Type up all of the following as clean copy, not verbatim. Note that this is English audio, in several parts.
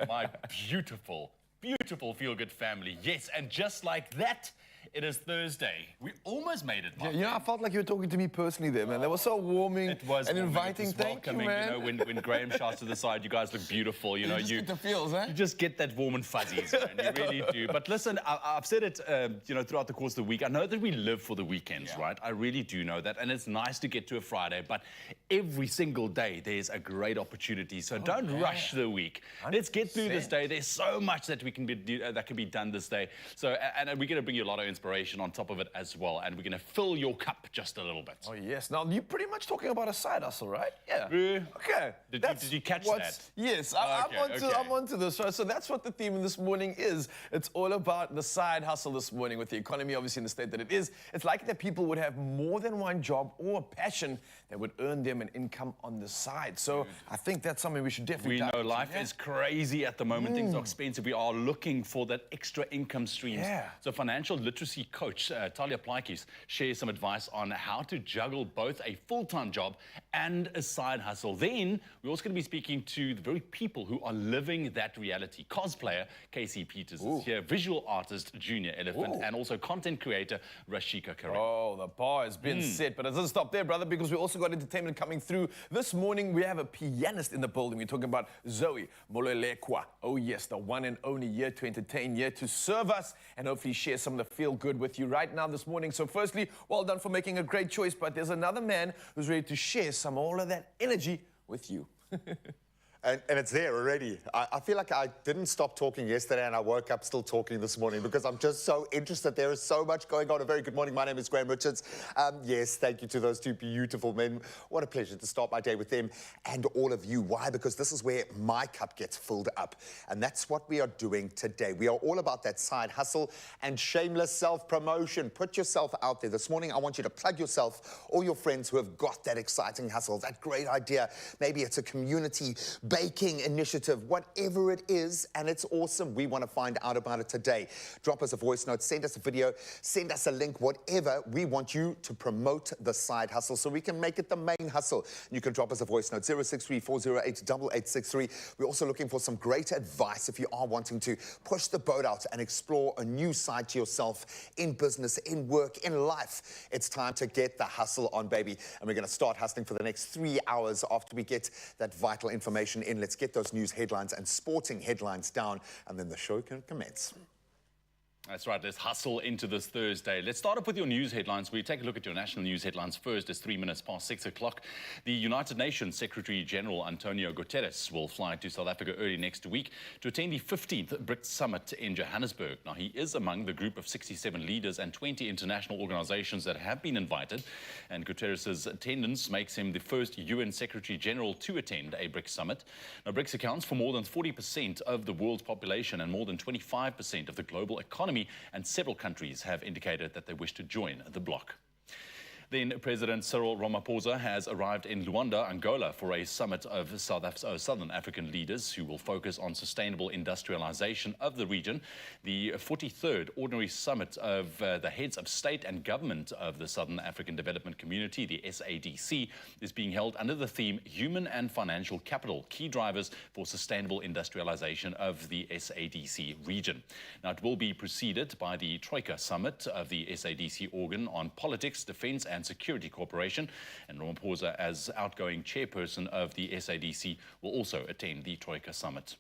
My beautiful, beautiful feel-good family. Yes, and just like that, it is Thursday. We almost made it, Mark. You know, I felt like you were talking to me personally there, man. That was so warming and inviting. Thank you, man. You know, when Graham shouts to the side, you guys look beautiful. You know, you get the feels, eh? You just get that warm and fuzzies, man. You really do. But listen, I've said it, you know, throughout the course of the week. I know that we live for the weekends, right? I really do know that, and it's nice to get to a Friday. But every single day, there's a great opportunity. So don't rush the week. 100%. Let's get through this day. There's so much that we can that can be done this day. So, and we're going to bring you a lot of inspiration on top of it as well, and we're going to fill your cup just a little bit. Oh yes. Now you're pretty much talking about a side hustle, right? Yeah. Okay. Did you catch that? Yes. I'm onto this. Right? So that's what the theme this morning is. It's all about the side hustle this morning. With the economy obviously in the state that it is, it's like that people would have more than one job or a passion that would earn them an income on the side. So I think that's something we should definitely. We know life is crazy at the moment. Things are expensive. We are looking for that extra income streams. So financial literacy coach Talia Plaikis shares some advice on how to juggle both a full-time job and a side hustle. Then we're also going to be speaking to the very people who are living that reality. Cosplayer Casey Peters is here, visual artist Junior Olifant, and also content creator Rashika Karim. Oh, the bar has been set, but it doesn't stop there, brother, because we also got entertainment coming through. This morning we have a pianist in the building. We're talking about Zoe Molekua. Oh yes, the one and only, here to entertain, here to serve us, and hopefully share some of the feel good with you right now this morning. So firstly, well done for making a great choice, but there's another man who's ready to share some all of that energy with you. And it's there already. I feel like I didn't stop talking yesterday and I woke up still talking this morning because I'm just so interested. There is so much going on. A very good morning. My name is Graham Richards. Yes, thank you to those two beautiful men. What a pleasure to start my day with them and all of you. Why? Because this is where my cup gets filled up. And that's what we are doing today. We are all about that side hustle and shameless self-promotion. Put yourself out there. This morning, I want you to plug yourself or your friends who have got that exciting hustle, that great idea. Maybe it's a community baking initiative, whatever it is, and it's awesome. We want to find out about it today. Drop us a voice note, send us a video, send us a link, whatever. We want you to promote the side hustle so we can make it the main hustle. You can drop us a voice note, 063-408-8863. We're also looking for some great advice if you are wanting to push the boat out and explore a new side to yourself in business, in work, in life. It's time to get the hustle on, baby. And we're going to start hustling for the next 3 hours after we get that vital information in. Let's get those news headlines and sporting headlines down, and then the show can commence. That's right, let's hustle into this Thursday. Let's start off with your news headlines. We take a look at your national news headlines first. It's 3 minutes past 6 o'clock. The United Nations Secretary General Antonio Guterres will fly to South Africa early next week to attend the 15th BRICS Summit in Johannesburg. Now, he is among the group of 67 leaders and 20 international organizations that have been invited. And Guterres' attendance makes him the first UN Secretary General to attend a BRICS Summit. Now, BRICS accounts for more than 40% of the world's population and more than 25% of the global economy, and several countries have indicated that they wish to join the bloc. Then President Cyril Ramaphosa has arrived in Luanda, Angola, for a summit of Southern African leaders who will focus on sustainable industrialization of the region. The 43rd Ordinary Summit of the Heads of State and Government of the Southern African Development Community, the SADC, is being held under the theme Human and Financial Capital, Key Drivers for Sustainable Industrialization of the SADC region. Now, it will be preceded by the Troika Summit of the SADC organ on politics, defense and security cooperation, and Ramaphosa, as outgoing chairperson of the SADC, will also attend the Troika Summit.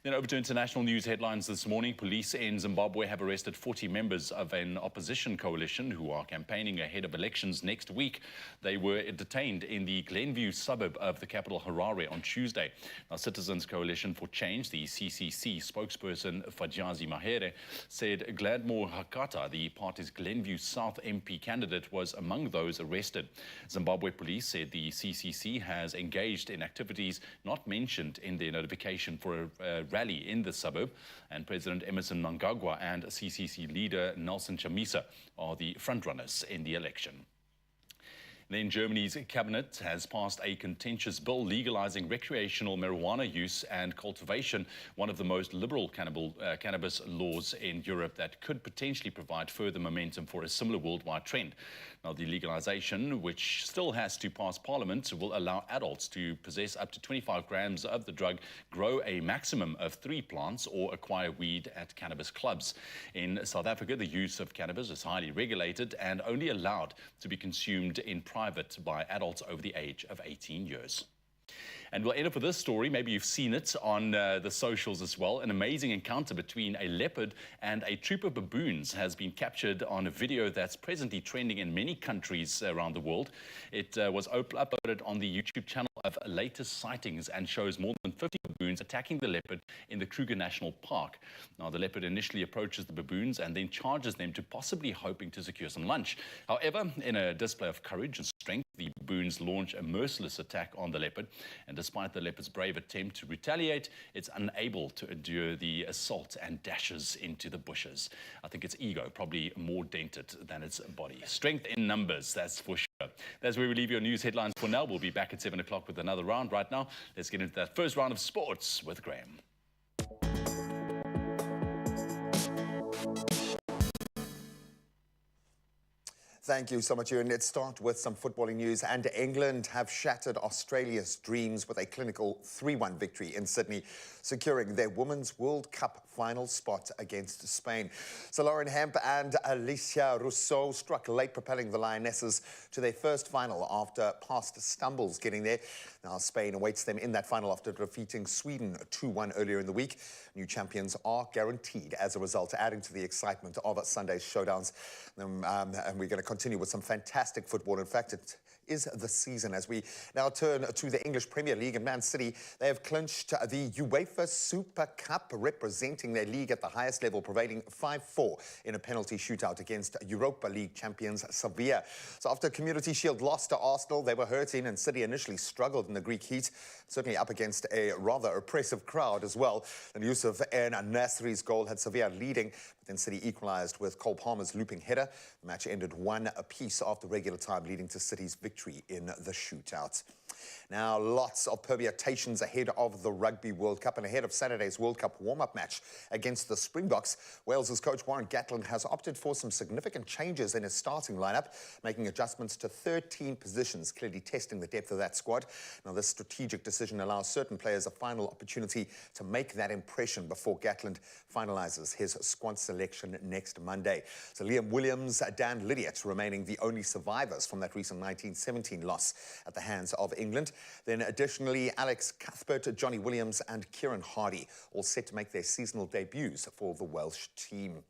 Then over to international news headlines this morning. Police in Zimbabwe have arrested 40 members of an opposition coalition who are campaigning ahead of elections next week. They were detained in the Glenview suburb of the capital Harare on Tuesday. Now, Citizens Coalition for Change, the CCC spokesperson Fajazi Mahere, said Gladmore Hakata, the party's Glenview South MP candidate, was among those arrested. Zimbabwe police said the CCC has engaged in activities not mentioned in their notification for a rally in the suburb, and President Emerson Mnangagwa and CCC leader Nelson Chamisa are the frontrunners in the election. Then Germany's cabinet has passed a contentious bill legalizing recreational marijuana use and cultivation, one of the most liberal cannabis laws in Europe that could potentially provide further momentum for a similar worldwide trend. Now, the legalization, which still has to pass Parliament, will allow adults to possess up to 25 grams of the drug, grow a maximum of 3 plants, or acquire weed at cannabis clubs. In South Africa, the use of cannabis is highly regulated and only allowed to be consumed in private by adults over the age of 18 years. And we'll end up with this story. Maybe you've seen it on the socials as well. An amazing encounter between a leopard and a troop of baboons has been captured on a video that's presently trending in many countries around the world. It was uploaded on the YouTube channel of Latest Sightings and shows more than 50 baboons attacking the leopard in the Kruger National Park. Now, the leopard initially approaches the baboons and then charges them, to possibly hoping to secure some lunch. However, in a display of courage and strength, the baboons launch a merciless attack on the leopard, and despite the leopard's brave attempt to retaliate, it's unable to endure the assault and dashes into the bushes. I think its ego probably more dented than its body. Strength in numbers, that's for sure. That's where we leave your news headlines for now. We'll be back at 7 o'clock with another round. Right now, let's get into that first round of sports with Graham. Thank you so much, Ewan. Let's start with some footballing news. And England have shattered Australia's dreams with a clinical 3-1 victory in Sydney, securing their Women's World Cup final spot against Spain. So Lauren Hemp and Alicia Rousseau struck late, propelling the Lionesses to their first final after past stumbles getting there. Now Spain awaits them in that final after defeating Sweden 2-1 earlier in the week. New champions are guaranteed as a result, adding to the excitement of Sunday's showdowns. And we're going to continue with some fantastic football. In fact, it is the season as we now turn to the English Premier League. And Man City, they have clinched the UEFA Super Cup, representing their league at the highest level, prevailing 5-4 in a penalty shootout against Europa League champions Sevilla. So after Community Shield lost to Arsenal, they were hurting, and City initially struggled in the Greek heat, certainly up against a rather oppressive crowd as well. And Yusuf Nasri's goal had Sevilla leading, but then City equalised with Cole Palmer's looping header. The match ended 1 apiece after regular time, leading to City's victory in the shootout. Now, lots of permutations ahead of the Rugby World Cup and ahead of Saturday's World Cup warm-up match against the Springboks. Wales's coach Warren Gatland has opted for some significant changes in his starting lineup, making adjustments to 13 positions, clearly testing the depth of that squad. Now, this strategic decision allows certain players a final opportunity to make that impression before Gatland finalises his squad selection next Monday. So Liam Williams, Dan Lydiot remaining the only survivors from that recent 1917 loss at the hands of England. Then additionally, Alex Cuthbert, Johnny Williams and Kieran Hardy all set to make their seasonal debuts for the Welsh team.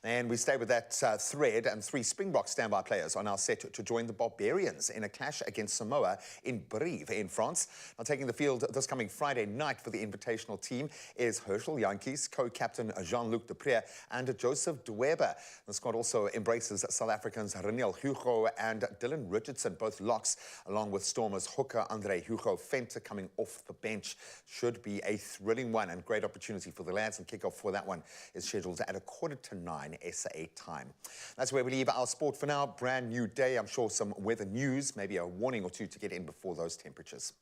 And we stay with that thread, and 3 Springbok standby players are now set to join the Barbarians in a clash against Samoa in Brive in France. Now, taking the field this coming Friday night for the invitational team is Herschel Jantjies, co-captain Jean-Luc Depree and Joseph Dweba. The squad also embraces South Africans Reniel Hugo and Dylan Richardson, both locks, along with Stormers hooker Andre Hugo Venter coming off the bench. Should be a thrilling one and great opportunity for the lads, and kickoff for that one is scheduled at 9:15 SA time. That's where we leave our sport for now. Brand new day. I'm sure some weather news, maybe a warning or two to get in before those temperatures.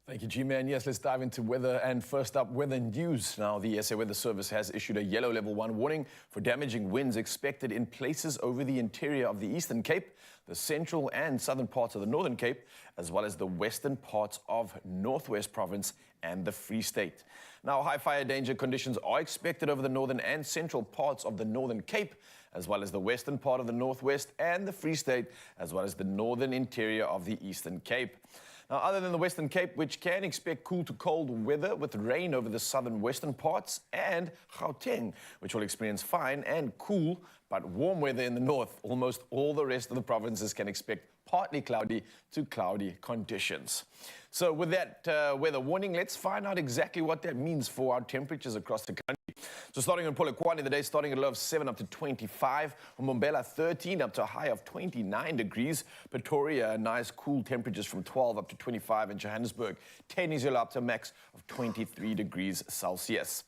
Thank you, G-Man. Yes, let's dive into weather. And first up, weather news. Now, the SA Weather Service has issued a yellow level 1 warning for damaging winds expected in places over the interior of the Eastern Cape, the central and southern parts of the Northern Cape, as well as the western parts of Northwest Province and the Free State. Now, high fire danger conditions are expected over the northern and central parts of the Northern Cape, as well as the western part of the Northwest and the Free State, as well as the northern interior of the Eastern Cape. Now, other than the Western Cape, which can expect cool to cold weather with rain over the southern western parts, and Gauteng, which will experience fine and cool but warm weather in the north, almost all the rest of the provinces can expect partly cloudy to cloudy conditions. So with that weather warning, let's find out exactly what that means for our temperatures across the country. So starting in Polokwane, the day starting at a low of 7 up to 25. Mbombela 13 up to a high of 29 degrees. Pretoria, nice cool temperatures from 12 up to 25. And Johannesburg, 10 is up to a max of 23 degrees Celsius.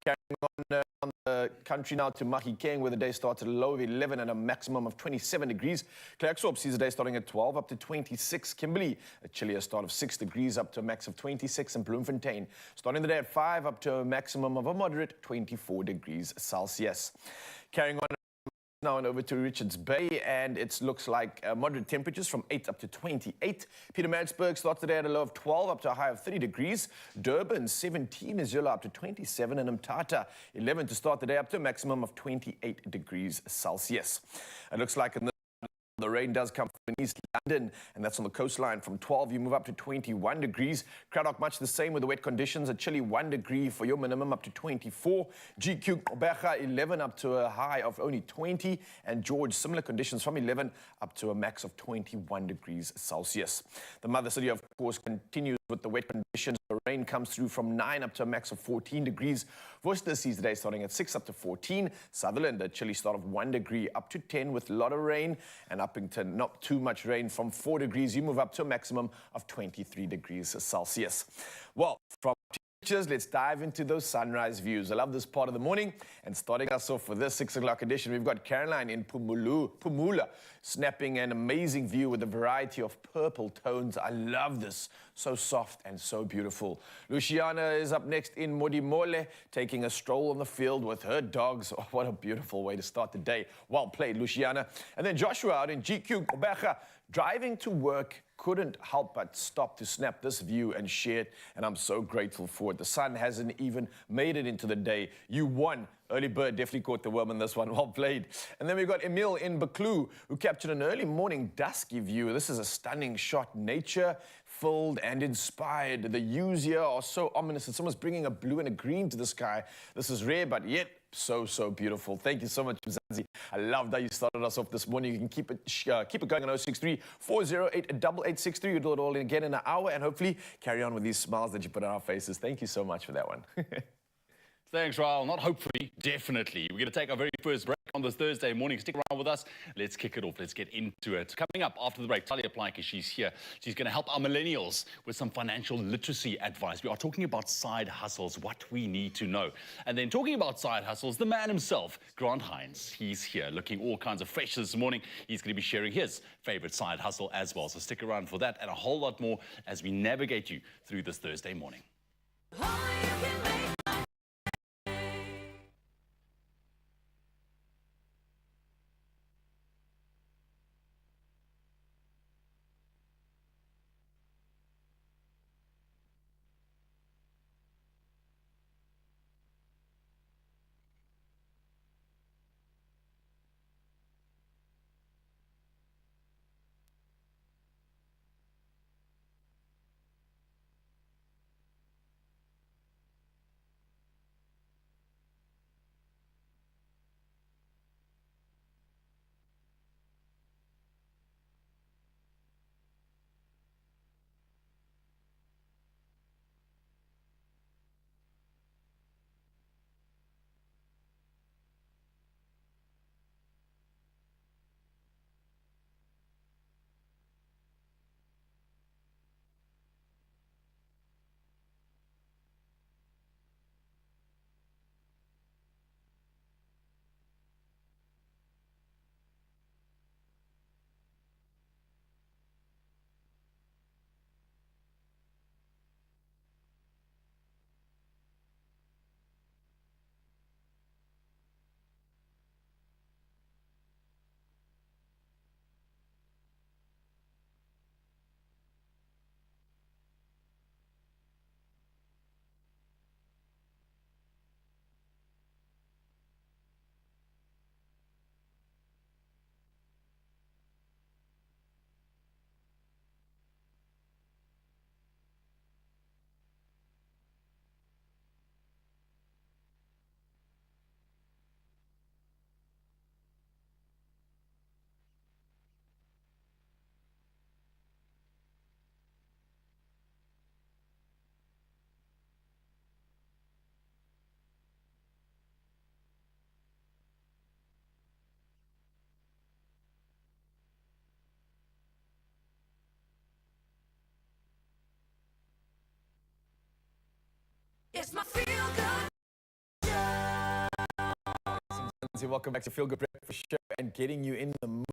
Carrying on the country now to Mahikeng, where the day starts at a low of 11 and a maximum of 27 degrees. Klerksdorp sees the day starting at 12 up to 26. Kimberley, a chillier start of 6 degrees up to a max of 26. And Bloemfontein, starting the day at 5 up to a maximum of a moderate 24 degrees Celsius. Carrying on now and over to Richards Bay, and it looks like moderate temperatures from 8 up to 28. Pietermaritzburg starts the day at a low of 12 up to a high of 30 degrees. Durban, 17 is Zulu up to 27, and Mthatha, 11 to start the day up to a maximum of 28 degrees Celsius. It looks like the rain does come from East London, and that's on the coastline. From 12, you move up to 21 degrees. Cradock, much the same with the wet conditions. A chilly 1 degree for your minimum up to 24. GQ, Oberga, 11 up to a high of only 20. And George, similar conditions from 11 up to a max of 21 degrees Celsius. The mother city, of course, continues with the wet conditions. The rain comes through from 9 up to a max of 14 degrees. Worcester sees the day starting at 6 up to 14. Sutherland, a chilly start of 1 degree up to 10 with a lot of rain. And Uppington, not too much rain. From 4 degrees, you move up to a maximum of 23 degrees Celsius. Well, from temperatures, let's dive into those sunrise views. I love this part of the morning. And starting us off for this 6 o'clock edition, we've got Caroline in Pumula, snapping an amazing view with a variety of purple tones. I love this. So soft and so beautiful. Luciana is up next in Modimole, taking a stroll on the field with her dogs. Oh, what a beautiful way to start the day. Well played, Luciana. And then Joshua out in GQ, Oberga, driving to work, couldn't help but stop to snap this view and share it, and I'm so grateful for it. The sun hasn't even made it into the day. You won. Early bird definitely caught the worm in this one. Well played. And then we've got Emil in Baklu, who captured an early morning dusky view. This is a stunning shot. Nature filled and inspired. The hues here are so ominous. It's almost bringing a blue and a green to the sky. This is rare, but yet so beautiful. Thank you so much, Mzansi. I love that you started us off this morning. You can keep it going on 063 408 8863. You'll do it all again in an hour, and hopefully carry on with these smiles that you put on our faces. Thank you so much for that one. Thanks, Raul. Not hopefully, definitely. We're going to take our very first break on this Thursday morning. Stick around with us. Let's kick it off. Let's get into it. Coming up after the break, Talia Plaike, she's here. She's going to help our millennials with some financial literacy advice. We are talking about side hustles, what we need to know. And then talking about side hustles, the man himself, Grant Hines. He's here looking all kinds of fresh this morning. He's going to be sharing his favorite side hustle as well. So stick around for that and a whole lot more as we navigate you through this Thursday morning. Say welcome back to Feel Good Breakfast Show and getting you in the mood.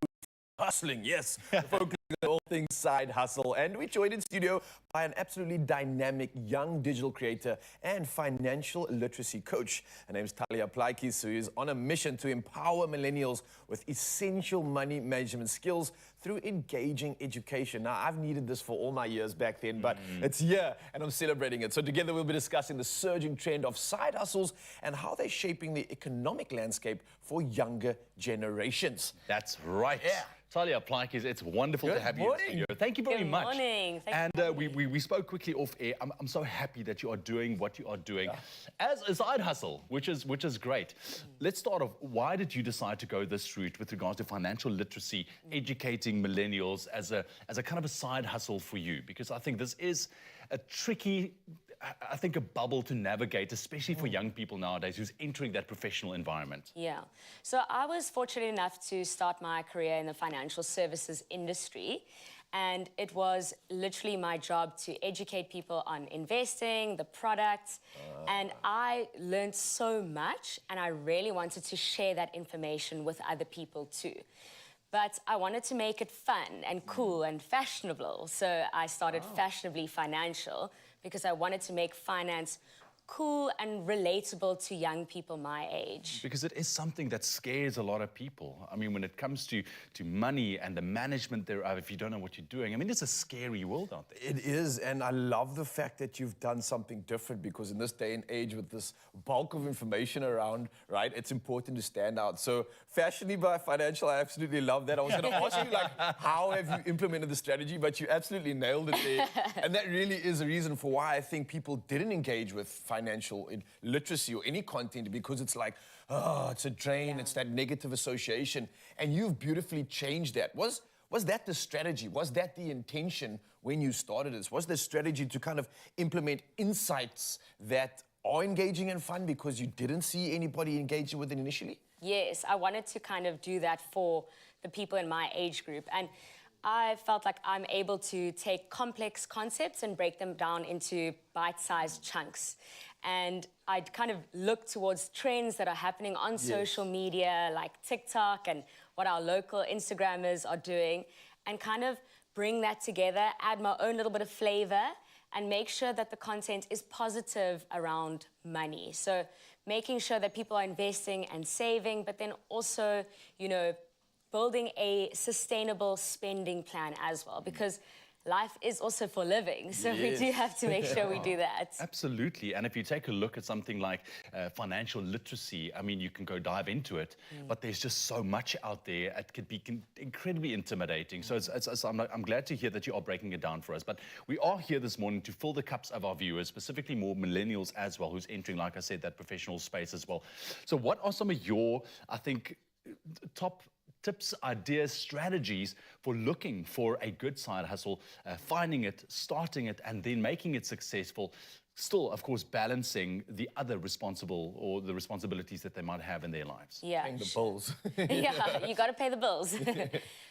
Hustling, yes. Focusing on all things side hustle. And we're joined in studio by an absolutely dynamic young digital creator and financial literacy coach. Her name is Talia Plaikis, who is on a mission to empower millennials with essential money management skills through engaging education. Now, I've needed this for all my years back then, but it's here and I'm celebrating it. So together we'll be discussing the surging trend of side hustles and how they're shaping the economic landscape for younger generations. That's right. Yeah. Talia Plaikis, it's wonderful to have you in studio. Thank you very much. Good morning. Thank And we spoke quickly off air. I'm so happy that you are doing what you are doing as a side hustle, which is great. Let's start off. Why did you decide to go this route with regards to financial literacy, educating millennials as a kind of a side hustle for you? Because I think this is a tricky, I think, a bubble to navigate, especially for young people nowadays who's entering that professional environment. Yeah. So I was fortunate enough to start my career in the financial services industry. And it was literally my job to educate people on investing, the products. And I learned so much, and I really wanted to share that information with other people too. But I wanted to make it fun and cool and fashionable. So I started Fashionably Financial because I wanted to make finance cool and relatable to young people my age. Because it is something that scares a lot of people. I mean, when it comes to money and the management thereof, if you don't know what you're doing, I mean, it's a scary world out there. It is, and I love the fact that you've done something different, because in this day and age with this bulk of information around, right, it's important to stand out. So Fashionably by Financial, I absolutely love that. I was going to ask you, like, how have you implemented the strategy, but you absolutely nailed it there. And that really is a reason for why I think people didn't engage with financial literacy or any content, because it's like, oh, it's a drain, it's that negative association. And you've beautifully changed that. Was that the strategy? Was that the intention when you started this? Was the strategy to kind of implement insights that are engaging and fun because you didn't see anybody engaging with it initially? Yes, I wanted to kind of do that for the people in my age group. And I felt like I'm able to take complex concepts and break them down into bite-sized chunks. And I'd kind of look towards trends that are happening on social media, like TikTok, and what our local Instagrammers are doing, and kind of bring that together, add my own little bit of flavor, and make sure that the content is positive around money. So making sure that people are investing and saving, but then also, you know, building a sustainable spending plan as well, because life is also for living. So we do have to make sure we do that. Absolutely. And if you take a look at something like financial literacy, I mean, you can go dive into it, but there's just so much out there. It could be incredibly intimidating. So I'm glad to hear that you are breaking it down for us. But we are here this morning to fill the cups of our viewers, specifically more millennials as well, who's entering, like I said, that professional space as well. So what are some of your, I think, top tips, ideas, strategies for looking for a good side hustle, finding it, starting it, and then making it successful, still, of course, balancing the other responsibilities that they might have in their lives? Yeah. Paying the bills. Yeah, you got to pay the bills.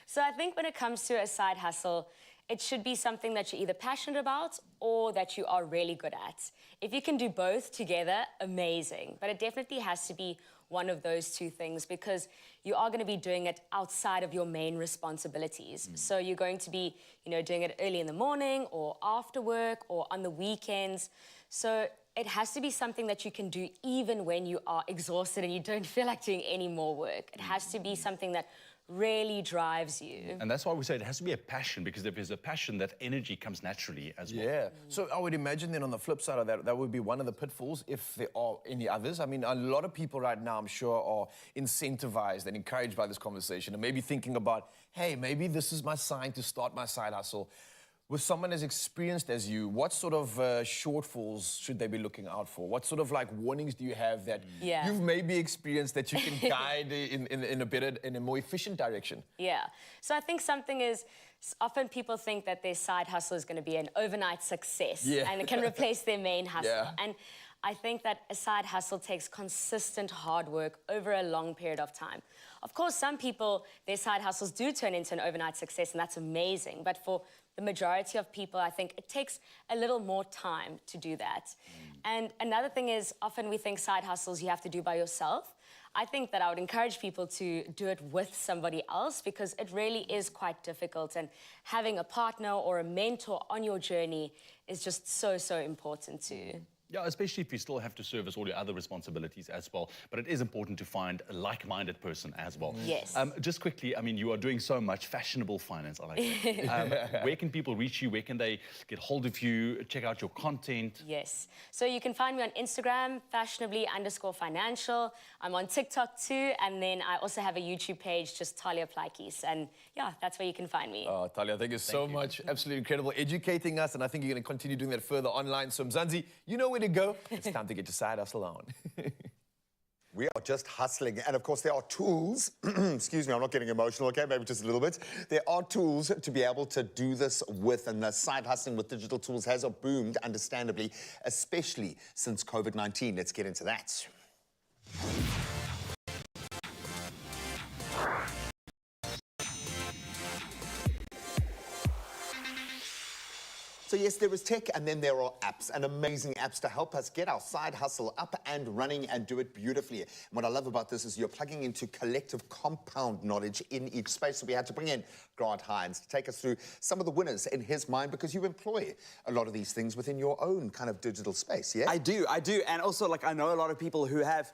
So I think when it comes to a side hustle, it should be something that you're either passionate about or that you are really good at. If you can do both together, amazing. But it definitely has to be one of those two things, because you are going to be doing it outside of your main responsibilities. So you're going to be, you know, doing it early in the morning or after work or on the weekends. So it has to be something that you can do even when you are exhausted and you don't feel like doing any more work. It has to be something that really drives you. And that's why we say it has to be a passion, because if there's a passion, that energy comes naturally as well. Yeah. So I would imagine then on the flip side of that, that would be one of the pitfalls, if there are any others. I mean, a lot of people right now, I'm sure, are incentivized and encouraged by this conversation and maybe thinking about, hey, maybe this is my sign to start my side hustle. With someone as experienced as you, what sort of shortfalls should they be looking out for? What sort of like warnings do you have that you've maybe experienced that you can guide in a more efficient direction? Yeah. So I think something is, often people think that their side hustle is going to be an overnight success and it can replace their main hustle. And I think that a side hustle takes consistent hard work over a long period of time. Of course, some people, their side hustles do turn into an overnight success, and that's amazing. But for the majority of people, I think it takes a little more time to do that. And another thing is, often we think side hustles you have to do by yourself. I think that I would encourage people to do it with somebody else, because it really is quite difficult, and having a partner or a mentor on your journey is just so, so important too. Yeah, especially if you still have to service all your other responsibilities as well. But it is important to find a like-minded person as well. Yes. Just quickly, I mean, you are doing so much fashionable finance. I like that. Where can people reach you? Where can they get hold of you, check out your content? Yes. So you can find me on Instagram, fashionably_financial. I'm on TikTok too. And then I also have a YouTube page, just Talia Plaikis. And yeah, that's where you can find me. Oh, Talia, thank you so much. Absolutely incredible. Educating us. And I think you're going to continue doing that further online. So Mzansi, you know where to go. It's time to get your side hustle on. We are just hustling. And of course, there are tools. Excuse me, I'm not getting emotional, okay? Maybe just a little bit. There are tools to be able to do this with. And the side hustling with digital tools has boomed, understandably, especially since COVID-19. Let's get into that. So yes, there is tech, and then there are apps, and amazing apps to help us get our side hustle up and running and do it beautifully. And what I love about this is you're plugging into collective compound knowledge in each space. So we had to bring in Grant Hines to take us through some of the winners in his mind, because you employ a lot of these things within your own kind of digital space, yeah? I do. And also, like, I know a lot of people who have...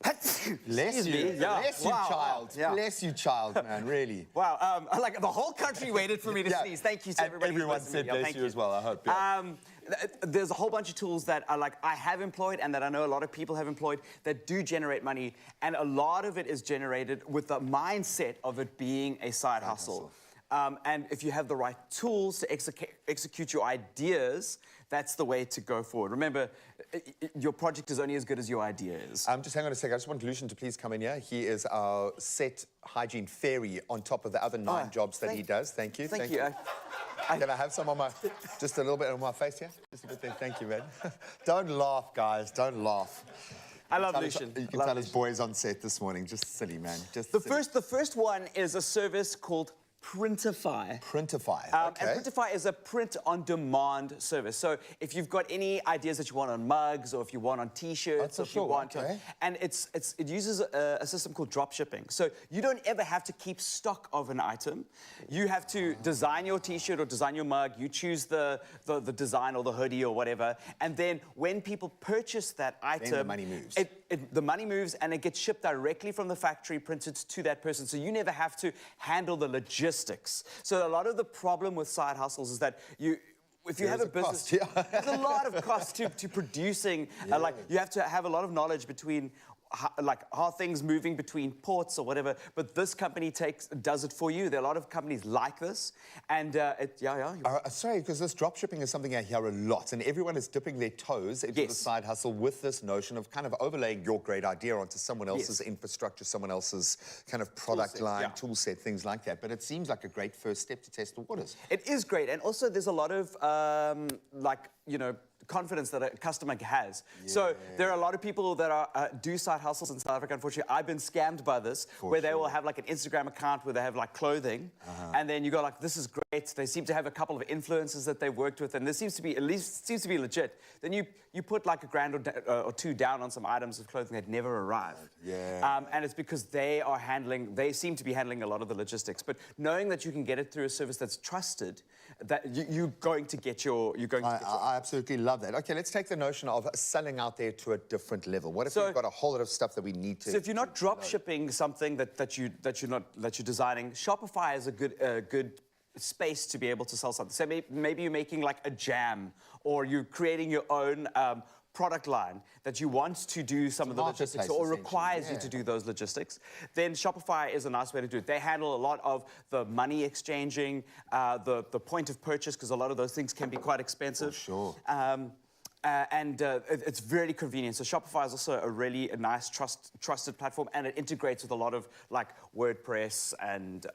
Bless you, Yeah. bless you, Wow. child. Yeah. Bless you, child, man, really. Wow, like the whole country waited for me to sneeze. Thank you to And everybody. everyone said bless you as well, I hope. Yeah. There's a whole bunch of tools that are like I have employed and that I know a lot of people have employed that do generate money, and a lot of it is generated with the mindset of it being a side hustle. And if you have the right tools to execute your ideas, that's the way to go forward. Remember, your project is only as good as your idea is. Just hang on a second. I just want Lucian to please come in here. He is our set hygiene fairy on top of the other 9 jobs that he does. Thank you. Thank you. Can I have some on my, just a little bit on my face here? Just a bit there. Thank you, man. Don't laugh, guys. Don't laugh. I love Lucian. You can tell his boys on set this morning. Just silly, man. Just The silly. first one is a service called Printify. Printify, okay. And Printify is a print-on-demand service. So if you've got any ideas that you want on mugs, or if you want on T-shirts, or if you want, and it uses a system called drop shipping. So you don't ever have to keep stock of an item. You have to design your T-shirt or design your mug. You choose the design or the hoodie or whatever, and then when people purchase that item, then the money moves. The money moves and it gets shipped directly from the factory, printed to that person. So you never have to handle the logistics. So a lot of the problem with side hustles is that if you have a business, there's a lot of cost to producing. Like you have to have a lot of knowledge between how things moving between ports or whatever. But this company does it for you. There are a lot of companies like this, and sorry, because this drop shipping is something I hear a lot, and everyone is dipping their toes into the side hustle with this notion of kind of overlaying your great idea onto someone else's infrastructure, someone else's kind of product line, tool set, things like that. But it seems like a great first step to test the waters. It is great, and also there's a lot of confidence that a customer has. So there are a lot of people that do side hustles in South Africa. Unfortunately, I've been scammed by this, where they will have like an Instagram account where they have like clothing, and then you go like, this is great. They seem to have a couple of influencers that they've worked with, and this seems to be, at least seems to be legit. Then you put like $1,000 or $2 down on some items of clothing that never arrive. And it's because they seem to be handling a lot of the logistics. But knowing that you can get it through a service that's trusted, that you're going to get your, I absolutely love that. Okay, let's take the notion of selling out there to a different level. What if we've got a whole lot of stuff that we need to... So if you're not drop shipping something that you're designing, Shopify is a good space to be able to sell something. So maybe you're making like a jam, or you're creating your own product line that you want to do some of the logistics, or requires you to do those logistics, then Shopify is a nice way to do it. They handle a lot of the money exchanging, the point of purchase, because a lot of those things can be quite expensive. It's very convenient. So Shopify is also a really nice trusted platform, and it integrates with a lot of like WordPress and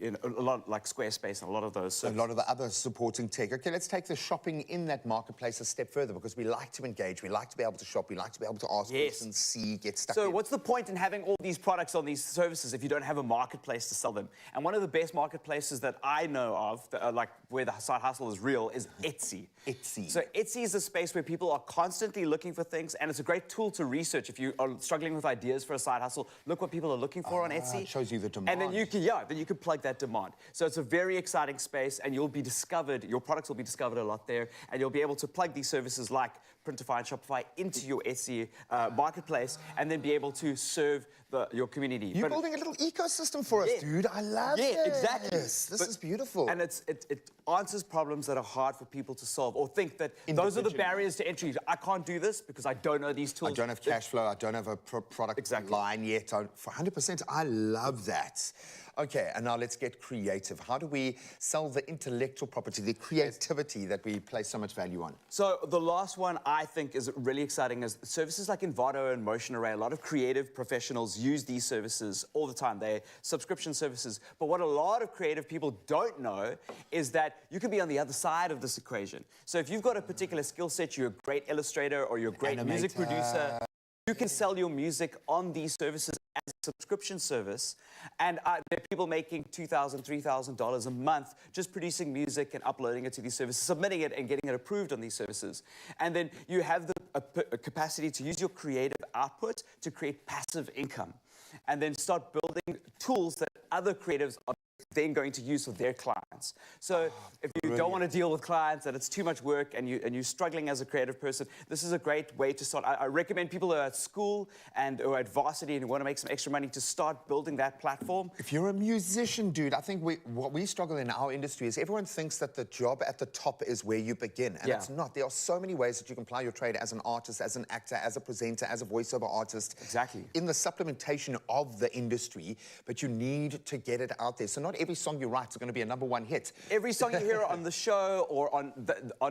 a lot like Squarespace and a lot of those. A lot of the other supporting tech. Okay, let's take the shopping in that marketplace a step further because we like to engage, we like to be able to shop, we like to be able to ask questions, see, get stuck So in. what's the point in having all these products on these services if you don't have a marketplace to sell them? And one of the best marketplaces that I know of, that are like where the side hustle is real, is Etsy. Etsy. So Etsy is a space where people are constantly looking for things, and it's a great tool to research. If you are struggling with ideas for a side hustle, look what people are looking for on Etsy. It shows you the demand. And then you can plug that demand. So it's a very exciting space, and you'll be discovered, your products will be discovered a lot there, and you'll be able to plug these services like Printify and Shopify into your Etsy marketplace, and then be able to serve your community. You're building a little ecosystem for us, dude. I love it. Exactly. This is beautiful. And it answers problems that are hard for people to solve, or think that those are the barriers to entry. I can't do this because I don't know these tools. I don't have cash flow. I don't have a product line yet. For 100%, I love that. Okay, and now let's get creative. How do we sell the intellectual property, the creativity that we place so much value on? So the last one I think is really exciting is services like Envato and Motion Array. A lot of creative professionals use these services all the time. They're subscription services. But what a lot of creative people don't know is that you can be on the other side of this equation. So if you've got a particular skill set, you're a great illustrator or you're a great music producer, you can sell your music on these services as a subscription service, and there are people making $2,000, $3,000 a month just producing music and uploading it to these services, submitting it and getting it approved on these services. And then you have the capacity to use your creative output to create passive income, and then start building tools that other creatives are then going to use for their clients. So if you don't want to deal with clients and it's too much work and you're struggling as a creative person, this is a great way to start. I recommend people who are at school and who are at varsity and who want to make some extra money to start building that platform. If you're a musician, dude, I think what we struggle in our industry is everyone thinks that the job at the top is where you begin, and it's not. There are so many ways that you can apply your trade as an artist, as an actor, as a presenter, as a voiceover artist. Exactly. In the supplementation of the industry, but you need to get it out there. So not every song you write is going to be a #1 hit. Every song you hear on the show or on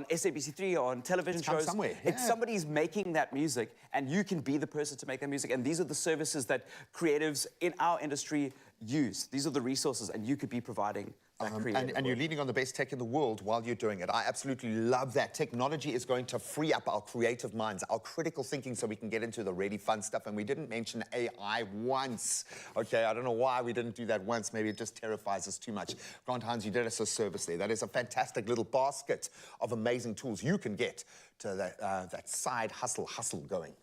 SABC3 or on television shows, somewhere. It's somebody's making that music, and you can be the person to make that music. And these are the services that creatives in our industry use. These are the resources, and you could be providing that creative and you're leading on the best tech in the world while you're doing it. I absolutely love that. Technology is going to free up our creative minds, our critical thinking, so we can get into the really fun stuff. And we didn't mention AI once. Okay, I don't know why we didn't do that once. Maybe it just terrifies us too much. Grant Hines, you did us a service there. That is a fantastic little basket of amazing tools you can get to that side hustle going.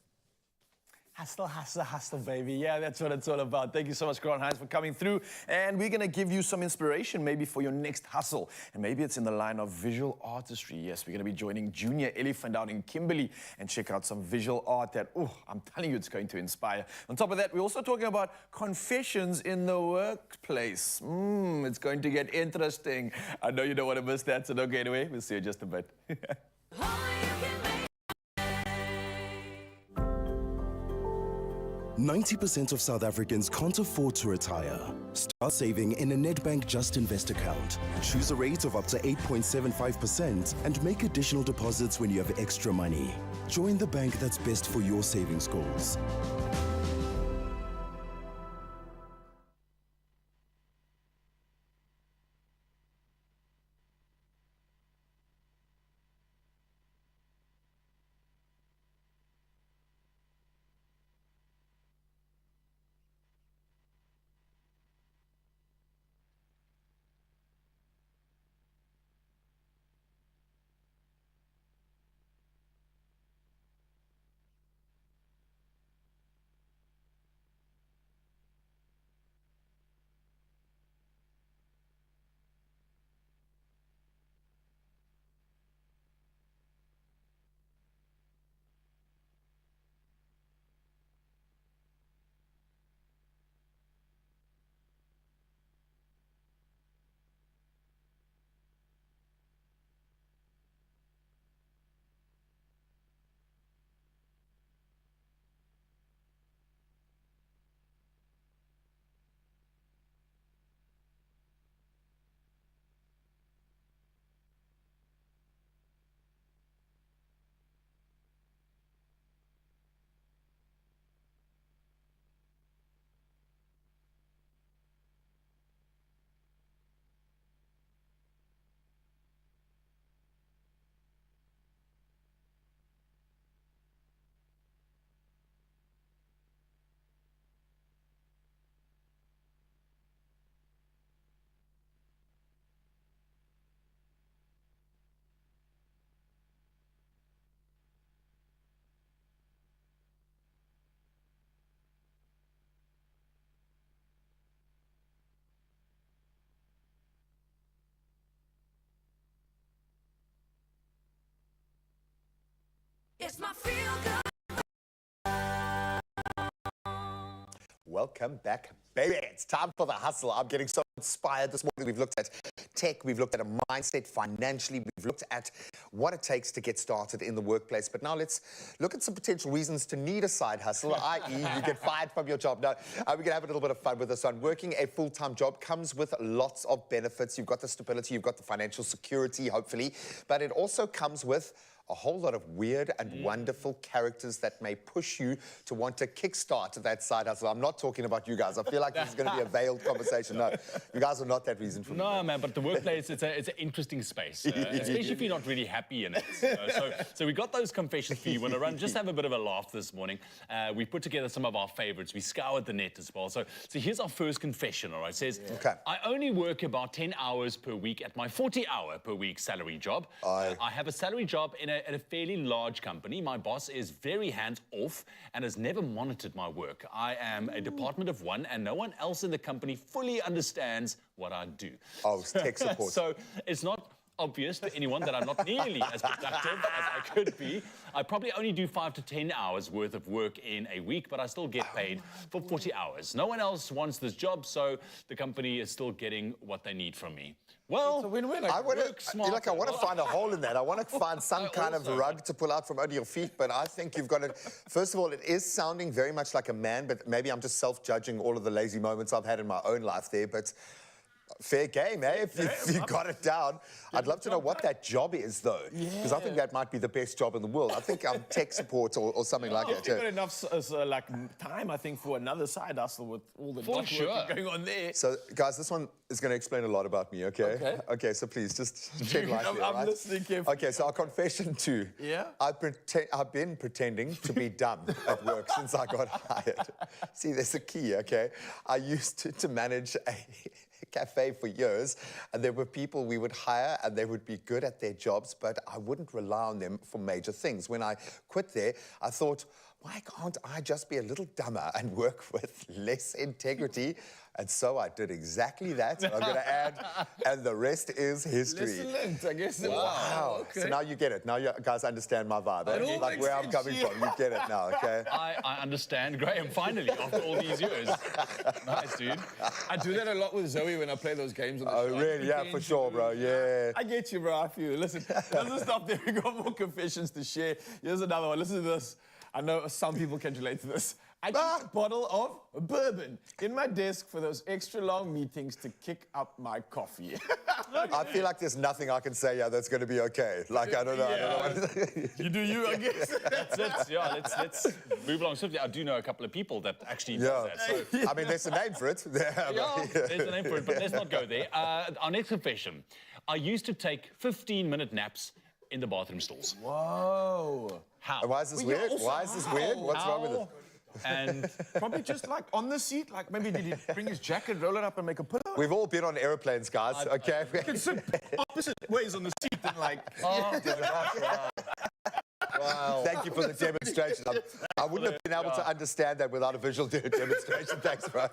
Hustle, hustle, hustle, baby. Yeah, that's what it's all about. Thank you so much, Grant Hines, for coming through. And we're going to give you some inspiration maybe for your next hustle. And maybe it's in the line of visual artistry. Yes, we're going to be joining Junior Olifant out in Kimberley and check out some visual art that, I'm telling you, it's going to inspire. On top of that, we're also talking about confessions in the workplace. It's going to get interesting. I know you don't want to miss that, so don't go away. We'll see you in just a bit. 90% of South Africans can't afford to retire. Start saving in a Nedbank Just Invest account. Choose a rate of up to 8.75% and make additional deposits when you have extra money. Join the bank that's best for your savings goals. Welcome back, baby. It's time for the hustle. I'm getting so inspired this morning. We've looked at tech, we've looked at a mindset financially, we've looked at what it takes to get started in the workplace. But now let's look at some potential reasons to need a side hustle, i.e. you get fired from your job. Now, we're going to have a little bit of fun with this one. Working a full-time job comes with lots of benefits. You've got the stability, you've got the financial security, hopefully, but it also comes with a whole lot of weird and wonderful characters that may push you to want to kickstart that side hustle. I'm not talking about you guys. I feel like this is going to be a veiled conversation. No, you guys are not that reason for me. No, man, but the workplace, it's an interesting space, especially if you're not really happy in it. So we got those confessions for you. Want to run? Just have a bit of a laugh this morning. We put together some of our favorites. We scoured the net as well. So here's our first confession, all right? It says, Okay. I only work about 10 hours per week at my 40-hour per week salary job. I have a salary job at a fairly large company. My boss is very hands-off and has never monitored my work. I am a department of one, and no one else in the company fully understands what I do. Oh, it's tech support. So it's not obvious to anyone that I'm not nearly as productive as I could be. I probably only do 5 to 10 hours worth of work in a week, but I still get paid for 40 hours. No one else wants this job, so the company is still getting what they need from me. Well, It's a win-win. I want work smart. to find a hole in that. I want to find some kind of rug to pull out from under your feet, but I think you've got to... First of all, it is sounding very much like a man, but maybe I'm just self-judging all of the lazy moments I've had in my own life there, but... Fair game, eh? If you got it down. I'd love to know what that job is, though. Because I think that might be the best job in the world. I think I'm tech support or something like that. You've got enough like time, I think, for another side hustle with all the work going on there. So, guys, this one is going to explain a lot about me, okay? Okay, so please, just tread lightly, I'm listening carefully. Okay, so our confession too. Yeah? I've been pretending to be dumb at work since I got hired. See, there's a key, okay? I used to manage a cafe for years, and there were people we would hire and they would be good at their jobs, but I wouldn't rely on them for major things. When I quit there, I thought, why can't I just be a little dumber and work with less integrity? And so I did exactly that. I'm going to add, and the rest is history. Excellent, I guess. Wow. Okay. So now you get it. Now you guys understand my vibe. Eh? Like where I'm coming from. You get it now, okay? I understand, Graham, finally, after all these years. Nice, dude. I do that a lot with Zoe when I play those games on the Oh, show. really? Yeah, for sure, bro. Yeah. I get you, bro. I feel you. Listen, doesn't stop there. We got more confessions to share. Here's another one. Listen to this. I know some people can relate to this. I keep a bottle of bourbon in my desk for those extra long meetings to kick up my coffee. I feel like there's nothing I can say that's going to be okay. Like, I don't know. You do you, I guess. That's it. Yeah, let's move along swiftly. I do know a couple of people that actually do that. So, I mean, there's a name for it. yeah, there's a name for it, but let's not go there. Our next confession. I used to take 15-minute naps in the bathroom stalls. Whoa. How? Why is this weird? Why is this weird? What's wrong with it? And Probably just like on the seat, like maybe did he bring his jacket, roll it up and make a pillow? We've all been on airplanes, guys, okay? You can sit opposite ways on the seat and like... Wow. Thank you for the demonstration. I wouldn't have been able to understand that without a visual demonstration. Thanks, bro.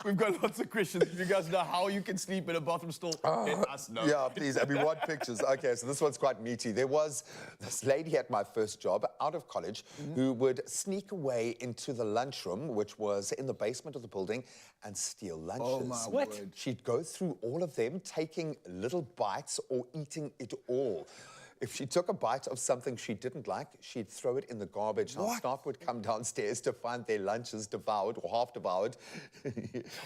We've got lots of questions. If you guys know how you can sleep in a bathroom stall, let us know. Yeah, please. And we want pictures. Okay, so this one's quite meaty. There was this lady at my first job out of college who would sneak away into the lunchroom, which was in the basement of the building, and steal lunches. Oh, my word. She'd go through all of them, taking little bites or eating it all. If she took a bite of something she didn't like, she'd throw it in the garbage. Now, staff would come downstairs to find their lunches devoured or half devoured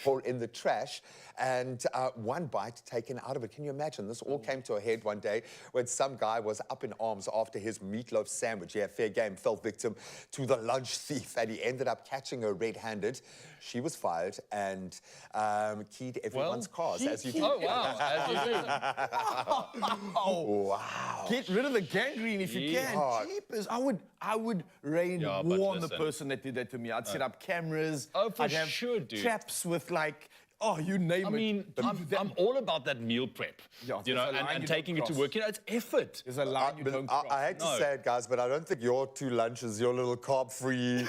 or in the trash, and one bite taken out of it. Can you imagine? This all came to a head one day when some guy was up in arms after his meatloaf sandwich. Yeah, fair game, fell victim to the lunch thief, and he ended up catching her red-handed. She was fired and keyed everyone's cars, as you do. oh wow, as you do. Wow. Get rid of the gangrene if you can. Jeepers. I would rain war on the person that did that to me. I'd set up cameras. Oh, for I'd have sure, dude. traps with like, oh, you name it. I mean, I'm all about that meal prep, Yeah, you know, there's a line and you taking don't it to cross. work. You know, it's effort. There's a line you don't cross. I hate to say it, guys, but I don't think your two lunches, your little carb-free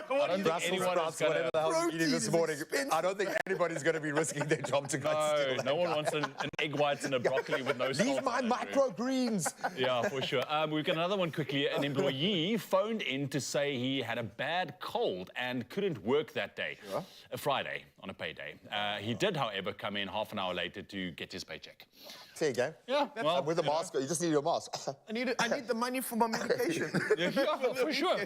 Brussels sprouts, whatever the hell you're eating this morning. I don't think anybody's going to be risking their job to go steal that No one guy. wants an egg whites and a broccoli with no salt. Leave my on it, microgreens. Yeah, for sure. We've got another one quickly. An employee phoned in to say he had a bad cold and couldn't work that day, a Friday, on a payday. He did, however, come in half an hour later to get his paycheck. There you go. Yeah, well, With a mask, you just need your mask. I need the money for my medication. yeah, for sure.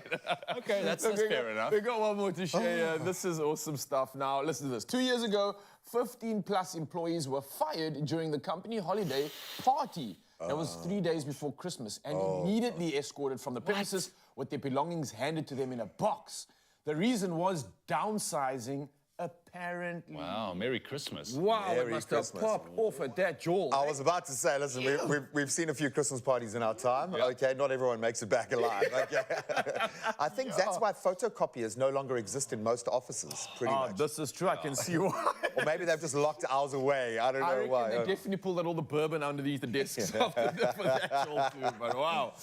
Okay, that's fair enough. We got one more to share. This is awesome stuff. Now, listen to this. 2 years ago, 15+ employees were fired during the company holiday party. That was 3 days before Christmas, and immediately escorted from the premises with their belongings handed to them in a box. The reason was downsizing, apparently. Wow, Merry Christmas. Wow, it Merry must Christmas. have popped off at that jaw. I was about to say, listen, we've seen a few Christmas parties in our time. Okay, not everyone makes it back alive. Okay. I think that's why photocopiers no longer exist in most offices, pretty much. This is true. I can see why. Or maybe they've just locked ours away. I don't I know reckon why. they definitely pulled out all the bourbon underneath the desks after that for that jaw too. But wow.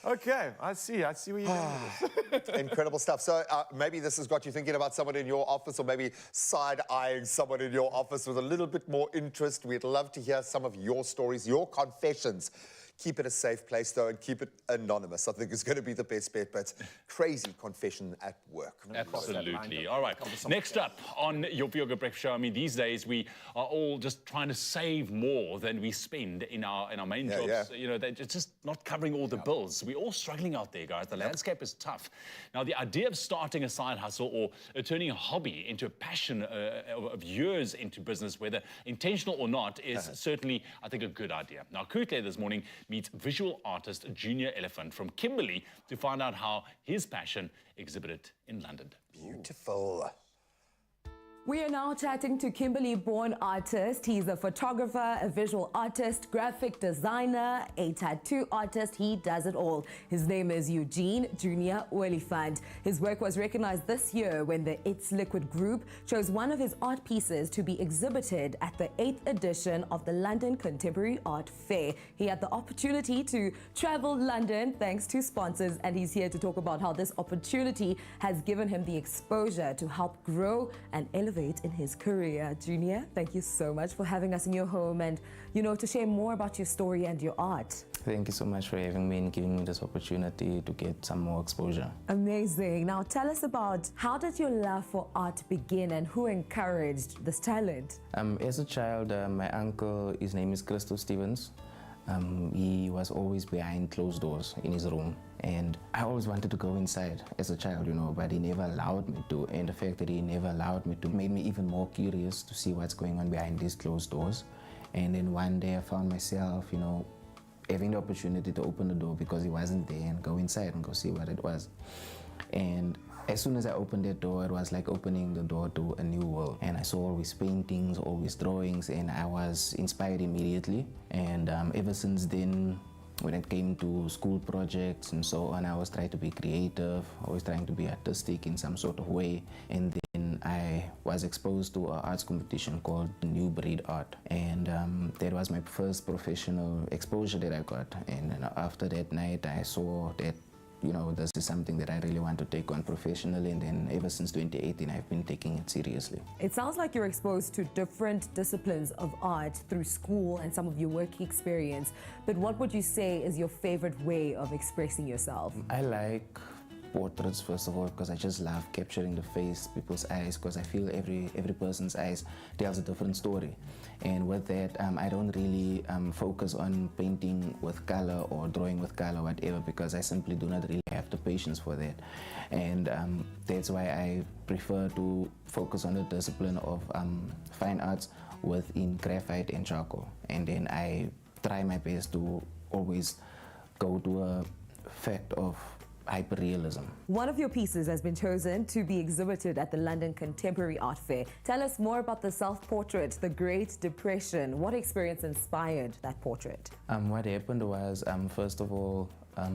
Okay, I see where you're going with this. Incredible stuff. So maybe this has got you thinking about someone in your office, or maybe side-eyeing someone in your office with a little bit more interest. We'd love to hear some of your stories, your confessions. Keep it a safe place, though, and keep it anonymous. I think it's going to be the best bet, but crazy confession at work. Absolutely. All right. Next up on your Yoga Breakfast Show, I mean, these days we are all just trying to save more than we spend in our main jobs. Yeah. You know, they're just not covering all the bills. We're all struggling out there, guys. The landscape is tough. Now, the idea of starting a side hustle or turning a hobby into a passion of years into business, whether intentional or not, is certainly, I think, a good idea. Now, Kutle this morning meets visual artist Junior Olifant from Kimberley to find out how his passion exhibited in London. Beautiful. We are now chatting to Kimberley-born artist. He's a photographer, a visual artist, graphic designer, a tattoo artist. He does it all. His name is Eugene Junior Olifant. His work was recognized this year when the It's Liquid group chose one of his art pieces to be exhibited at the 8th edition of the London Contemporary Art Fair. He had the opportunity to travel London thanks to sponsors, and he's here to talk about how this opportunity has given him the exposure to help grow and elevate in his career. Junior, thank you so much for having us in your home and, to share more about your story and your art. Thank you so much for having me and giving me this opportunity to get some more exposure. Amazing. Now tell us about how did your love for art begin and who encouraged this talent? As a child, my uncle, his name is Christo Stevens. He was always behind closed doors in his room, and I always wanted to go inside as a child, but he never allowed me to, and the fact that he never allowed me to made me even more curious to see what's going on behind these closed doors. And then one day I found myself, having the opportunity to open the door because he wasn't there and go inside and go see what it was. And as soon as I opened that door, it was like opening the door to a new world. And I saw always paintings, always drawings, and I was inspired immediately. And ever since then, when it came to school projects and so on, I was trying to be creative, always trying to be artistic in some sort of way. And then I was exposed to an arts competition called New Breed Art. And that was my first professional exposure that I got. And after that night, I saw that this is something that I really want to take on professionally, and then ever since 2018, I've been taking it seriously. It sounds like you're exposed to different disciplines of art through school and some of your work experience, but what would you say is your favorite way of expressing yourself? I like portraits, first of all, because I just love capturing the face, people's eyes, because I feel every person's eyes tells a different story. And with that, I don't really focus on painting with color or drawing with color, whatever, because I simply do not really have the patience for that. And that's why I prefer to focus on the discipline of fine arts within graphite and charcoal. And then I try my best to always go to a fact of hyperrealism. One of your pieces has been chosen to be exhibited at the London Contemporary Art Fair. Tell us more about the self-portrait, The Great Depression. What experience inspired that portrait? What happened was, first of all, I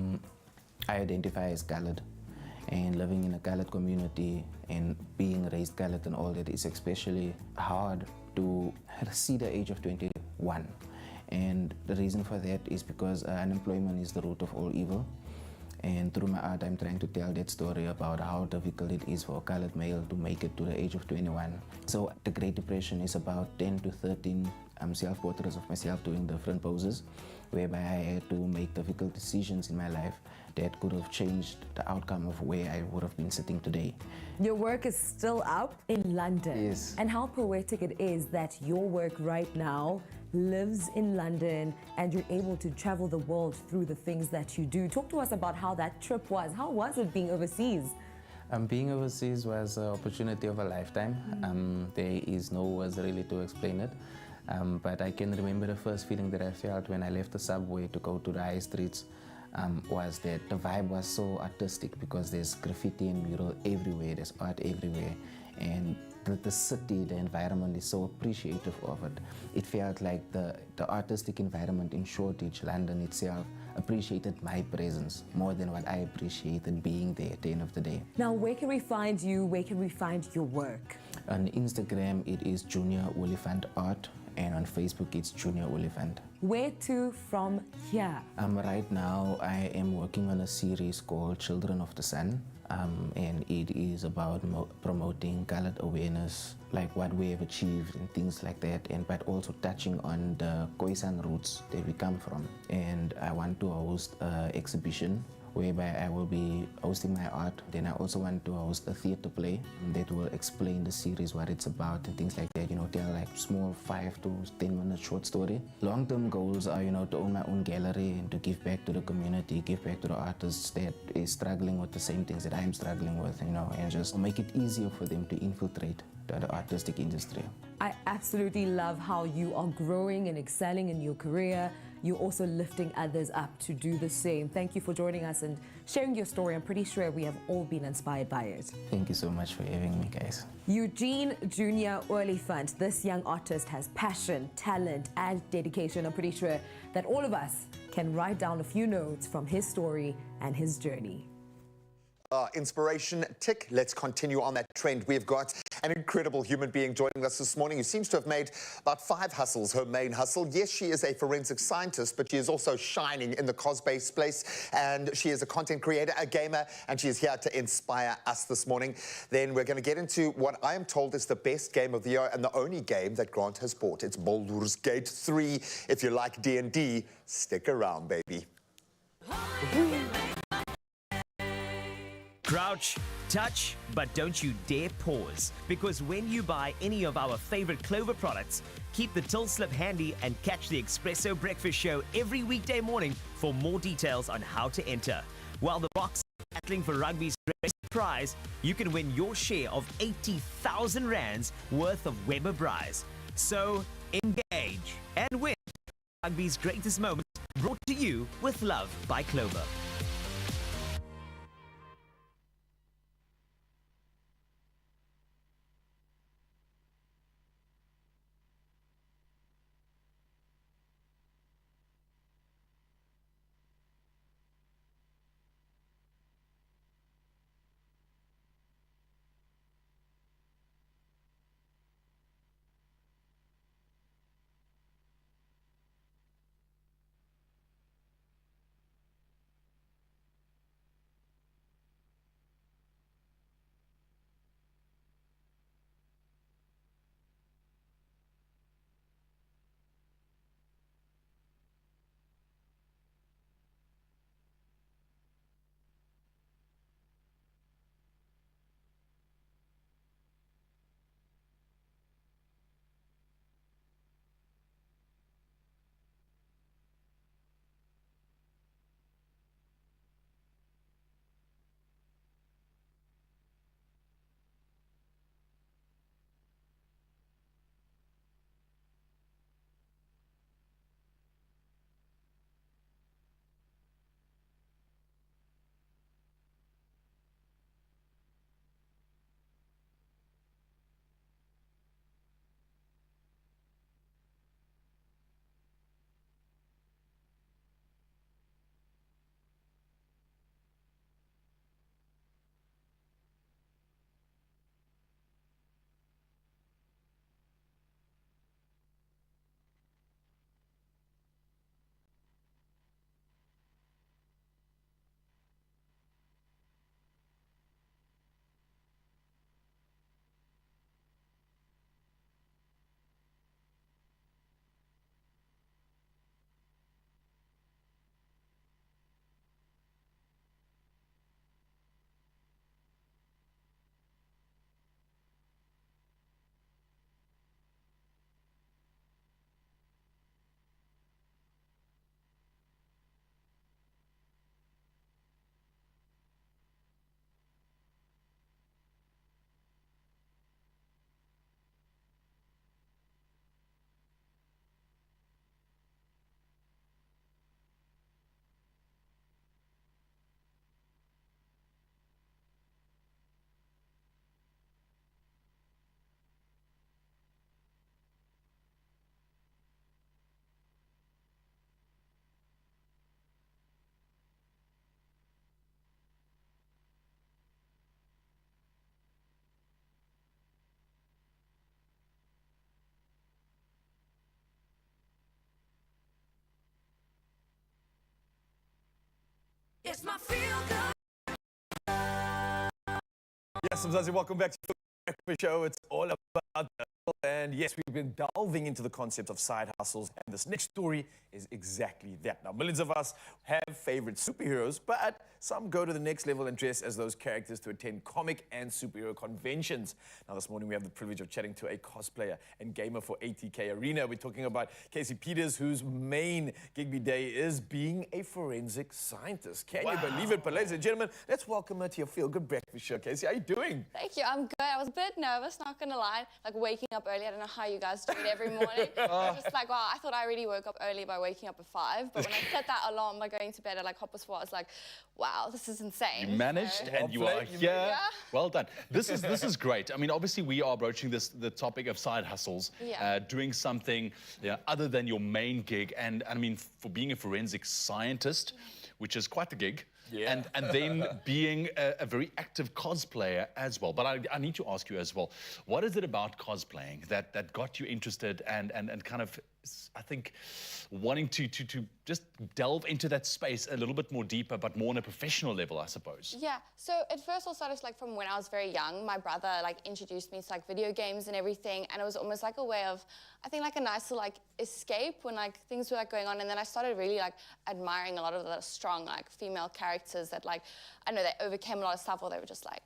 identify as colored, and living in a colored community and being raised colored and all that is especially hard to see the age of 21. And the reason for that is because unemployment is the root of all evil. And through my art, I'm trying to tell that story about how difficult it is for a colored male to make it to the age of 21. So the Great Depression is about 10 to 13 self-portraits of myself doing different poses, whereby I had to make difficult decisions in my life that could have changed the outcome of where I would have been sitting today. Your work is still up in London. Yes. And how poetic it is that your work right now lives in London and you're able to travel the world through the things that you do. Talk to us about how that trip was. How was it being overseas? Being overseas was an opportunity of a lifetime. There is no words really to explain it. But I can remember the first feeling that I felt when I left the subway to go to the high streets was that the vibe was so artistic because there's graffiti and mural everywhere, there's art everywhere. And the city, the environment is so appreciative of it. It felt like the artistic environment in Shoreditch, London itself, appreciated my presence more than what I appreciated being there at the end of the day. Now, where can we find you? Where can we find your work? On Instagram, it is Junior Olifant Art, and on Facebook, it's Junior Olifant. Where to from here? Right now, I am working on a series called Children of the Sun, and it is about promoting colored awareness, like what we have achieved and things like that, but also touching on the croissant roots that we come from. And I want to host an exhibition whereby I will be hosting my art. Then I also want to host a theater play that will explain the series, what it's about and things like that, tell like small 5 to 10-minute short story. Long-term goals are, to own my own gallery and to give back to the community, give back to the artists that is struggling with the same things that I'm struggling with, and just make it easier for them to infiltrate the artistic industry. I absolutely love how you are growing and excelling in your career. You're also lifting others up to do the same. Thank you for joining us and sharing your story. I'm pretty sure we have all been inspired by it. Thank you so much for having me, guys. Eugene Junior Olifant, this young artist has passion, talent, and dedication. I'm pretty sure that all of us can write down a few notes from his story and his journey. Inspiration tick. Let's continue on that trend. We've got an incredible human being joining us this morning who seems to have made about 5 hustles her main hustle. Yes, she is a forensic scientist, but she is also shining in the cosplay space, and she is a content creator, a gamer, and she is here to inspire us this morning. Then we're going to get into what I am told is the best game of the year and the only game that Grant has bought. It's Baldur's Gate 3. If you like D&D, stick around, baby. Crouch, touch, but don't you dare pause, because when you buy any of our favorite Clover products, keep the till slip handy and catch the Expresso breakfast show every weekday morning for more details on how to enter. While the box is battling for Rugby's greatest prize, you can win your share of 80,000 rands worth of Weber Prize. So engage and win Rugby's greatest moments, brought to you with love by Clover. It's my feel good. Yes, Mzazi, welcome back to the Breakfast Show. It's all about the and yes, we've been delving into the concept of side hustles, and this next story is exactly that. Now, millions of us have favorite superheroes, but some go to the next level and dress as those characters to attend comic and superhero conventions. Now, this morning we have the privilege of chatting to a cosplayer and gamer for ATK Arena. We're talking about Casey Peters, whose main gig day is being a forensic scientist. Can you believe it? But ladies and gentlemen, let's welcome her to your Feel Good Breakfast Show. Casey, how are you doing? Thank you. I'm good. I was a bit nervous, not gonna lie. Like waking up early. I don't know how you guys do it every morning. I was just like, wow, I thought I already woke up early by waking up at 5. But when I set that alarm by going to bed at like 4:30, I was like, wow, this is insane. You managed, and you are here. Yeah. Well done. This is great. I mean, obviously, we are broaching the topic of side hustles, doing something other than your main gig. And I mean, for being a forensic scientist, which is quite the gig. Yeah. And then being a very active cosplayer as well. But I need to ask you as well, what is it about cosplaying that got you interested and kind of, I think, wanting to just delve into that space a little bit more deeper, but more on a professional level, I suppose? Yeah, so it first all started like from when I was very young. My brother like introduced me to like video games and everything, and it was almost like a way of, I think, like a nice little like escape when like things were like going on. And then I started really like admiring a lot of the strong like female characters that like, I know they overcame a lot of stuff, or they were just like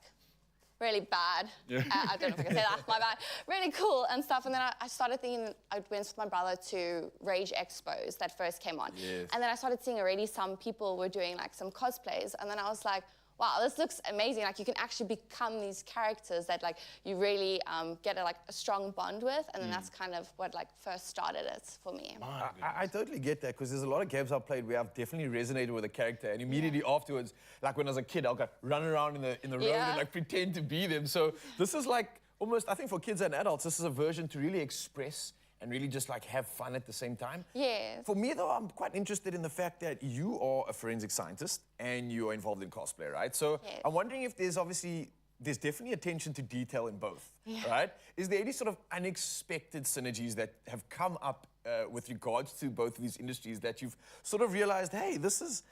really bad. Yeah. I don't know if I can say that, my bad. Really cool and stuff. And then I started thinking, I went with my brother to Rage Expos that first came on. Yes. And then I started seeing already some people were doing like some cosplays. And then I was like, wow, this looks amazing. Like you can actually become these characters that like you really get a strong bond with. And then that's kind of what like first started it for me. I totally get that, because there's a lot of games I've played where I've definitely resonated with a character, and immediately afterwards, like when I was a kid, I'll go run around in the road and like pretend to be them. So this is like almost, I think for kids and adults, this is a version to really express and really just like have fun at the same time. Yes. For me though, I'm quite interested in the fact that you are a forensic scientist and you are involved in cosplay, right? So I'm wondering if there's definitely attention to detail in both, right? Is there any sort of unexpected synergies that have come up with regards to both of these industries that you've sort of realized, hey, this is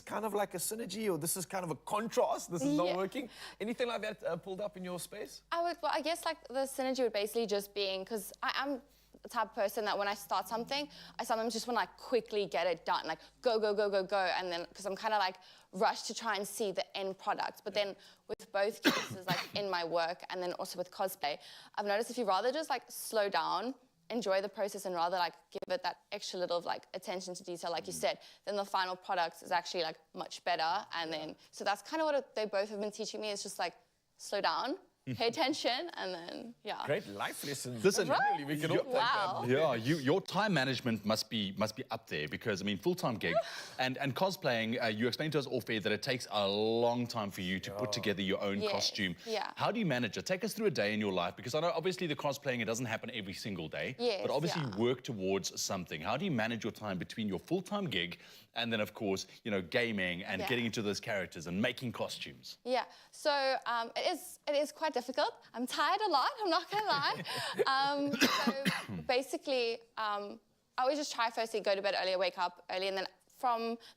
kind of like a synergy, or this is kind of a contrast, this is not working? Anything like that pulled up in your space? I guess like the synergy would basically just being, because I am the type of person that when I start something, I sometimes just want to like quickly get it done, like go, go, go, go, go, and then because I'm kind of like rushed to try and see the end product. But then with both cases, like in my work and then also with cosplay, I've noticed if you rather just like slow down, enjoy the process, and rather like give it that extra little like attention to detail, like you said, then the final product is actually like much better. And then so that's kind of what they both have been teaching me, is just like slow down. Pay attention, and then, Great life lessons. Listen, really, we can all take that. Yeah, your time management must be up there, because, I mean, full-time gig and cosplaying, you explained to us off air that it takes a long time for you to put together your own costume. Yeah. How do you manage it? Take us through a day in your life, because I know, obviously, the cosplaying, it doesn't happen every single day. Yes, but obviously, you work towards something. How do you manage your time between your full-time gig and then, of course, you know, gaming and getting into those characters and making costumes? Yeah, so it is quite difficult. I'm tired a lot, I'm not gonna lie. So basically, I always just try firstly go to bed early, wake up early, and then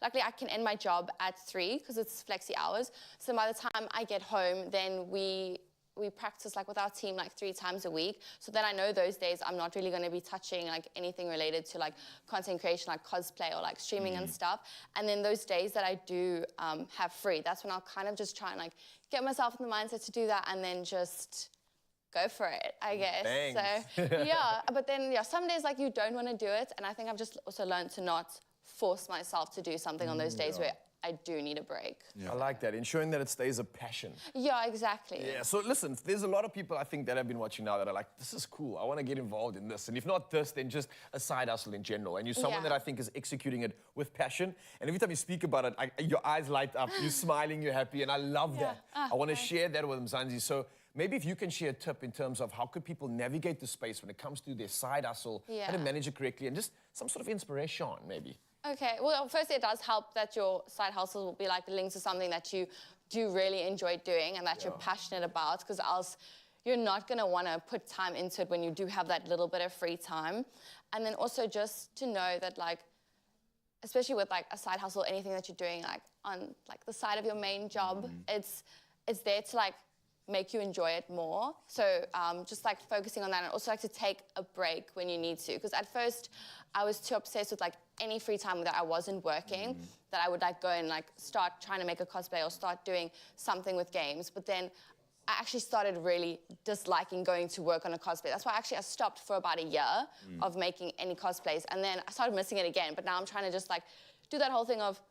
luckily I can end my job at 3 because it's flexi hours. So by the time I get home, then we practice like with our team like 3 times a week. So then I know those days I'm not really going to be touching like anything related to like content creation, like cosplay or like streaming and stuff. And then those days that I do have free, that's when I'll kind of just try and like get myself in the mindset to do that, and then just go for it, I guess. Thanks. So yeah, but then some days like you don't want to do it, and I think I've just also learned to not force myself to do something on those days where I do need a break. I like that, ensuring that it stays a passion. Yeah, exactly. Yeah, so listen, there's a lot of people I think that have been watching now that are like, this is cool, I want to get involved in this. And if not this, then just a side hustle in general. And you're someone that I think is executing it with passion. And every time you speak about it, your eyes light up, you're smiling, you're happy, and I love that. I want to share that with Mzansi. So maybe if you can share a tip in terms of how could people navigate the space when it comes to their side hustle, how to manage it correctly, and just some sort of inspiration, maybe. Okay, well, firstly, it does help that your side hustle will be like linked to something that you do really enjoy doing and that you're passionate about, because else you're not going to want to put time into it when you do have that little bit of free time. And then also just to know that, like, especially with like a side hustle, anything that you're doing like on like the side of your main job, it's there to like make you enjoy it more. So just like focusing on that, and also like to take a break when you need to. Because at first I was too obsessed with like any free time that I wasn't working, that I would like go and like start trying to make a cosplay or start doing something with games. But then I actually started really disliking going to work on a cosplay. That's why I stopped for about a year of making any cosplays. And then I started missing it again. But now I'm trying to just like do that whole thing of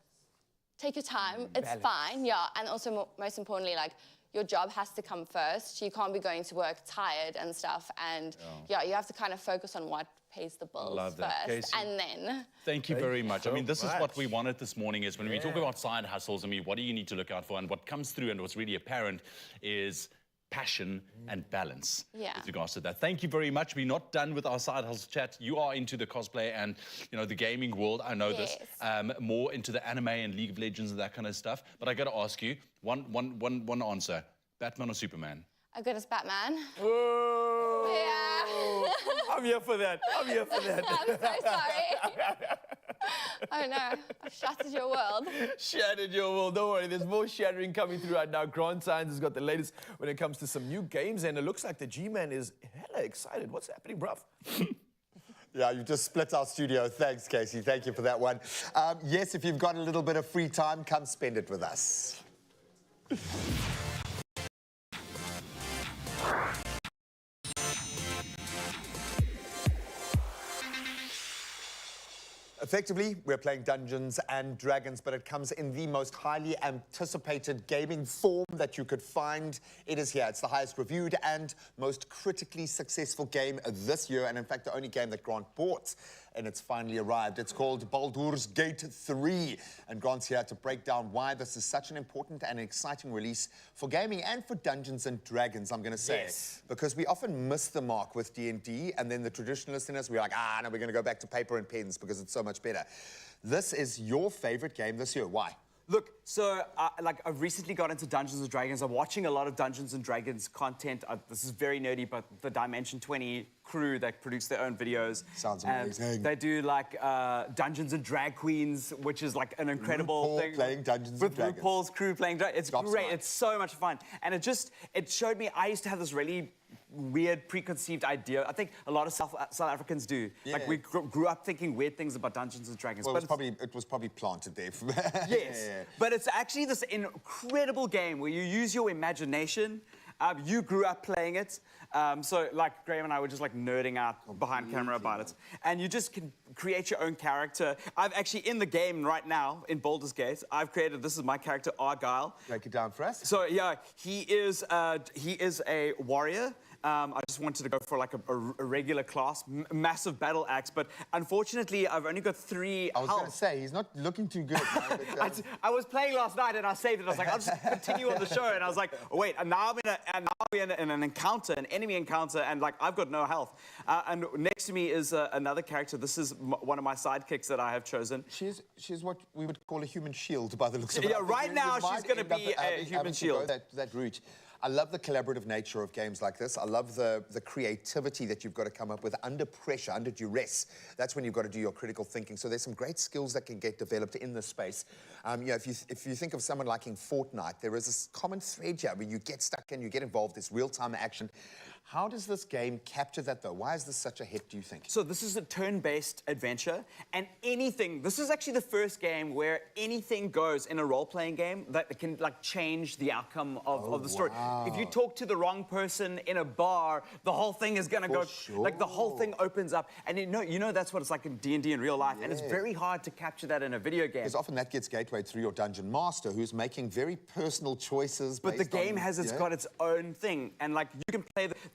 take your time, it's fine, yeah. And also most importantly, like your job has to come first. You can't be going to work tired and stuff. And yeah, you have to kind of focus on what pays the bills first. Casey, and then. Thank you very much. I mean, this is what we wanted this morning is when we talk about side hustles, I mean, what do you need to look out for? And what comes through and what's really apparent is passion and balance with regards to that. Thank you very much. We're not done with our side hustle chat. You are into the cosplay and, you know, the gaming world. I know this. More into the anime and League of Legends and that kind of stuff. But I got to ask you, one answer. Batman or Superman? I'm good as Batman. Whoa. Yeah. I'm here for that. I'm here for that. I'm so sorry. Oh no, I've shattered your world. Shattered your world. Don't worry, there's more shattering coming through right now. Grant Science has got the latest when it comes to some new games, and it looks like the G-Man is hella excited. What's happening, bruv? Yeah, you just split our studio. Thanks, Casey. Thank you for that one. Yes, if you've got a little bit of free time, come spend it with us. Effectively, we're playing Dungeons and Dragons, but it comes in the most highly anticipated gaming form that you could find. It is here. It's the highest reviewed and most critically successful game this year, and in fact, the only game that Grant bought, and it's finally arrived. It's called Baldur's Gate 3, and Grant's here to break down why this is such an important and exciting release for gaming and for Dungeons and Dragons, I'm going to say. Yes. Because we often miss the mark with D&D, and then the traditionalists in us, we're like, no, we're going to go back to paper and pens because it's so much better. This is your favorite game this year. Why? Look, so I've recently got into Dungeons & Dragons. I'm watching a lot of Dungeons & Dragons content. This is very nerdy, but the Dimension 20 crew that produce their own videos. Sounds amazing. They do like Dungeons & Drag Queens, which is like an incredible thing. Playing Dungeons & Dragons. With RuPaul's crew playing It's great. It's so much fun. And it showed me, I used to have this really weird preconceived idea. I think a lot of South Africans do. Yeah. Like we grew up thinking weird things about Dungeons and Dragons. Well, but it was probably planted there. Yes, but it's actually this incredible game where you use your imagination. You grew up playing it. So like Graham and I were just like nerding out behind camera about it. And you just can create your own character. I've actually, in the game right now, in Baldur's Gate, I've created, this is my character, Argyle. Break it down for us. So yeah, he is a warrior. I just wanted to go for like a regular class, massive battle axe, but unfortunately I've only got 3 I was going to say, he's not looking too good. But, I was playing last night and I saved it. I was like, I'll just continue on the show. And I was like, oh, wait, and now we're in an encounter, an enemy encounter, and like I've got no health. And next to me is another character. This is one of my sidekicks that I have chosen. She's what we would call a human shield by the looks of it. Yeah, right now she's going to be a human shield. That route. I love the collaborative nature of games like this. I love the creativity that you've got to come up with under pressure, under duress. That's when you've got to do your critical thinking. So there's some great skills that can get developed in this space. You know, if you think of someone liking Fortnite, there is this common thread here where you get stuck in, you get involved, this real-time action. How does this game capture that, though? Why is this such a hit, do you think? So this is a turn-based adventure, and this is actually the first game where anything goes in a role-playing game that can, like, change the outcome of the story. Wow. If you talk to the wrong person in a bar, the whole thing is gonna go, like, the whole thing opens up, and you know that's what it's like in D&D in real life, and it's very hard to capture that in a video game. Because often that gets gatewayed through your dungeon master, who's making very personal choices. But the game got its own thing, and, like,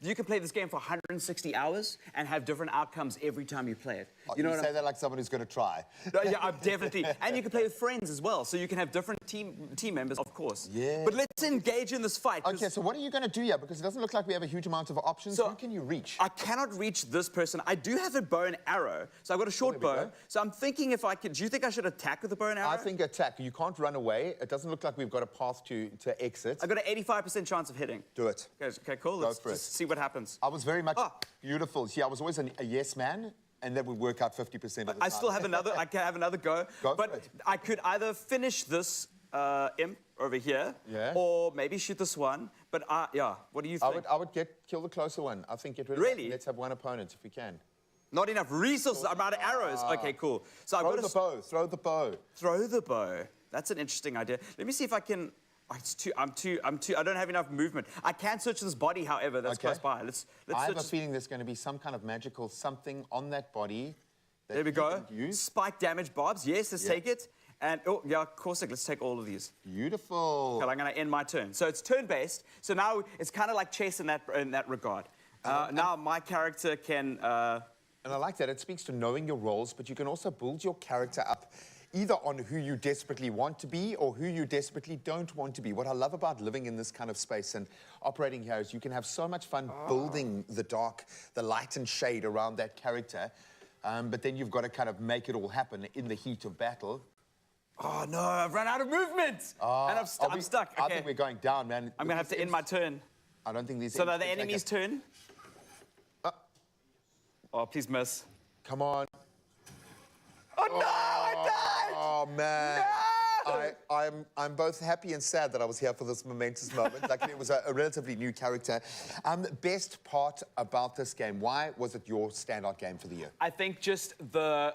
you can play this game for 160 hours and have different outcomes every time you play it. You say that like someone who's going to try. Yeah, definitely. And you can play with friends as well, so you can have different team members, of course. Yeah. But let's engage in this fight. Okay, so what are you going to do here? Because it doesn't look like we have a huge amount of options. So who can you reach? I cannot reach this person. I do have a bow and arrow, so I've got a short bow. So I'm thinking if I could... Do you think I should attack with the bow and arrow? I think attack. You can't run away. It doesn't look like we've got a path to exit. I've got an 85% chance of hitting. Do it. Okay, cool. Let's just see what happens. I was very much beautiful. See, I was always a yes man. And that would work out 50% of the time. I still have another, I can have another go. Go but for it. I could either finish this imp over here, Yeah. or maybe shoot this one. But yeah, what do you think? I would kill the closer one. I think get rid of Really? that. Let's have one opponent if we can. Not enough resources. I'm out of arrows. Okay, cool. So I've Throw got the bow. Throw the bow. Throw the bow. That's an interesting idea. Let me see if I can. Oh, I don't have enough movement. I can search this body, however, that's close by. Let's I have a search. feeling there's going to be some kind of magical something on that body. That There we you go. can use. Spike damage barbs. Yes, let's take it. And oh yeah, caustic. Let's take all of these. Beautiful. Okay, I'm going to end my turn. So it's turn-based. So now it's kind of like chess in that regard. Now my character can. And I like that. It speaks to knowing your roles, but you can also build your character up either on who you desperately want to be or who you desperately don't want to be. What I love about living in this kind of space and operating here is you can have so much fun building the dark, the light and shade around that character, but then you've got to kind of make it all happen in the heat of battle. Oh no, I've run out of movement! And I'm stuck. I Okay. think we're going down, man. I'm going to have to end my turn. I don't think these... So that the enemy's turn? Oh, please miss. Come on. Oh no, I died! Oh, man. No! I'm both happy and sad that I was here for this momentous moment. Like, it was a relatively new character. Best part about this game, why was it your standout game for the year? I think just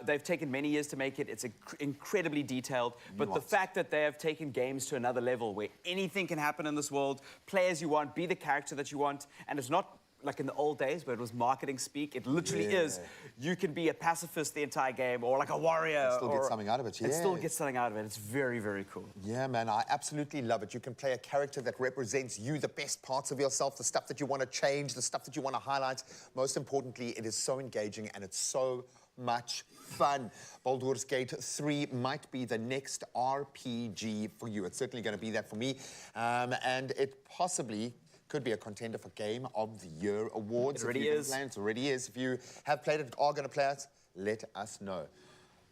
they've taken many years to make it. It's incredibly detailed. But the fact that they have taken games to another level where anything can happen in this world, play as you want, be the character that you want, and it's not like in the old days where it was marketing speak. It literally is. You can be a pacifist the entire game, or like a warrior. And still get something out of it, And still get something out of it. It's very, very cool. Yeah, man, I absolutely love it. You can play a character that represents you, the best parts of yourself, the stuff that you want to change, the stuff that you want to highlight. Most importantly, it is so engaging and it's so much fun. Baldur's Gate 3 might be the next RPG for you. It's certainly going to be that for me. And it possibly could be a contender for Game of the Year awards. It already is. It already is. If you have played it, are going to play it, let us know.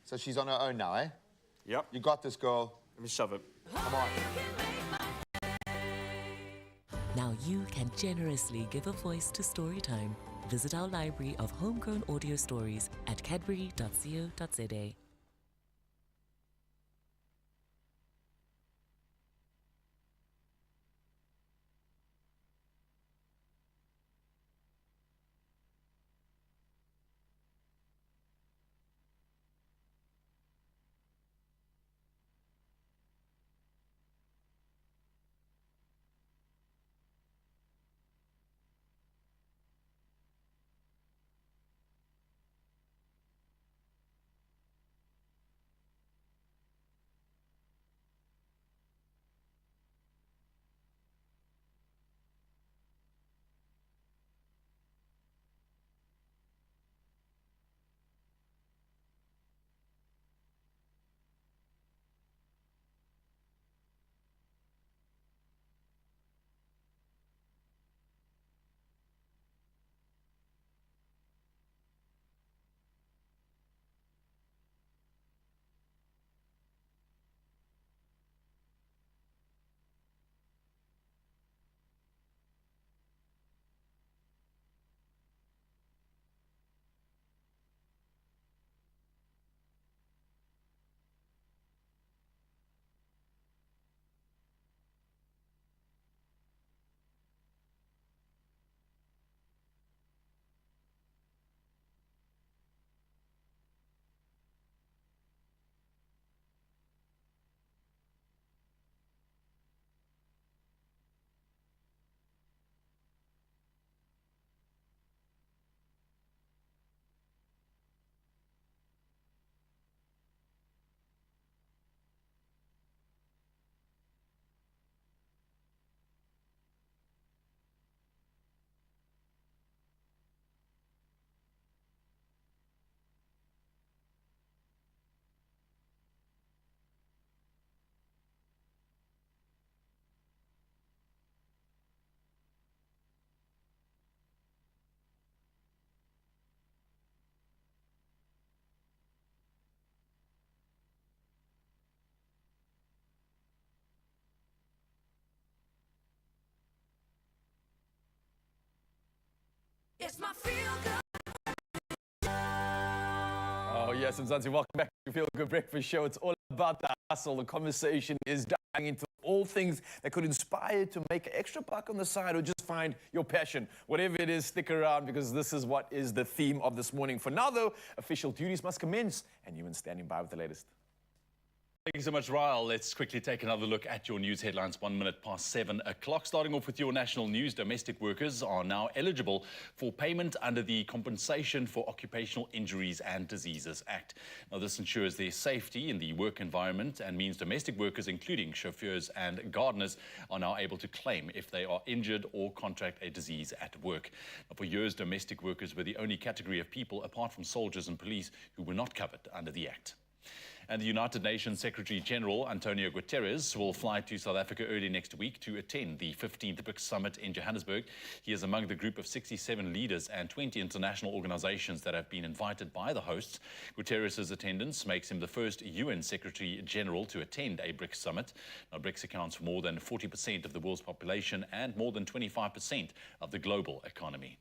So she's on her own now, eh? Yep. You got this, girl. Let me shove it. Come on. Now you can generously give a voice to Storytime. Visit our library of homegrown audio stories at cadbury.co.za. It's my feel good. yes, Mzansi, welcome back to Feel Good Breakfast Show. It's all about the hustle. The conversation is diving into all things that could inspire you to make an extra buck on the side or just find your passion. Whatever it is, stick around because this is what is the theme of this morning. For now, though, official duties must commence, and Ewan standing by with the latest. Thank you so much, Ryle. Let's quickly take another look at your news headlines 1 minute past 7 o'clock. Starting off with your national news, domestic workers are now eligible for payment under the Compensation for Occupational Injuries and Diseases Act. Now, this ensures their safety in the work environment and means domestic workers, including chauffeurs and gardeners, are now able to claim if they are injured or contract a disease at work. Now, for years, domestic workers were the only category of people, apart from soldiers and police, who were not covered under the Act. And the United Nations Secretary General Antonio Guterres will fly to South Africa early next week to attend the 15th BRICS Summit in Johannesburg. He is among the group of 67 leaders and 20 international organizations that have been invited by the hosts. Guterres' attendance makes him the first UN Secretary General to attend a BRICS Summit. Now, BRICS accounts for more than 40% of the world's population and more than 25% of the global economy.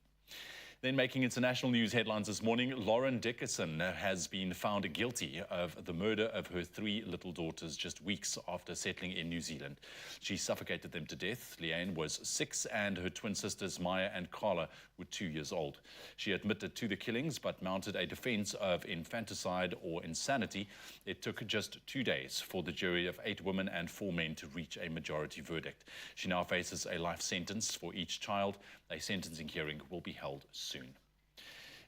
Then making international news headlines this morning, Lauren Dickerson has been found guilty of the murder of her 3 little daughters just weeks after settling in New Zealand. She suffocated them to death. Leanne was 6 and her twin sisters Maya and Carla were 2 years old. She admitted to the killings but mounted a defense of infanticide or insanity. It took just 2 days for the jury of 8 women and 4 men to reach a majority verdict. She now faces a life sentence for each child. A sentencing hearing will be held soon.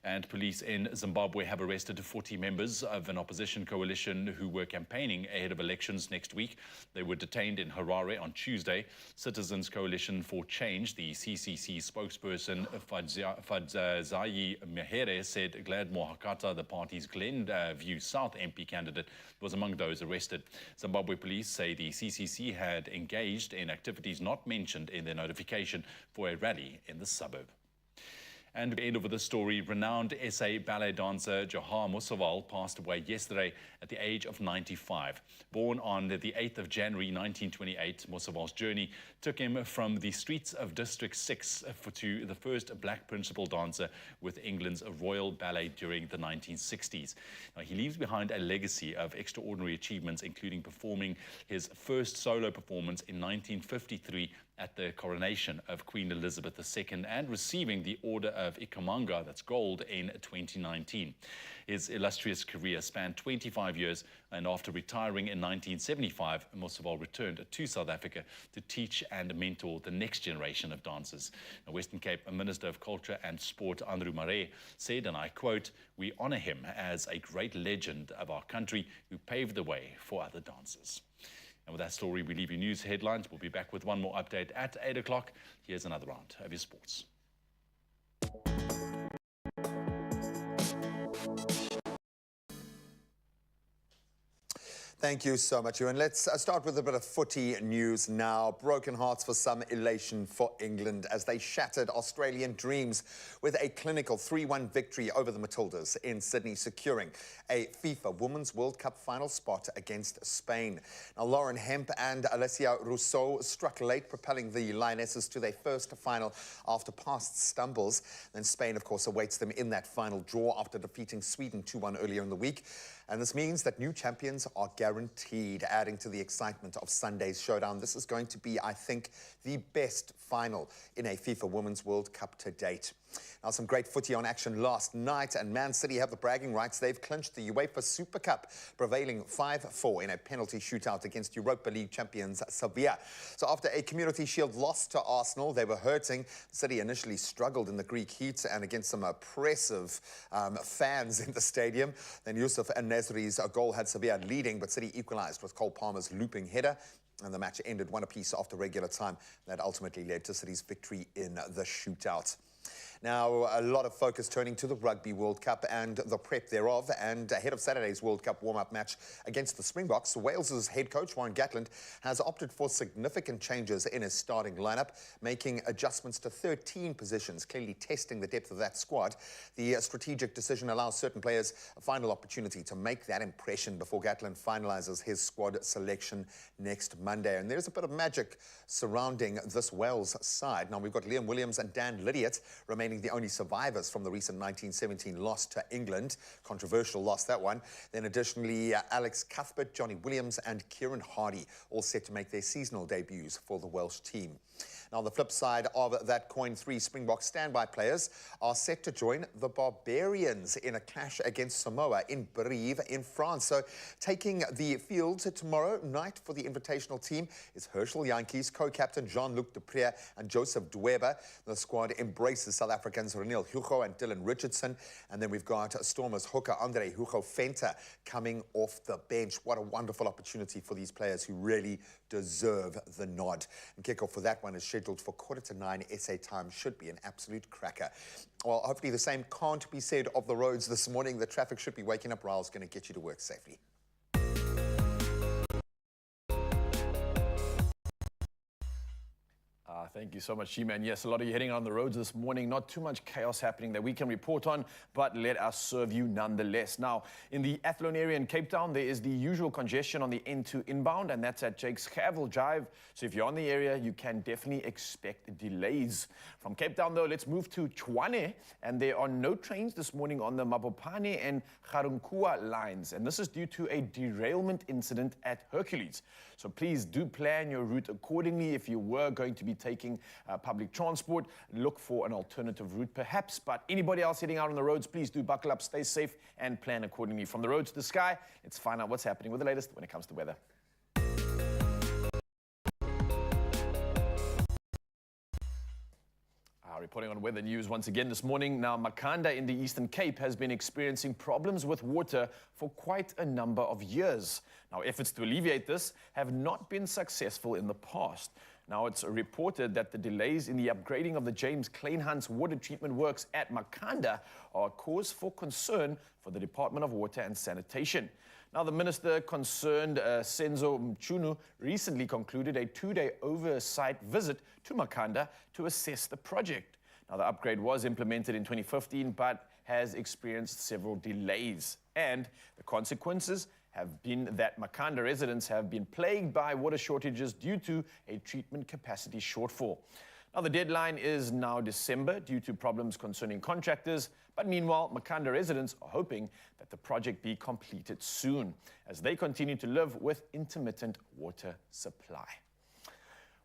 And police in Zimbabwe have arrested 40 members of an opposition coalition who were campaigning ahead of elections next week. They were detained in Harare on Tuesday. Citizens Coalition for Change, the CCC spokesperson Fadzayi Mehere, said Gladmore Hakata, the party's Glenview South MP candidate, was among those arrested. Zimbabwe police say the CCC had engaged in activities not mentioned in their notification for a rally in the suburb. And at the end of this story, renowned SA ballet dancer Johar Mosawal passed away yesterday at the age of 95. Born on the 8th of January 1928, Mosawal's journey took him from the streets of District 6 to the first black principal dancer with England's Royal Ballet during the 1960s. Now, he leaves behind a legacy of extraordinary achievements, including performing his first solo performance in 1953 at the coronation of Queen Elizabeth II and receiving the Order of Ikamanga, that's gold, in 2019. His illustrious career spanned 25 years, and after retiring in 1975, Mosawal returned to South Africa to teach and mentor the next generation of dancers. Now, Western Cape Minister of Culture and Sport, Andrew Mare, said, and I quote, "We honor him as a great legend of our country who paved the way for other dancers." And with that story, we leave you news headlines. We'll be back with one more update at 8 o'clock. Here's another round of your sports. Thank you so much, Ewan. Let's start with a bit of footy news now. Broken hearts for some, elation for England as they shattered Australian dreams with a clinical 3-1 victory over the Matildas in Sydney, securing a FIFA Women's World Cup final spot against Spain. Now, Lauren Hemp and Alessia Rousseau struck late, propelling the Lionesses to their first final after past stumbles. Then Spain, of course, awaits them in that final draw after defeating Sweden 2-1 earlier in the week. And this means that new champions are guaranteed, adding to the excitement of Sunday's showdown. This is going to be, I think, the best final in a FIFA Women's World Cup to date. Now, some great footy on action last night, and Man City have the bragging rights. They've clinched the UEFA Super Cup, prevailing 5-4 in a penalty shootout against Europa League champions Sevilla. So after a Community Shield loss to Arsenal, they were hurting. City initially struggled in the Greek heat and against some oppressive fans in the stadium. Then Yusuf En-Nesyri's goal had Sevilla leading, but City equalised with Cole Palmer's looping header. And the match ended 1 apiece after regular time. That ultimately led to City's victory in the shootout. Now, a lot of focus turning to the Rugby World Cup and the prep thereof. And ahead of Saturday's World Cup warm-up match against the Springboks, Wales's head coach, Warren Gatland, has opted for significant changes in his starting lineup, making adjustments to 13 positions, clearly testing the depth of that squad. The strategic decision allows certain players a final opportunity to make that impression before Gatland finalises his squad selection next Monday. And there's a bit of magic surrounding this Wales side. Now, we've got Liam Williams and Dan Lydiot remaining returning the only survivors from the recent 1917 loss to England. Controversial loss, that one. Then additionally, Alex Cuthbert, Johnny Williams and Kieran Hardy all set to make their seasonal debuts for the Welsh team. Now, on the flip side of that coin, 3 Springbok standby players are set to join the Barbarians in a clash against Samoa in Brive in France. So taking the field tomorrow night for the invitational team is Herschel Jantjies, co-captain Jean-Luc Depree and Joseph Dweba. The squad embraces South Africans Reniel Hugo and Dylan Richardson. And then we've got Stormers hooker Andre Hugo Venter coming off the bench. What a wonderful opportunity for these players who really deserve the nod. And kickoff for that one is scheduled for 8:45 SA time. Should be an absolute cracker. Well, hopefully the same can't be said of the roads this morning. The traffic should be waking up. Raul's going to get you to work safely. Thank you so much, G-Man. Yes, a lot of you heading on the roads this morning. Not too much chaos happening that we can report on, but let us serve you nonetheless. Now, in the Athlone area in Cape Town, there is the usual congestion on the N2 inbound, and that's at Jake's Cavill Drive. So if you're on the area, you can definitely expect delays. From Cape Town, though, let's move to Tshwane, and there are no trains this morning on the Mabopane and Garunkua lines, and this is due to a derailment incident at Hercules. So please do plan your route accordingly. If you were going to be taking public transport, look for an alternative route perhaps. But anybody else heading out on the roads, please do buckle up, stay safe, and plan accordingly. From the road to the sky, let's find out what's happening with the latest when it comes to weather. Reporting on weather news once again this morning. Now, Makhanda in the Eastern Cape has been experiencing problems with water for quite a number of years. Now, efforts to alleviate this have not been successful in the past. Now, it's reported that the delays in the upgrading of the James Kleinhans water treatment works at Makhanda are a cause for concern for the Department of Water and Sanitation. Now, the minister concerned, Senzo Mchunu, recently concluded a 2-day oversight visit to Makhanda to assess the project. Now, the upgrade was implemented in 2015, but has experienced several delays. And the consequences have been that Makhanda residents have been plagued by water shortages due to a treatment capacity shortfall. Now, the deadline is now December due to problems concerning contractors, but meanwhile, Makhanda residents are hoping that the project be completed soon as they continue to live with intermittent water supply.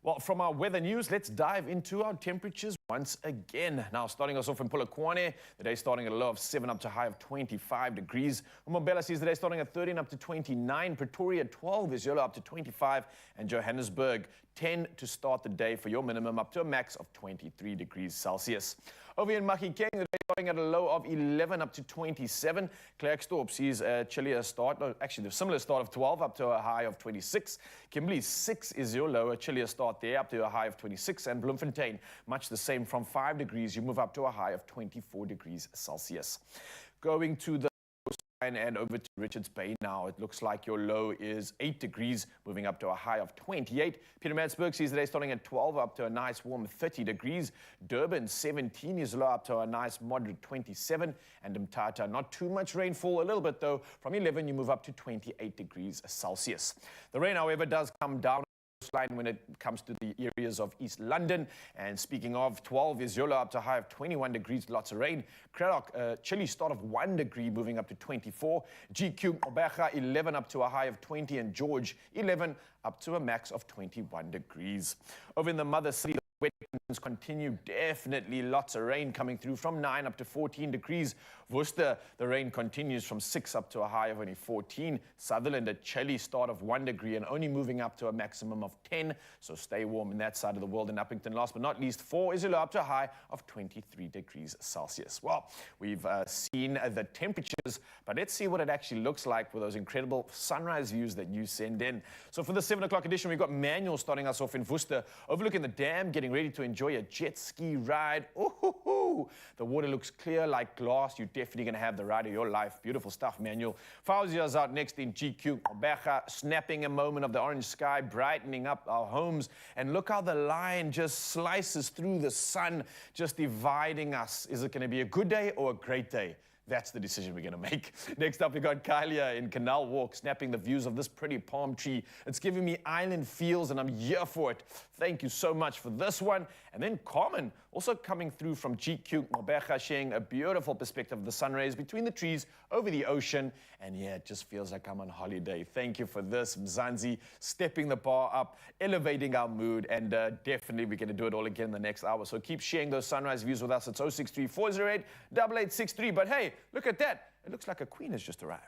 Well, from our weather news, let's dive into our temperatures once again. Now, starting us off in Polokwane, the day starting at a low of 7 up to a high of 25 degrees. Umobela sees the day starting at 13 up to 29. Pretoria 12 is yellow up to 25. And Johannesburg 10 to start the day for your minimum up to a max of 23 degrees Celsius. Over in Mahikeng, the day starting at a low of 11 up to 27. Klerksdorp sees a chillier start, actually the similar start of 12 up to a high of 26. Kimberley 6 is your low, a chillier start there up to a high of 26. And Bloemfontein, much the same, from 5 degrees, you move up to a high of 24 degrees Celsius. Going to the and over to Richards Bay now, it looks like your low is 8 degrees, moving up to a high of 28. Pietermaritzburg sees the day starting at 12 up to a nice warm 30 degrees. Durban 17 is low up to a nice moderate 27. And Mthatha, not too much rainfall, a little bit though. From 11 you move up to 28 degrees Celsius. The rain, however, does come down line when it comes to the areas of East London. And speaking of, 12 is Yola up to a high of 21 degrees, lots of rain. Cradock, chilly start of 1 degree, moving up to 24. GQ Obecha 11 up to a high of 20, and George 11 up to a max of 21 degrees. Over in the mother city, wet conditions continue, definitely lots of rain coming through from 9 up to 14 degrees. Worcester, the rain continues from 6 up to a high of only 14. Sutherland, a chilly start of 1 degree and only moving up to a maximum of 10. So stay warm in that side of the world. In Uppington, last but not least, 4 is up to a high of 23 degrees Celsius. Well, we've seen the temperatures, but let's see what it actually looks like with those incredible sunrise views that you send in. So for the 7 o'clock edition, we've got Manuel starting us off in Worcester, overlooking the dam, getting ready to enjoy a jet ski ride. Ooh, the water looks clear like glass. You're definitely going to have the ride of your life. Beautiful stuff, Manuel. Fauzia's out next in GQ Obecha, snapping a moment of the orange sky, brightening up our homes. And look how the line just slices through the sun, just dividing us. Is it going to be a good day or a great day? That's the decision we're going to make. Next up, we got Kylia in Canal Walk, snapping the views of this pretty palm tree. It's giving me island feels, and I'm here for it. thank you so much for this one. And then Carmen, also coming through from GQ Ngobecha, sharing a beautiful perspective of the sun rays between the trees over the ocean. And yeah, it just feels like I'm on holiday. Thank you for this, Mzansi, stepping the bar up, elevating our mood, and definitely we're going to do it all again in the next hour. So keep sharing those sunrise views with us. It's 063-408-8863. But hey, look at that. It looks like a queen has just arrived.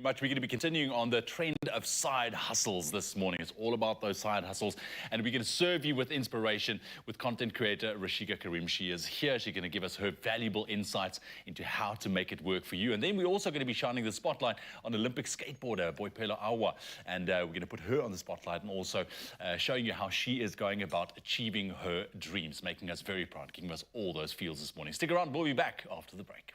Much. We're going to be continuing on the trend of side hustles this morning. It's all about those side hustles, and we're going to serve you with inspiration with content creator Rashika Karim. She is here. She's going to give us her valuable insights into how to make it work for you. And then we're also going to be shining the spotlight on Olympic skateboarder Boipelo Awa, and we're going to put her on the spotlight and also showing you how she is going about achieving her dreams, making us very proud, giving us all those feels this morning. Stick around. We'll be back after the break.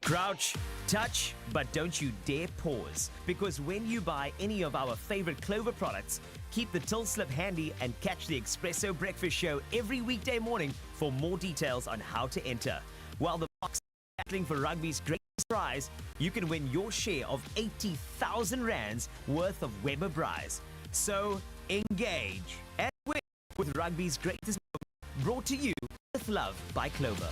Crouch, touch, but don't you dare pause. Because when you buy any of our favorite Clover products, keep the till slip handy and catch the Expresso breakfast show every weekday morning for more details on how to enter. While the box is battling for Rugby's greatest prize, you can win your share of 80,000 rands worth of Weber Prize. So engage and win with Rugby's greatest moment, brought to you with love by Clover.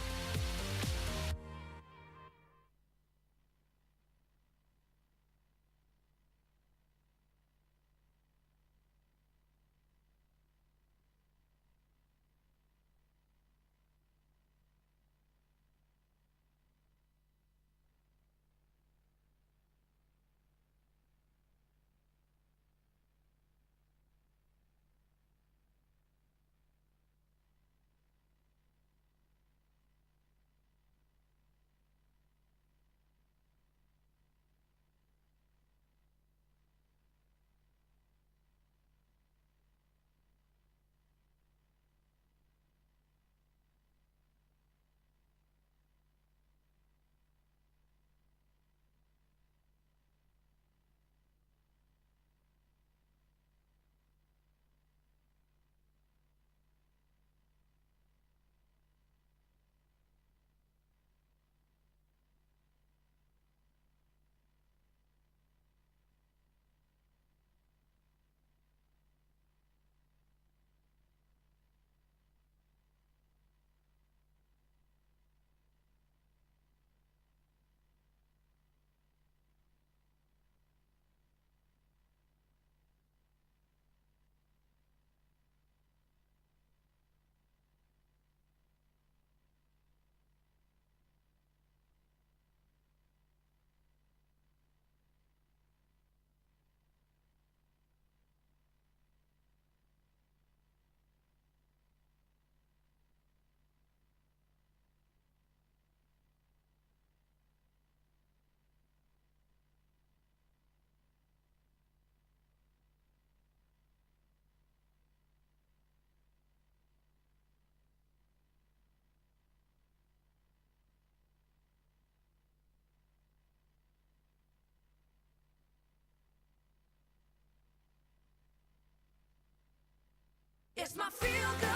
It's my feel good.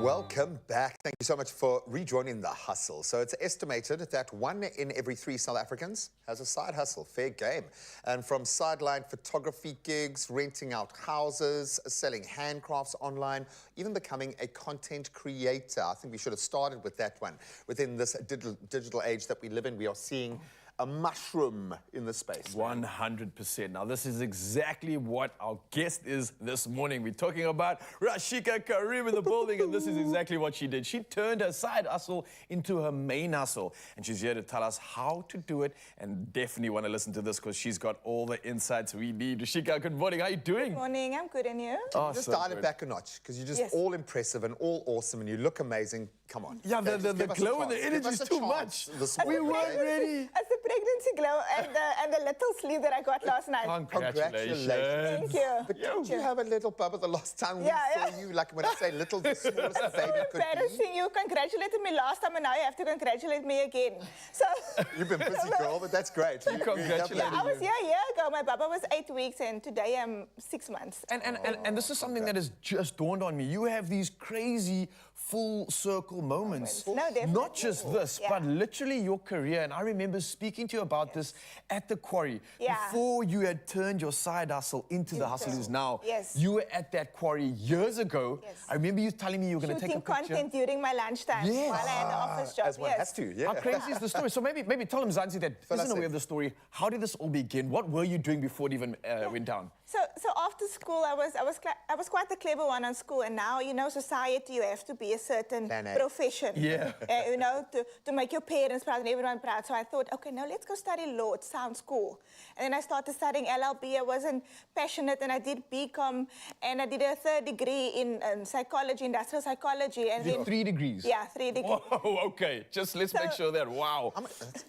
Welcome back. Thank you so much for rejoining the hustle. So it's estimated that 1 in every 3 South Africans has a side hustle. Fair game. And from sideline photography gigs, renting out houses, selling handcrafts online, even becoming a content creator. I think we should have started with that one. Within this digital age that we live in, we are seeing a mushroom in the space. 100%. Now, this is exactly what our guest is this morning. We're talking about Rashika Karim in the building, and this is exactly what she did. She turned her side hustle into her main hustle, and she's here to tell us how to do it, and definitely want to listen to this because she's got all the insights we need. Rashika, good morning. How are you doing? Good morning. I'm good, and you? Oh, just dial it back a notch, because you're just all impressive and all awesome, and you look amazing. Come on. Yeah, the glow and the energy is too much. We weren't ready. It's the pregnancy glow and the little sleeve that I got last night. Congratulations. Thank you. But didn't you have a little bubba the last time we saw you? Like when I say little, the smallest baby could Embarrassing. You congratulated me last time, and now you have to congratulate me again. So you've been busy, girl, but that's great. Congratulations. I was here a year ago. My baba was 8 weeks, and today I'm 6 months. And this is something that has just dawned on me. You have these crazy full circle moments. No, definitely. Not just this, Yeah. but literally your career. And I remember speaking to you about this at the quarry. Yeah. Before you had turned your side hustle into the hustle it is now. Yes. You were at that quarry years ago. Yes. I remember you telling me you were going to take a Shooting picture. content during my lunchtime Yes. while I had the office job. As one yes. has to, yeah. How crazy is the story? So maybe tell them, Zanzi, that isn't Fantastic. aware of the story. How did this all begin? What were you doing before it even went down? So after school, I was quite the clever one on school, and now, you know, society, you have to be a certain Plan A. profession. Yeah. You know, to make your parents proud and everyone proud. So I thought, okay, now let's go study law. It sounds cool. And then I started studying LLB. I wasn't passionate, and I did BCom, and I did a third degree in psychology, industrial psychology. And You then did 3 degrees? Yeah, 3 degrees. Whoa, okay. Just let's make sure that, wow.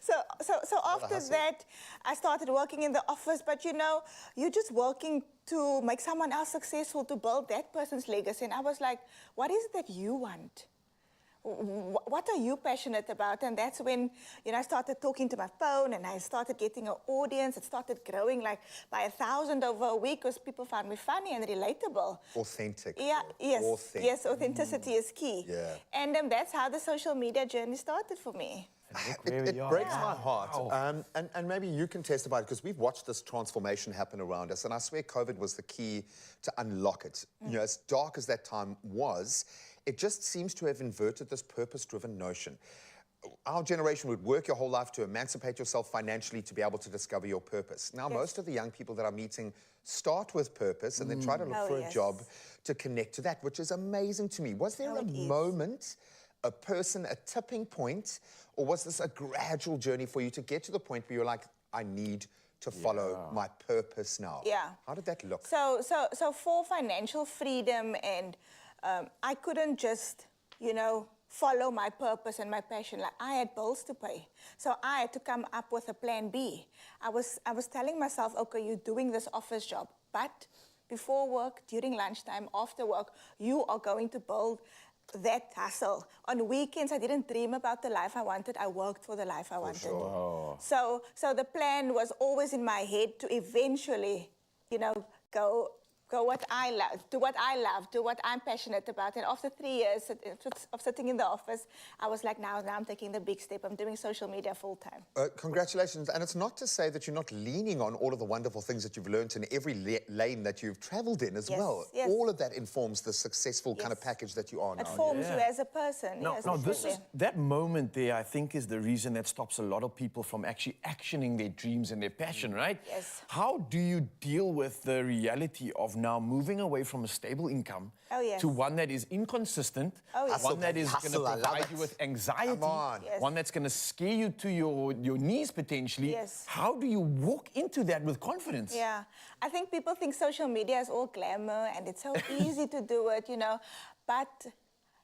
So after that, I started working in the office, but you know, you're just working to make someone else successful, to build that person's legacy. And I was like, what is it that you want? What are you passionate about? And that's when, you know, I started talking to my phone, and I started getting an audience. It started growing like by 1,000 over a week because people found me funny and relatable. Authentic. Yeah, yes, Authentic. yes, authenticity is key. Yeah. And that's how the social media journey started for me. It breaks my heart. And maybe you can testify, because we've watched this transformation happen around us, and I swear COVID was the key to unlock it. You know, as dark as that time was, it just seems to have inverted this purpose-driven notion. Our generation would work your whole life to emancipate yourself financially to be able to discover your purpose. Now, most of the young people that I'm meeting start with purpose and then try to look for a job to connect to that, which is amazing to me. Was there a moment, a person, a tipping point, or was this a gradual journey for you to get to the point where you're like, I need to follow my purpose now? Yeah. How did that look? So for financial freedom, and I couldn't just, you know, follow my purpose and my passion. Like, I had bills to pay. So I had to come up with a plan B. I was telling myself, okay, you're doing this office job, but before work, during lunchtime, after work, you are going to build that hustle. On weekends, I didn't dream about the life I wanted. I worked for the life I wanted. Oh. So the plan was always in my head to eventually, you know, go what I love, do what I love, do what I'm passionate about. And after 3 years of sitting in the office, I was like, now I'm taking the big step. I'm doing social media full time. Congratulations. And it's not to say that you're not leaning on all of the wonderful things that you've learned in every lane that you've traveled in as well. Yes. All of that informs the successful kind of package that you are now. It forms you as a person. No, that moment there, I think, is the reason that stops a lot of people from actually actioning their dreams and their passion, right? Yes. How do you deal with the reality of now moving away from a stable income to one that is inconsistent, one that is going to provide you with anxiety, one that's going to scare you to your knees potentially? Yes. How do you walk into that with confidence? Yeah, I think people think social media is all glamour and it's so easy to do it, you know, but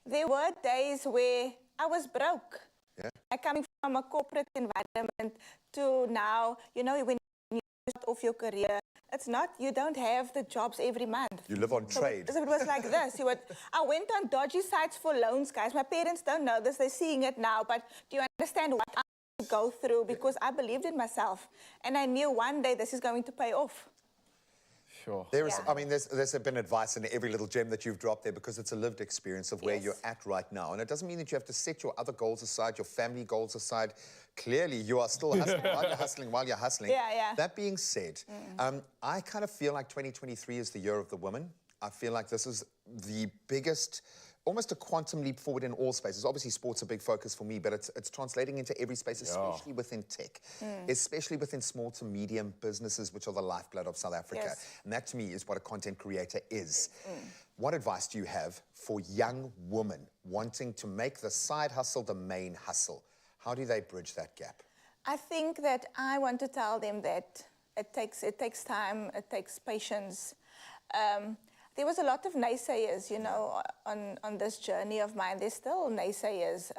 there were days where I was broke. Yeah. Like coming from a corporate environment to now, you know, when you start off your career, it's not, you don't have the jobs every month. You live on trade. So it was like this. I went on dodgy sites for loans, guys. My parents don't know this. They're seeing it now. But do you understand what I had to go through? Because I believed in myself. And I knew one day this is going to pay off. Sure. There is, I mean, there's been advice in every little gem that you've dropped there, because it's a lived experience of where you're at right now. And it doesn't mean that you have to set your other goals aside, your family goals aside. Clearly, you are still hustling while you're hustling. Yeah. That being said, I kind of feel like 2023 is the year of the woman. I feel like this is the biggest, almost a quantum leap forward in all spaces. Obviously, sport's a big focus for me, but it's translating into every space, especially within tech, especially within small to medium businesses, which are the lifeblood of South Africa. Yes. And that, to me, is what a content creator is. What advice do you have for young women wanting to make the side hustle the main hustle? How do they bridge that gap? I think that I want to tell them that it takes time, it takes patience. There was a lot of naysayers, you know, on this journey of mine. There's still naysayers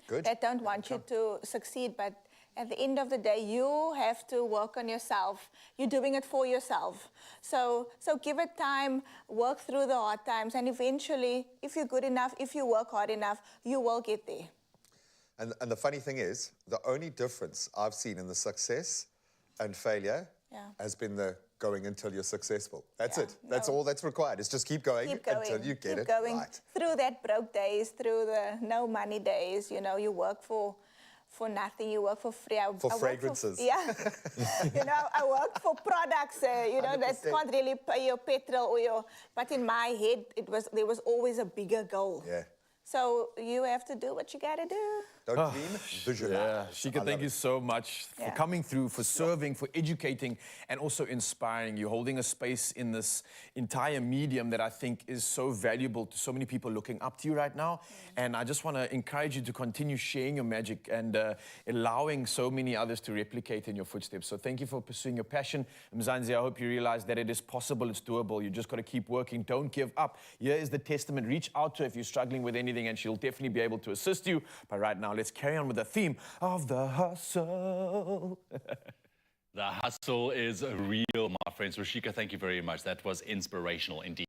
that don't want you to succeed, but at the end of the day, you have to work on yourself. You're doing it for yourself. So give it time, work through the hard times, and eventually, if you're good enough, if you work hard enough, you will get there. And the funny thing is, the only difference I've seen in the success and failure has been the going until you're successful. That's it. no. That's all that's required. It's just keep going, Keep going, until you get keep it going right. through that broke days, through the no money days. You know, you work for nothing. You work for free. I work fragrances. Yeah. You know, I work for products. You know, that 100%. can't really pay your petrol or your. But in my head, there was always a bigger goal. Yeah. So you have to do what you gotta do. Don't dream, visualize. Yeah, Shika, thank you so much for coming through, for serving, for educating, and also inspiring. You're holding a space in this entire medium that I think is so valuable to so many people looking up to you right now. And I just want to encourage you to continue sharing your magic and allowing so many others to replicate in your footsteps. So thank you for pursuing your passion. Mzansi, I hope you realize that it is possible, it's doable. You just got to keep working. Don't give up. Here is the testament. Reach out to her if you're struggling with anything, and she'll definitely be able to assist you. But right now, let's carry on with the theme of the hustle. The hustle is real, my friends. Rashika, thank you very much. That was inspirational indeed.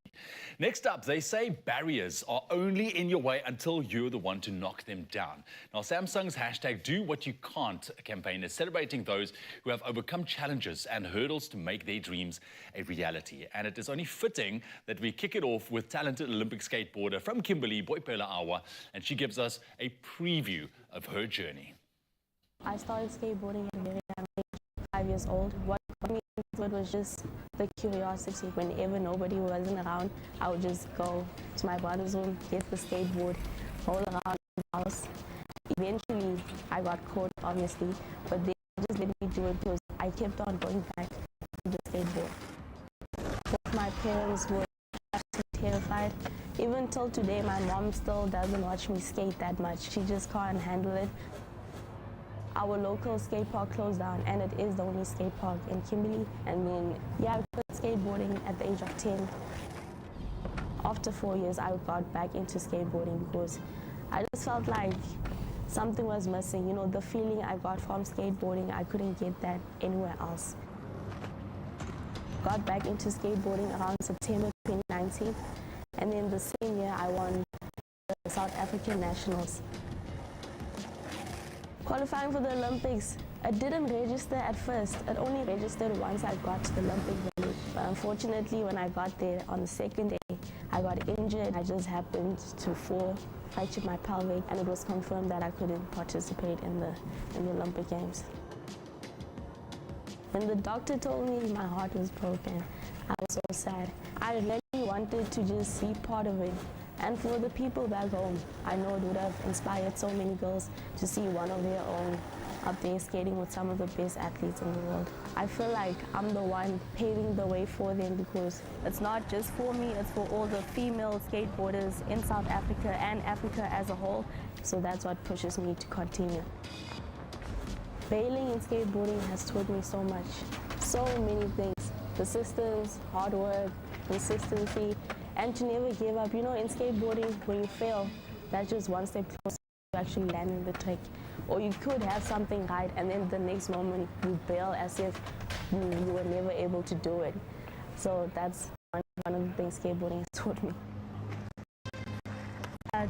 Next up, they say barriers are only in your way until you're the one to knock them down. Now, Samsung's hashtag Do What You Can't campaign is celebrating those who have overcome challenges and hurdles to make their dreams a reality. And it is only fitting that we kick it off with talented Olympic skateboarder from Kimberley, Boipela Awa, and she gives us a preview of her journey. I started skateboarding at a very young age, 5 years old. What got me into it was just the curiosity. Whenever nobody wasn't around, I would just go to my brother's room, get the skateboard, roll around the house. Eventually, I got caught, obviously, but they just let me do it because I kept on going back to the skateboard. Both my parents were absolutely terrified. Even till today, my mom still doesn't watch me skate that much. She just can't handle it. Our local skate park closed down, and it is the only skate park in Kimberley. And then, I quit skateboarding at the age of 10. After 4 years, I got back into skateboarding because I just felt like something was missing. You know, the feeling I got from skateboarding, I couldn't get that anywhere else. Got back into skateboarding around September 2019, and then the same year, I won the South African Nationals. Qualifying for the Olympics, it didn't register at first. It only registered once I got to the Olympic venue. But unfortunately, when I got there on the second day, I got injured. I just happened to fall, fractured my pelvic, and it was confirmed that I couldn't participate in the Olympic Games. When the doctor told me my heart was broken, I was so sad. I really wanted to just see part of it. And for the people back home, I know it would have inspired so many girls to see one of their own up there skating with some of the best athletes in the world. I feel like I'm the one paving the way for them because it's not just for me, it's for all the female skateboarders in South Africa and Africa as a whole. So that's what pushes me to continue. Bailing in skateboarding has taught me so much, so many things. Persistence, hard work, consistency, and to never give up. You know, in skateboarding, when you fail, that's just one step closer to actually landing the trick. Or you could have something right, and then the next moment you bail as if you were never able to do it. So that's one of the things skateboarding has taught me.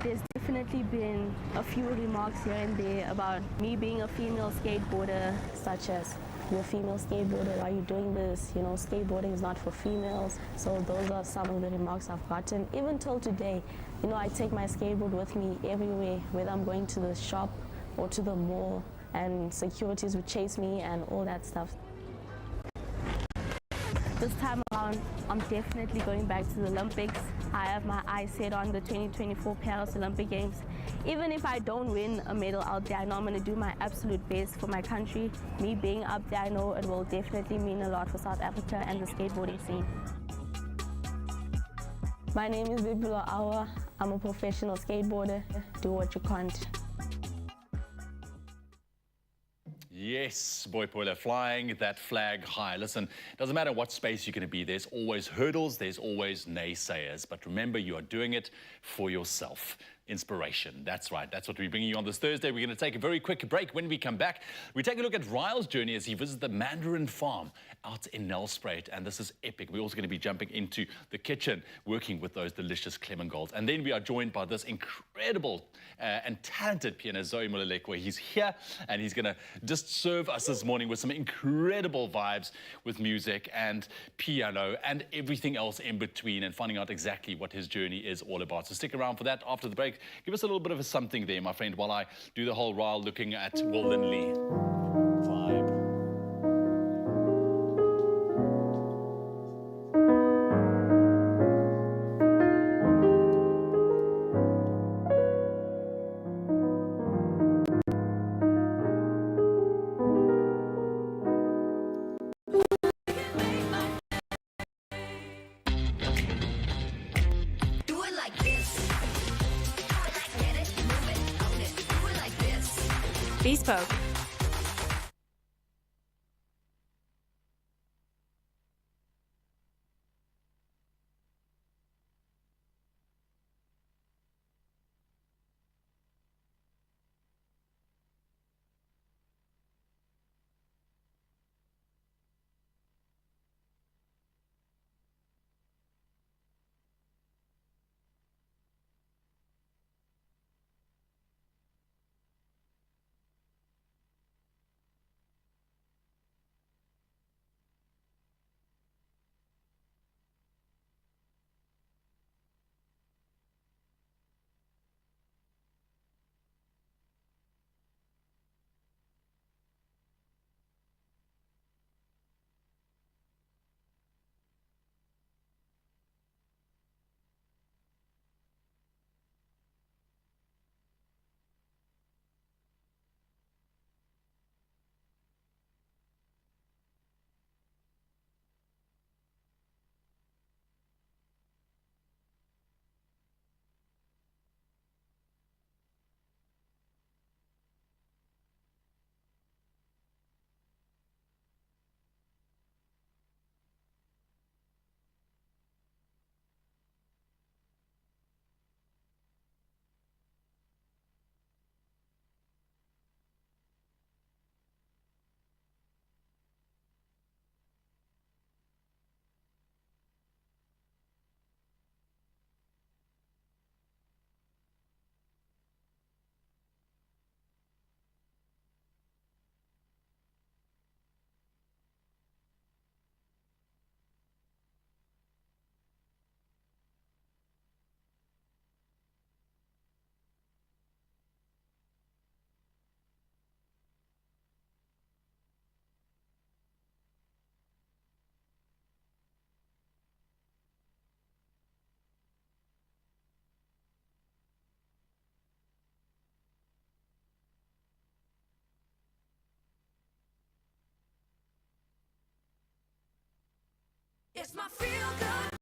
There's definitely been a few remarks here and there about me being a female skateboarder, such as, "You're a female skateboarder, why are you doing this? You know, skateboarding is not for females." So those are some of the remarks I've gotten. Even till today, you know, I take my skateboard with me everywhere, whether I'm going to the shop or to the mall, and securities would chase me and all that stuff. This time around, I'm definitely going back to the Olympics. I have my eyes set on the 2024 Paris Olympic Games. Even if I don't win a medal out there, I know I'm going to do my absolute best for my country. Me being up there, I know it will definitely mean a lot for South Africa and the skateboarding scene. My name is Boipela Awa. I'm a professional skateboarder. Do what you can't. Yes, Boipela, flying that flag high. Listen, doesn't matter what space you're going to be, there's always hurdles, there's always naysayers. But remember, you are doing it for yourself. inspiration. That's right. That's what we're bringing you on this Thursday. We're going to take a very quick break. When we come back, we take a look at Ryle's journey as he visits the Mandarin farm out in Nelspruit. And this is epic. We're also going to be jumping into the kitchen, working with those delicious Clement Golds. And then we are joined by this incredible and talented pianist, Zoe Molekua. He's here and he's going to just serve us this morning with some incredible vibes with music and piano and everything else in between, and finding out exactly what his journey is all about. So stick around for that after the break. Give us a little bit of a something there, my friend, while I do the whole Ryle looking at Will Lindley vibe. Bespoke. It's my feel good.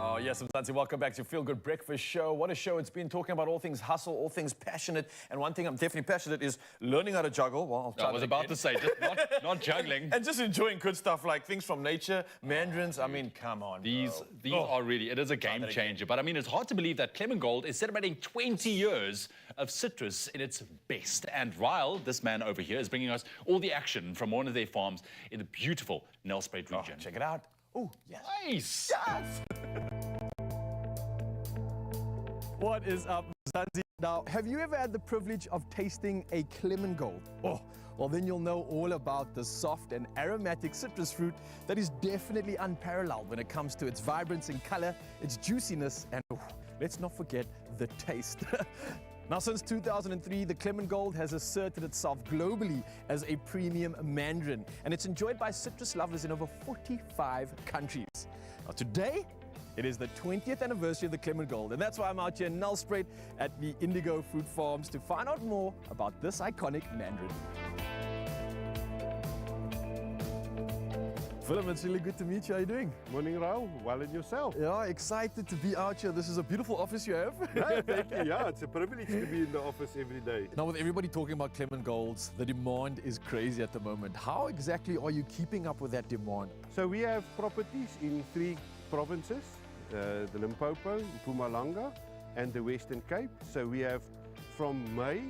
Oh, yes, Mzansi, welcome back to Feel Good Breakfast Show. What a show it's been, talking about all things hustle, all things passionate. And one thing I'm definitely passionate is learning how to juggle. Well, I'll try I was about to say, just not juggling. And just enjoying good stuff like things from nature, mandarins. I mean, come on, These are really, it is a game changer. But I mean, it's hard to believe that Clement Gold is celebrating 20 years of citrus in its best. And Ryle, this man over here, is bringing us all the action from one of their farms in the beautiful Nelspruit region. Check it out. Oh, yes. Nice. Yes. What is up, Mzansi? Now, have you ever had the privilege of tasting a Clement Gold? Oh, well, then you'll know all about the soft and aromatic citrus fruit that is definitely unparalleled when it comes to its vibrance in color, its juiciness, and let's not forget the taste. Now, since 2003, the Clement Gold has asserted itself globally as a premium mandarin, and it's enjoyed by citrus lovers in over 45 countries. Now, today, it is the 20th anniversary of the Clement Gold, and that's why I'm out here in Nelspruit at the Indigo Fruit Farms to find out more about this iconic mandarin. Philip, it's really good to meet you. How are you doing? Morning, Ryle. Well, and yourself? Yeah, excited to be out here. This is a beautiful office you have. Yeah, thank you. Yeah, it's a privilege to be in the office every day. Now, with everybody talking about Clement Golds, the demand is crazy at the moment. How exactly are you keeping up with that demand? So we have properties in 3 provinces, the Limpopo, Mpumalanga, and the Western Cape. So we have from May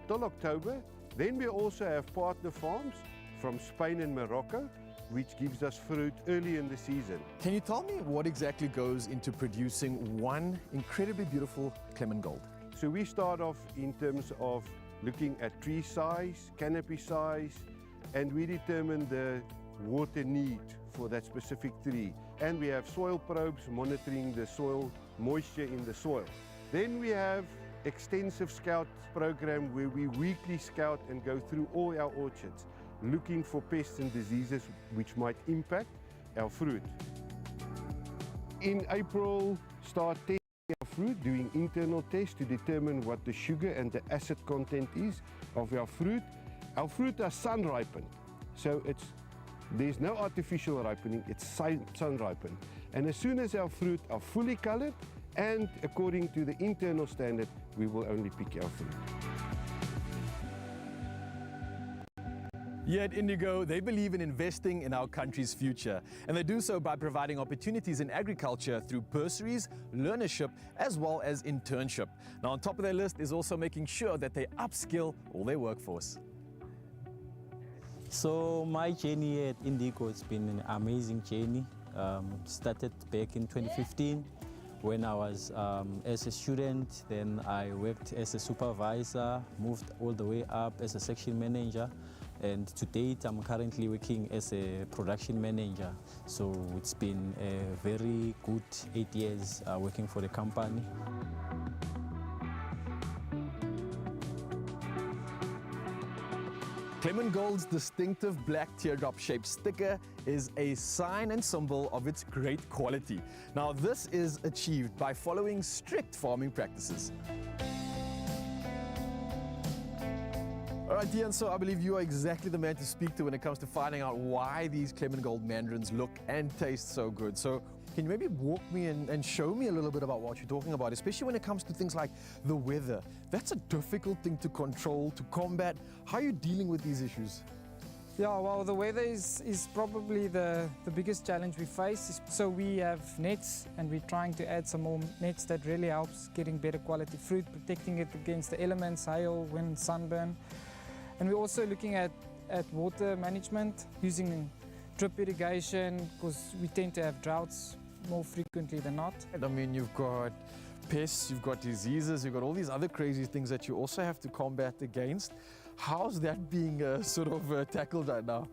till October. Then we also have partner farms from Spain and Morocco, which gives us fruit early in the season. Can you tell me what exactly goes into producing one incredibly beautiful Clement Gold? So we start off in terms of looking at tree size, canopy size, and we determine the water need for that specific tree. And we have soil probes monitoring the soil moisture in the soil. Then we have extensive scout program where we weekly scout and go through all our orchards, looking for pests and diseases which might impact our fruit. In April, start testing our fruit, doing internal tests to determine what the sugar and the acid content is of our fruit. Our fruit are sun ripened, so there's no artificial ripening, it's sun ripened. And as soon as our fruit are fully colored and according to the internal standard, we will only pick our fruit. Here at Indigo, they believe in investing in our country's future, and they do so by providing opportunities in agriculture through bursaries, learnership, as well as internship. Now, on top of their list is also making sure that they upskill all their workforce. So my journey at Indigo has been an amazing journey. Started back in 2015 when I was as a student, then I worked as a supervisor, moved all the way up as a section manager, and to date I'm currently working as a production manager. So it's been a very good 8 years working for the company. Clement Gold's distinctive black teardrop-shaped sticker is a sign and symbol of its great quality. Now, this is achieved by following strict farming practices. All right, Dian, so I believe you are exactly the man to speak to when it comes to finding out why these Clement Gold mandarins look and taste so good. So can you maybe walk me and show me a little bit about what you're talking about, especially when it comes to things like the weather? That's a difficult thing to control, to combat. How are you dealing with these issues? Yeah, well, the weather is probably the biggest challenge we face. So we have nets, and we're trying to add some more nets that really helps getting better quality fruit, protecting it against the elements, hail, wind, sunburn. And we're also looking at water management, using drip irrigation, because we tend to have droughts more frequently than not. I mean, you've got pests, you've got diseases, you've got all these other crazy things that you also have to combat against. How's that being tackled right now?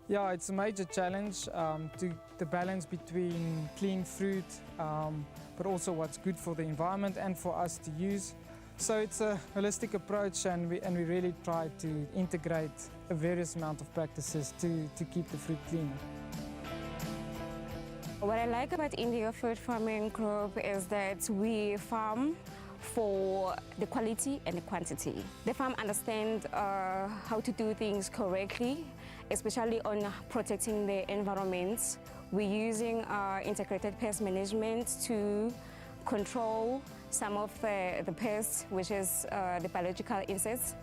Yeah, it's a major challenge to the balance between clean fruit, but also what's good for the environment and for us to use. So it's a holistic approach, and we really try to integrate a various amount of practices to keep the fruit clean. What I like about Indigo Fruit Farming Group is that we farm for the quality and the quantity. The farm understands how to do things correctly, especially on protecting the environment. We're using integrated pest management to control some of the pests, which is the biological insects.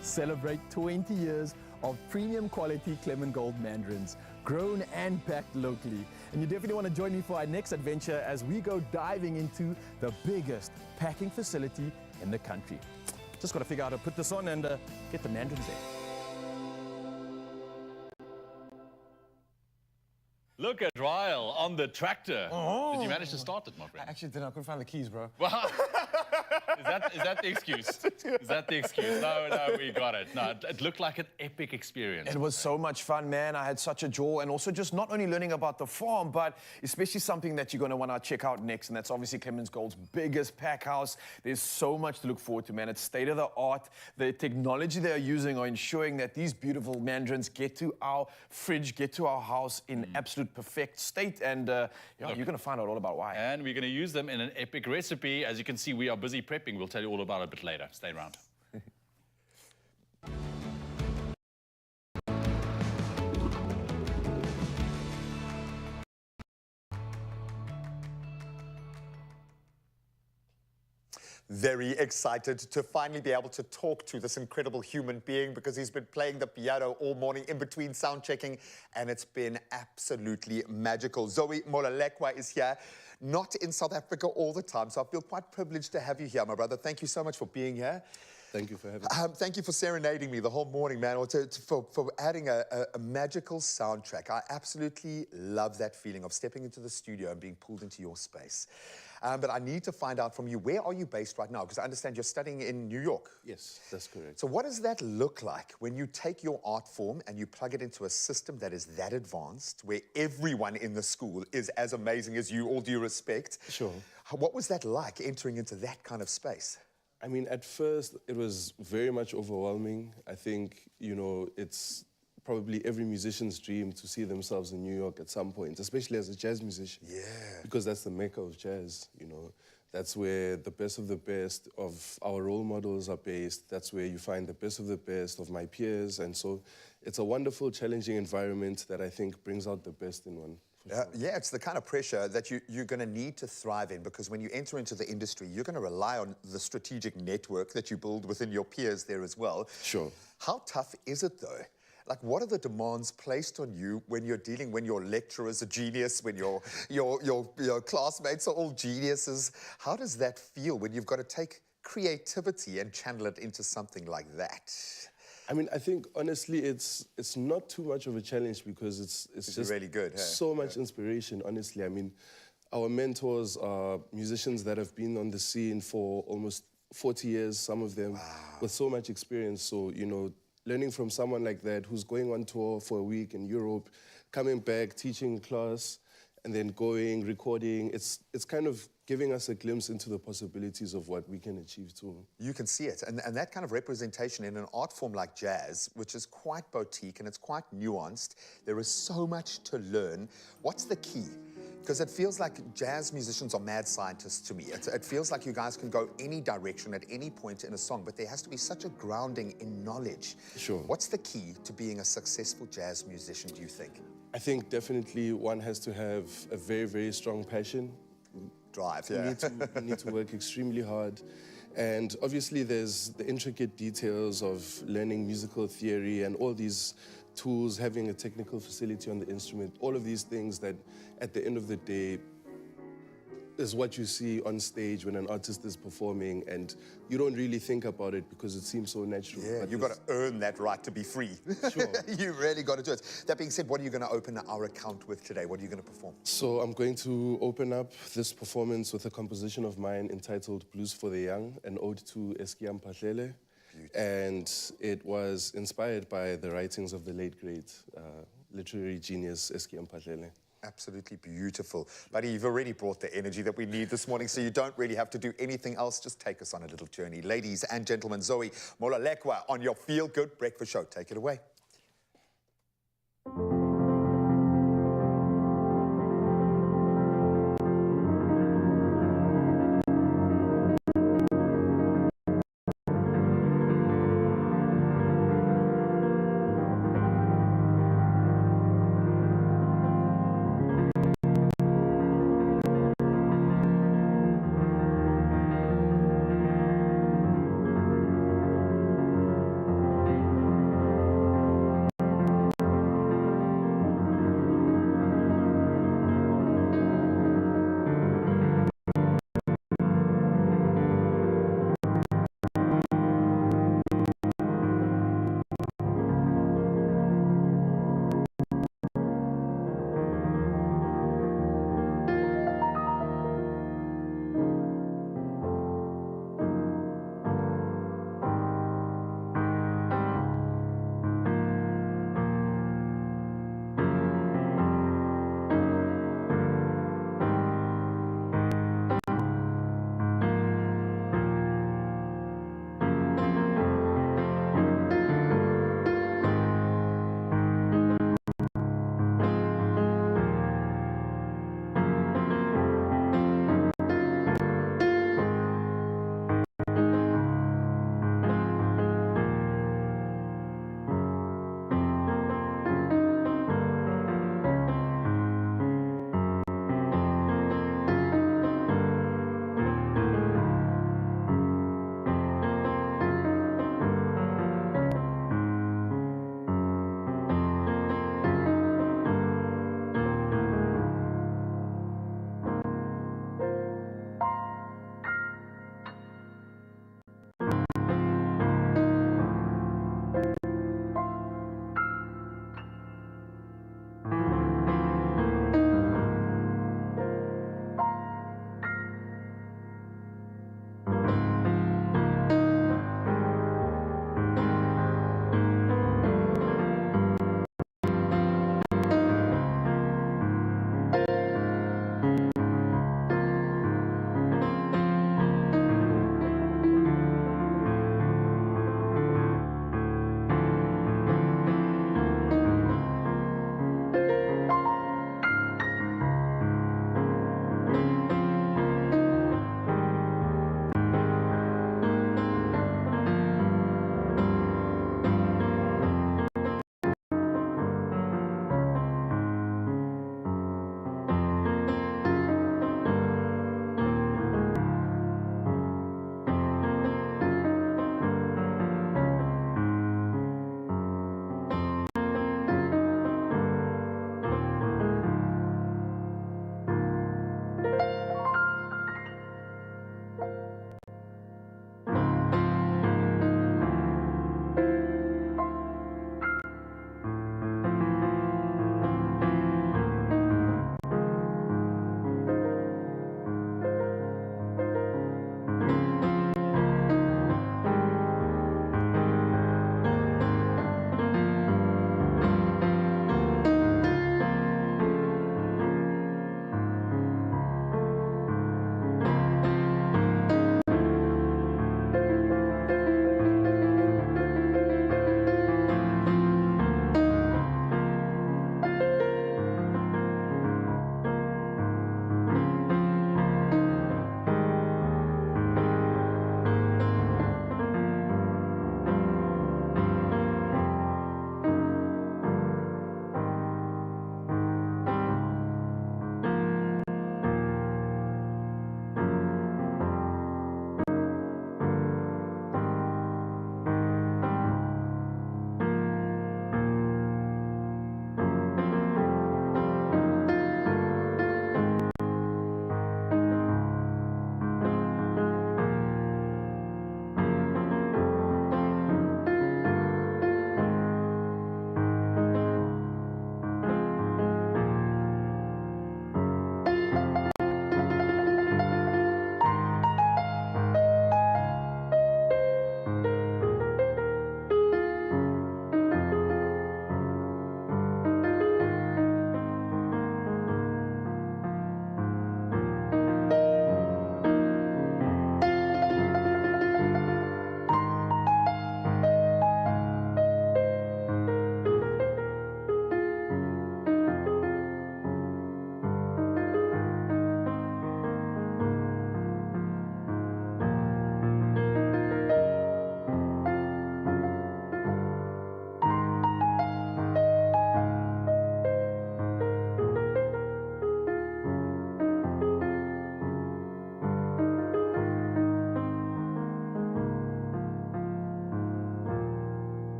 Celebrate 20 years of premium quality Clement Gold mandarins, grown and packed locally. And you definitely want to join me for our next adventure as we go diving into the biggest packing facility in the country. Just got to figure out how to put this on and get the mandarins there. Look at Ryle on the tractor. Oh. Did you manage to start it, my friend? I actually didn't. I couldn't find the keys, bro. Is that the excuse? Is that the excuse? No, we got it. No, it looked like an epic experience. It was so much fun, man. I had such a joy, and also just not only learning about the farm, but especially something that you're going to want to check out next, and that's obviously Clement Gold's biggest pack house. There's so much to look forward to, man. It's state of the art. The technology they're using are ensuring that these beautiful mandarins get to our fridge, get to our house in absolute perfect state, and you're going to find out all about why. And we're going to use them in an epic recipe. As you can see, we are busy prepping. We'll tell you all about it a bit later. Stay around. very excited to finally be able to talk to this incredible human being because he's been playing the piano all morning in between sound checking, and it's been absolutely magical. Zoe Molekua is here, not in South Africa all the time, so I feel quite privileged to have you here, my brother. Thank you so much for being here. Thank you for having me. Thank you for serenading me the whole morning, man, or for adding a magical soundtrack. I absolutely love that feeling of stepping into the studio and being pulled into your space. But I need to find out from you, where are you based right now? Because I understand you're studying in New York. Yes, that's correct. So what does that look like when you take your art form and you plug it into a system that is that advanced, where everyone in the school is as amazing as you, all due respect? Sure. What was that like, entering into that kind of space? I mean, at first, it was very much overwhelming. I think, you know, it's probably every musician's dream to see themselves in New York at some point, especially as a jazz musician. Yeah. Because that's the mecca of jazz, you know. That's where the best of the best of our role models are based. That's where you find the best of the best of my peers. And so it's a wonderful, challenging environment that I think brings out the best in one. Yeah, it's the kind of pressure that you're going to need to thrive in, because when you enter into the industry, you're going to rely on the strategic network that you build within your peers there as well. Sure. How tough is it, though? Like, what are the demands placed on you when you're dealing, when your lecturer's a genius, when your classmates are all geniuses? How does that feel when you've got to take creativity and channel it into something like that? I mean, I think, honestly, it's not too much of a challenge because it's just really good, hey? So much inspiration, honestly. I mean, our mentors are musicians that have been on the scene for almost 40 years, some of them, with so much experience. So, you know, learning from someone like that who's going on tour for a week in Europe, coming back, teaching class, and then going, recording, it's kind of giving us a glimpse into the possibilities of what we can achieve too. You can see it, and that kind of representation in an art form like jazz, which is quite boutique and it's quite nuanced, there is so much to learn. What's the key? Because it feels like jazz musicians are mad scientists to me. It feels like you guys can go any direction at any point in a song, but there has to be such a grounding in knowledge. Sure. What's the key to being a successful jazz musician, do you think? I think definitely one has to have a very, very strong passion. Drive, yeah. You need to work extremely hard. And obviously there's the intricate details of learning musical theory and all these tools, having a technical facility on the instrument, all of these things that at the end of the day is what you see on stage when an artist is performing, and you don't really think about it because it seems so natural. Yeah, you've got to earn that right to be free. Sure. You really got to do it. That being said, what are you going to open our account with today? What are you going to perform? So I'm going to open up this performance with a composition of mine entitled Blues for the Young, an ode to Eskiam Pahlele. And it was inspired by the writings of the late, great literary genius Eskiam Pahlele. Absolutely beautiful. Buddy, you've already brought the energy that we need this morning, so you don't really have to do anything else. Just take us on a little journey. Ladies and gentlemen, Zoe Molekua on your Feel Good Breakfast Show. Take it away.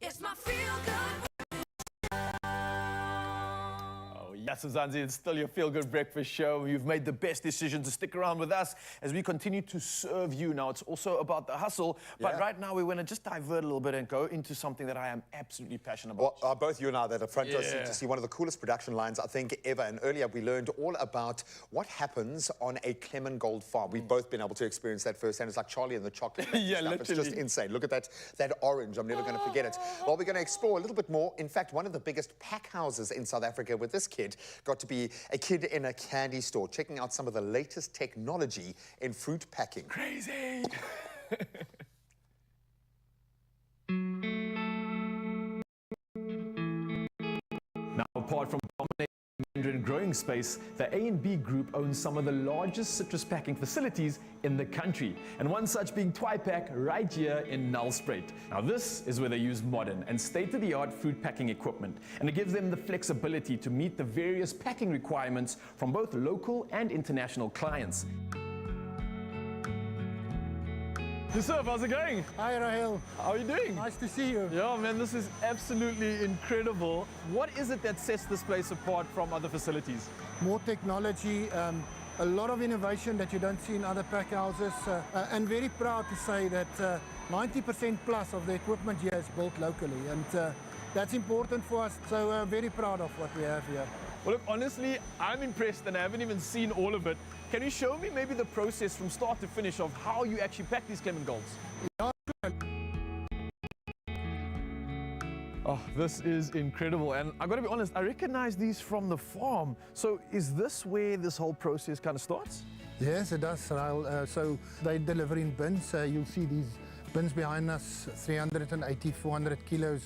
It's my feel-good. Yes, Mzansi, it's still your feel-good breakfast show. You've made the best decision to stick around with us as we continue to serve you. Now, it's also about the hustle, but right now we want to just divert a little bit and go into something that I am absolutely passionate about. Well, both you and I, that are front row seat to see one of the coolest production lines, I think, ever. And earlier we learned all about what happens on a Clement Gold farm. We've both been able to experience that firsthand. It's like Charlie and the Chocolate Factory Yeah, stuff. literally. It's just insane. Look at that orange. I'm never going to forget it. Well, we're going to explore a little bit more. In fact, one of the biggest pack houses in South Africa with this kid got to be a kid in a candy store, checking out some of the latest technology in fruit packing. Crazy! Now, apart from dominating the Mandarin growing space, the A&B Group owns some of the largest citrus packing facilities in the country, and one such being Twipack right here in Nelspruit. Now, this is where they use modern and state-of-the-art fruit packing equipment, and it gives them the flexibility to meet the various packing requirements from both local and international clients. Yusuf, how's it going? Hi, Rahel. How are you doing? Nice to see you. Yeah, man, this is absolutely incredible. What is it that sets this place apart from other facilities? More technology, a lot of innovation that you don't see in other pack houses, and very proud to say that 90% plus of the equipment here is built locally, and that's important for us, so very proud of what we have here. Well, look, honestly, I'm impressed and I haven't even seen all of it. Can you show me maybe the process from start to finish of how you actually pack these Clement Golds? Yeah. Oh, this is incredible. And I've got to be honest, I recognize these from the farm. So is this where this whole process kind of starts? Yes, it does, Rahel. So they deliver in bins. You'll see these bins behind us, 380, 400 kilos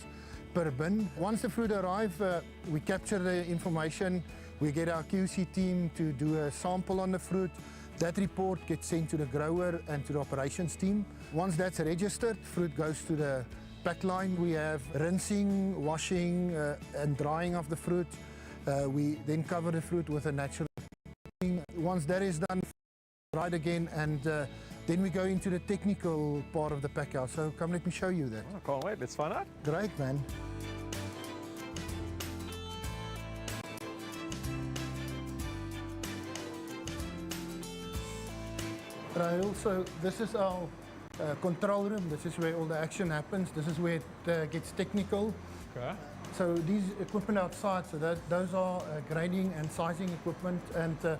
per bin. Once the fruit arrives, we capture the information. We get our QC team to do a sample on the fruit. That report gets sent to the grower and to the operations team. Once that's registered, fruit goes to the pack line. We have rinsing, washing, and drying of the fruit. We then cover the fruit with a natural. Once that is done, dried again, and then we go into the technical part of the pack house. So come, let me show you that. I can't wait. Let's find out. Great, man. Rahel, so this is our control room. This is where all the action happens. This is where it gets technical. Okay. So these equipment outside, so those are grading and sizing equipment, and the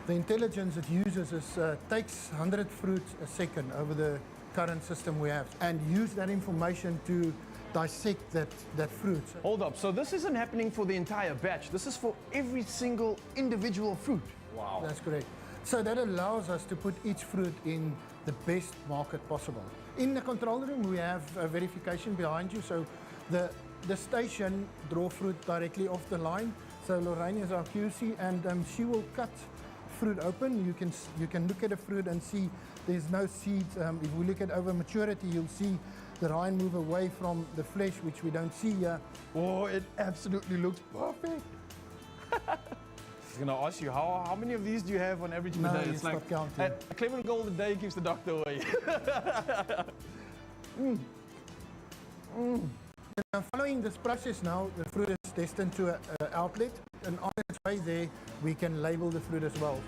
intelligence it uses is takes 100 fruits a second over the current system we have, and use that information to dissect that fruit. Hold up, so this isn't happening for the entire batch. This is for every single individual fruit. Wow. That's correct. So that allows us to put each fruit in the best market possible. In the control room, we have verification behind you. So the station draw fruit directly off the line. So Lorraine is our QC, and she will cut fruit open. You can look at the fruit and see there's no seeds. If we look at over maturity, you'll see the rind move away from the flesh, which we don't see here. Oh, it absolutely looks perfect. I'm going to ask you, how many of these do you have on average per day? It's not counting. A Clement Gold a day keeps the doctor away. Following this process now, the fruit is destined to an outlet, and on its way there, we can label the fruit as well.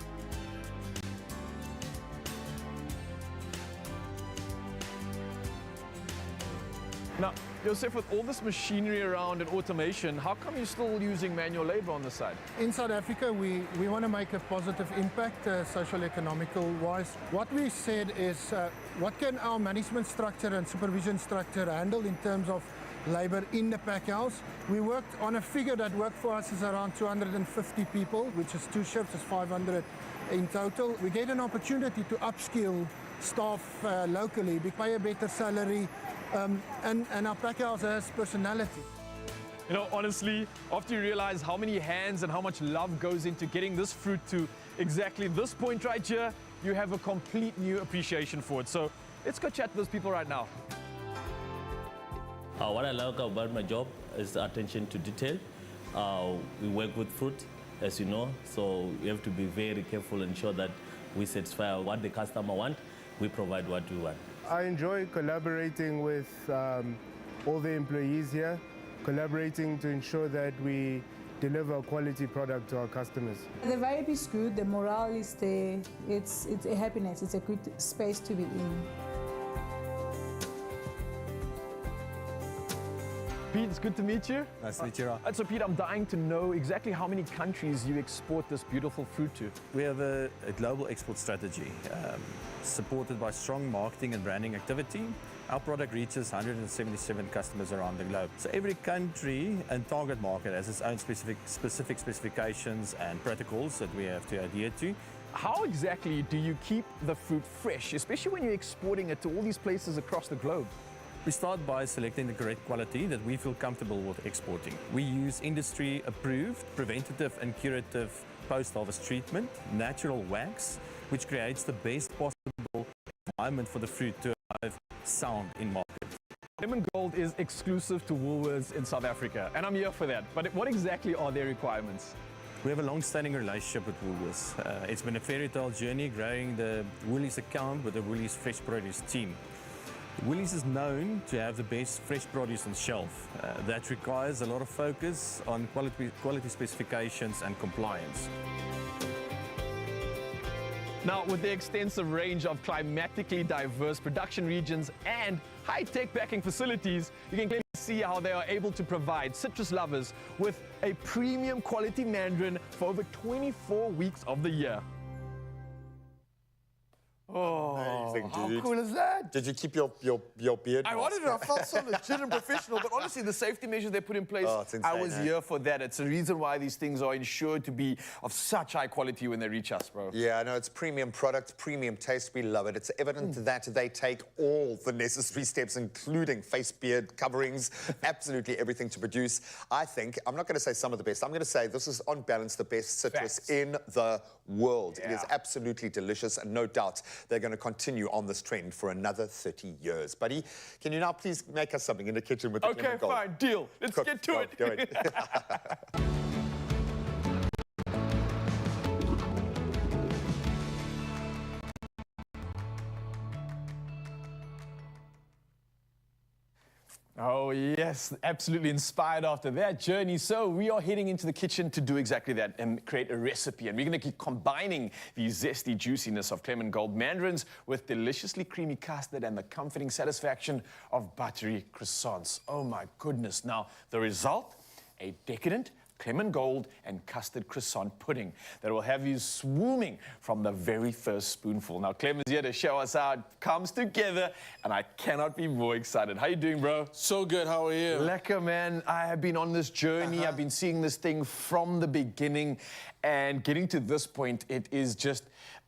Now, Joseph, with all this machinery around and automation, how come you're still using manual labor on the side? In South Africa, we want to make a positive impact, social economical wise. What we said is, what can our management structure and supervision structure handle in terms of labor in the pack house? We worked on a figure that worked for us is around 250 people, which is 2 shifts, is 500 in total. We get an opportunity to upskill staff locally, we pay a better salary, and our pack house has personality. You know, honestly, after you realize how many hands and how much love goes into getting this fruit to exactly this point right here, you have a complete new appreciation for it. So let's go chat to those people right now. What I like about my job is the attention to detail. We work with fruit, as you know, so we have to be very careful and ensure that we satisfy what the customer wants. We provide what we want. I enjoy collaborating with all the employees here, collaborating to ensure that we deliver a quality product to our customers. The vibe is good, the morale is there, it's a happiness, it's a good space to be in. Pete, it's good to meet you. Nice to meet you, Ra. So Pete, I'm dying to know exactly how many countries you export this beautiful fruit to. We have a global export strategy supported by strong marketing and branding activity. Our product reaches 177 customers around the globe. So every country and target market has its own specific specifications and protocols that we have to adhere to. How exactly do you keep the fruit fresh, especially when you're exporting it to all these places across the globe? We start by selecting the correct quality that we feel comfortable with exporting. We use industry-approved preventative and curative post-harvest treatment, natural wax, which creates the best possible environment for the fruit to arrive sound in market. Clement Gold is exclusive to Woolworths in South Africa, and I'm here for that. But what exactly are their requirements? We have a long-standing relationship with Woolworths. It's been a fairy tale journey growing the Woolies account with the Woolies Fresh Produce team. Woolies is known to have the best fresh produce on shelf. That requires a lot of focus on quality specifications and compliance. Now, with the extensive range of climatically diverse production regions and high-tech packing facilities, you can clearly see how they are able to provide citrus lovers with a premium quality mandarin for over 24 weeks of the year. Oh, amazing, How dude. cool is that? Did you keep your beard? I wanted to. I felt so legit and professional, but honestly, the safety measures they put in place, Oh, it's insane, I was here for that. It's the reason why these things are ensured to be of such high quality when they reach us, bro. Yeah, I know, it's premium product, premium taste. We love it. It's evident that they take all the necessary steps, including face beard coverings, absolutely everything to produce. I think, I'm not going to say some of the best, I'm going to say this is on balance the best citrus in the world. It is absolutely delicious, and no doubt they're going to continue on this trend for another 30 years. Buddy, can you now please make us something in the kitchen with the Okay, Clement Gold? fine, deal. Let's get to it. Go ahead. Oh, yes, absolutely inspired after that journey. So we are heading into the kitchen to do exactly that and create a recipe. And we're going to keep combining the zesty juiciness of Clement Gold mandarins with deliciously creamy custard and the comforting satisfaction of buttery croissants. Oh, my goodness. Now, the result, a decadent Clement Gold and custard croissant pudding that will have you swooming from the very first spoonful. Now, Clement's here to show us how it comes together, and I cannot be more excited. How you doing, bro? So good, how are you? Lekker, man. I have been on this journey. I've been seeing this thing from the beginning, and getting to this point, it is just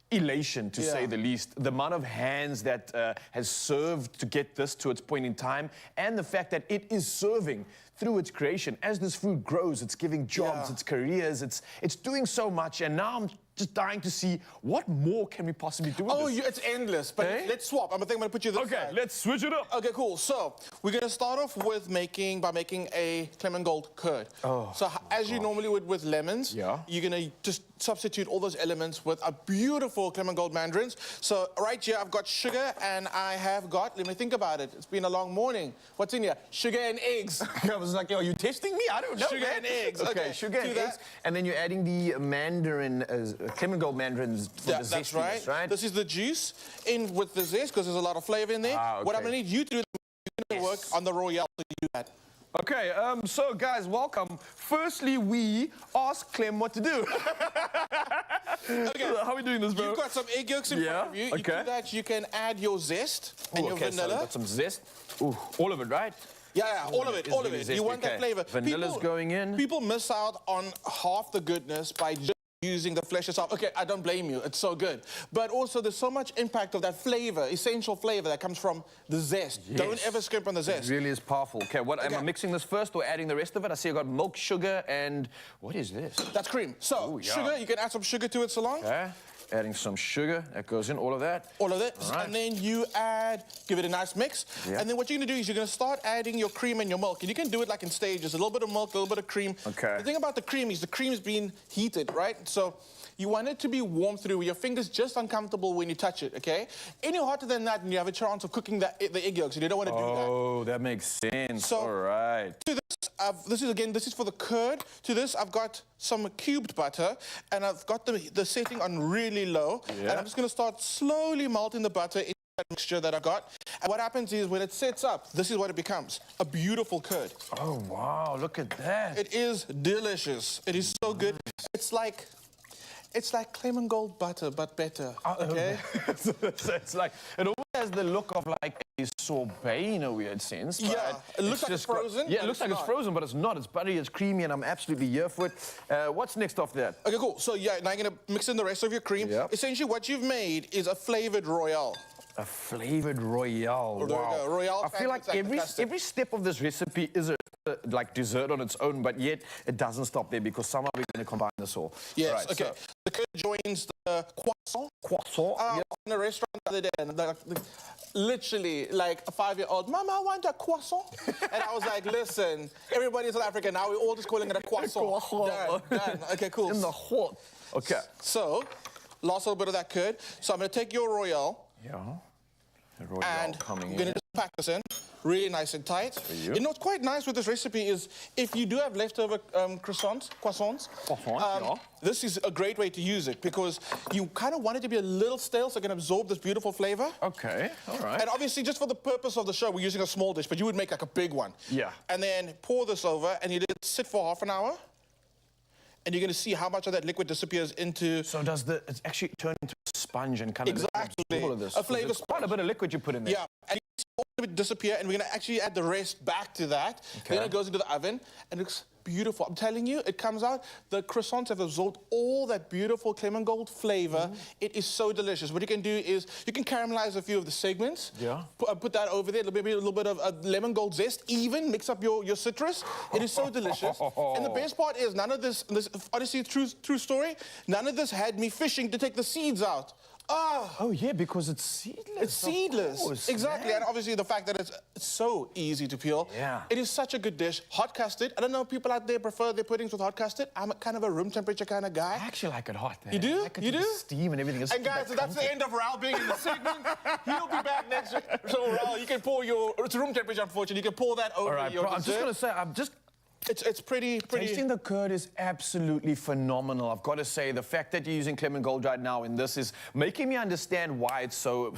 elation, to say the least. The amount of hands that has served to get this to its point in time, and the fact that it is serving through its creation. As this food grows, it's giving jobs, it's careers, it's doing so much, and now I'm just dying to see what more can we possibly do with this. It's endless, but let's swap. I think I'm gonna put you this side. Let's switch it up. Okay, cool. So we're gonna start off with making a Clement Gold curd. So as you normally would with lemons, you're gonna just substitute all those elements with a beautiful Clement Gold mandarins. So right here, I've got sugar, and I have got, let me think about it. It's been a long morning. What's in here? Sugar and eggs. I was like, yo, are you testing me? I don't know, Sugar and eggs. Okay, sugar and eggs. And then you're adding the mandarin, Clement Gold mandarins for the That's zestiness, right? This is the juice in with the zest, because there's a lot of flavor in there. What I'm gonna need you to do is you're gonna work on the royale to do that. Okay, so guys, welcome. Firstly, we ask Clem what to do. Okay. How are we doing this, bro? You've got some egg yolks in front of you. You do that, you can add your zest and your vanilla. So got some zest. Ooh, all of it, right? Yeah, all of it, all of it. You want that flavor. Vanilla's going in. People miss out on half the goodness by just using the flesh itself. Okay, I don't blame you. It's so good. But also, there's so much impact of that flavor, essential flavor that comes from the zest. Yes. Don't ever skimp on the zest. It really is powerful. Okay, am I mixing this first or adding the rest of it? I see I got milk, sugar, and what is this? That's cream. So, sugar, you can add some sugar to it, Salon. Okay. Adding some sugar. That goes in, all of that? All of it. All right. And then you give it a nice mix. Yeah. And then what you're going to do is you're going to start adding your cream and your milk. And you can do it like in stages. A little bit of milk, a little bit of cream. Okay. The thing about the cream is being heated, right? So you want it to be warm through where your finger's just uncomfortable when you touch it, okay? Any hotter than that, and you have a chance of cooking the egg yolks, and you don't want to do that. Oh, that makes sense. So, all right. To this, this is for the curd. To this, I've got some cubed butter, and I've got the setting on really low. Yeah. And I'm just going to start slowly melting the butter into that mixture that I've got. And what happens is when it sets up, this is what it becomes, a beautiful curd. Oh, wow, look at that. It is delicious. It is so good. It's like Clement Gold butter, but better, okay? It's like, it almost has the look of like a sorbet in a weird sense. But Yeah, it looks like it's frozen, Yeah, it but looks it's like it's not. frozen, but it's not. It's buttery, it's creamy, and I'm absolutely here for it. What's next off that? Okay, cool. So yeah, now you're gonna mix in the rest of your cream. Yep. Essentially, what you've made is a flavored royale. A flavored royale. There we Wow. go, royale I feel like fantastic. every step of this recipe is a like dessert on its own, but yet it doesn't stop there because somehow we're going to combine this all. Yes, Right, okay. so- The curd joins the croissant. Croissant, I was in a restaurant the other day, and literally, like a 5-year-old, Mama, I want a croissant. And I was like, listen, everybody in South Africa now, we're all just calling it a croissant. Done. Okay, cool. In the hot. Okay. So, last little bit of that curd. So I'm going to take your royale. Yeah. The royale And coming I'm going in. to pack this in really nice and tight. you. You know what's quite nice with this recipe is if you do have leftover croissants, yeah. this is a great way to use it because you kind of want it to be a little stale so it can absorb this beautiful flavor. Okay, all right. And obviously, just for the purpose of the show, we're using a small dish, but you would make like a big one. Yeah. And then pour this over, and you let it sit for half an hour. And you're going to see how much of that liquid disappears into... So does it's actually turn into a sponge and kind of Exactly. all of this? A flavor There's quite a bit of liquid you put in there. Yeah, and you see all of it disappear, and we're going to actually add the rest back to that. Okay. Then it goes into the oven, and it looks beautiful. I'm telling you, it comes out, the croissants have absorbed all that beautiful Clement Gold flavor. It is so delicious. What you can do is, you can caramelize a few of the segments. Yeah. Put that over there, maybe a little bit of lemon gold zest, even mix up your citrus. It is so delicious. And the best part is, none of this honestly, true story, none of this had me fishing to take the seeds out. Oh, yeah, because it's seedless. It's seedless. Of course, Exactly, man. and obviously the fact that it's so easy to peel. Yeah. It is such a good dish. Hot custard. I don't know if people out there prefer their puddings with hot custard. I'm a kind of a room temperature kind of guy. I actually like it hot. You do? I like it You to do? steam and everything. And guys, so that's the end of Raul being in the segment. He'll be back next week. So Raul, you can pour it's room temperature, unfortunately. You can pour that over All right, your bro, I'm just dessert. going to say, I'm just... It's pretty... Tasting the curd is absolutely phenomenal. I've got to say, the fact that you're using Clement Gold right now in this is making me understand why it's so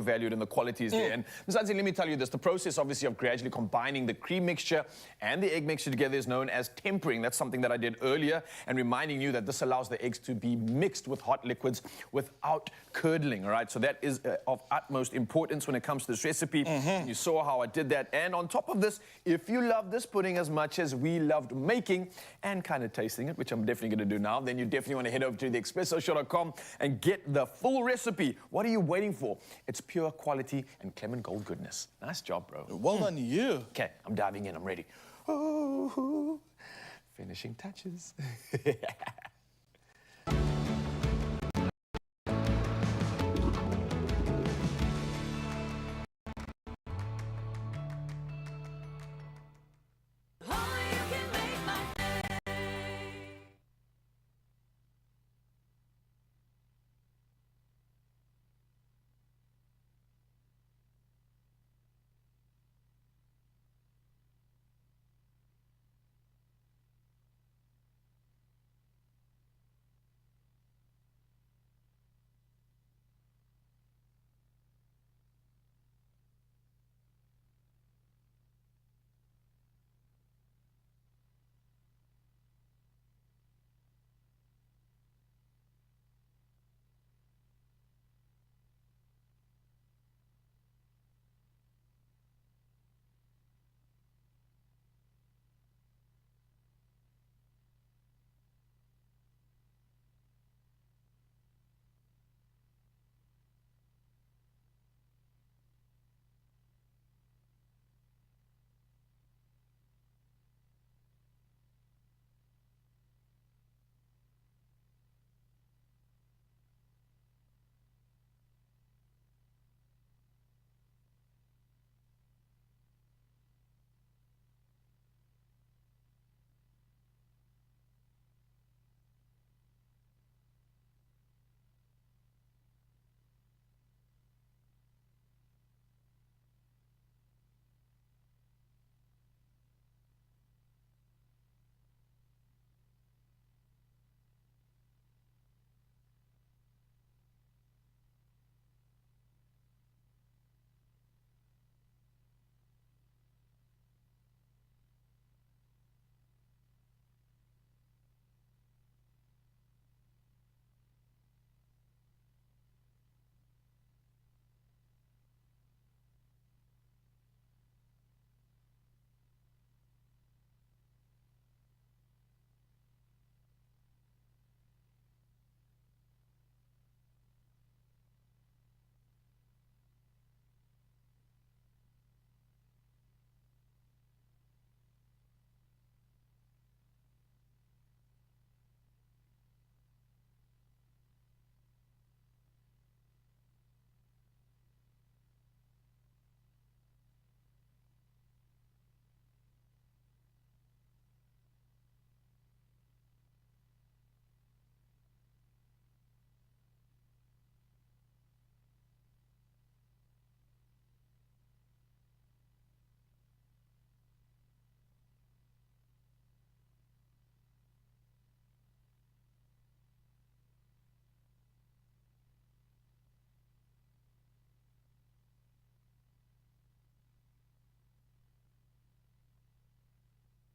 valued and the quality is there. And Mzansi, let me tell you this. The process, obviously, of gradually combining the cream mixture and the egg mixture together is known as tempering. That's something that I did earlier, and reminding you that this allows the eggs to be mixed with hot liquids without curdling, all right? So that is of utmost importance when it comes to this recipe. You saw how I did that. And on top of this, if you love this pudding as much as we loved making and kind of tasting it, which I'm definitely going to do now, then you definitely want to head over to theexpressoshow.com and get the full recipe. What are you waiting for? It's pure quality and Clement Gold goodness. Nice job, bro. Well done, you. Okay, I'm diving in. I'm ready. Oh, finishing touches.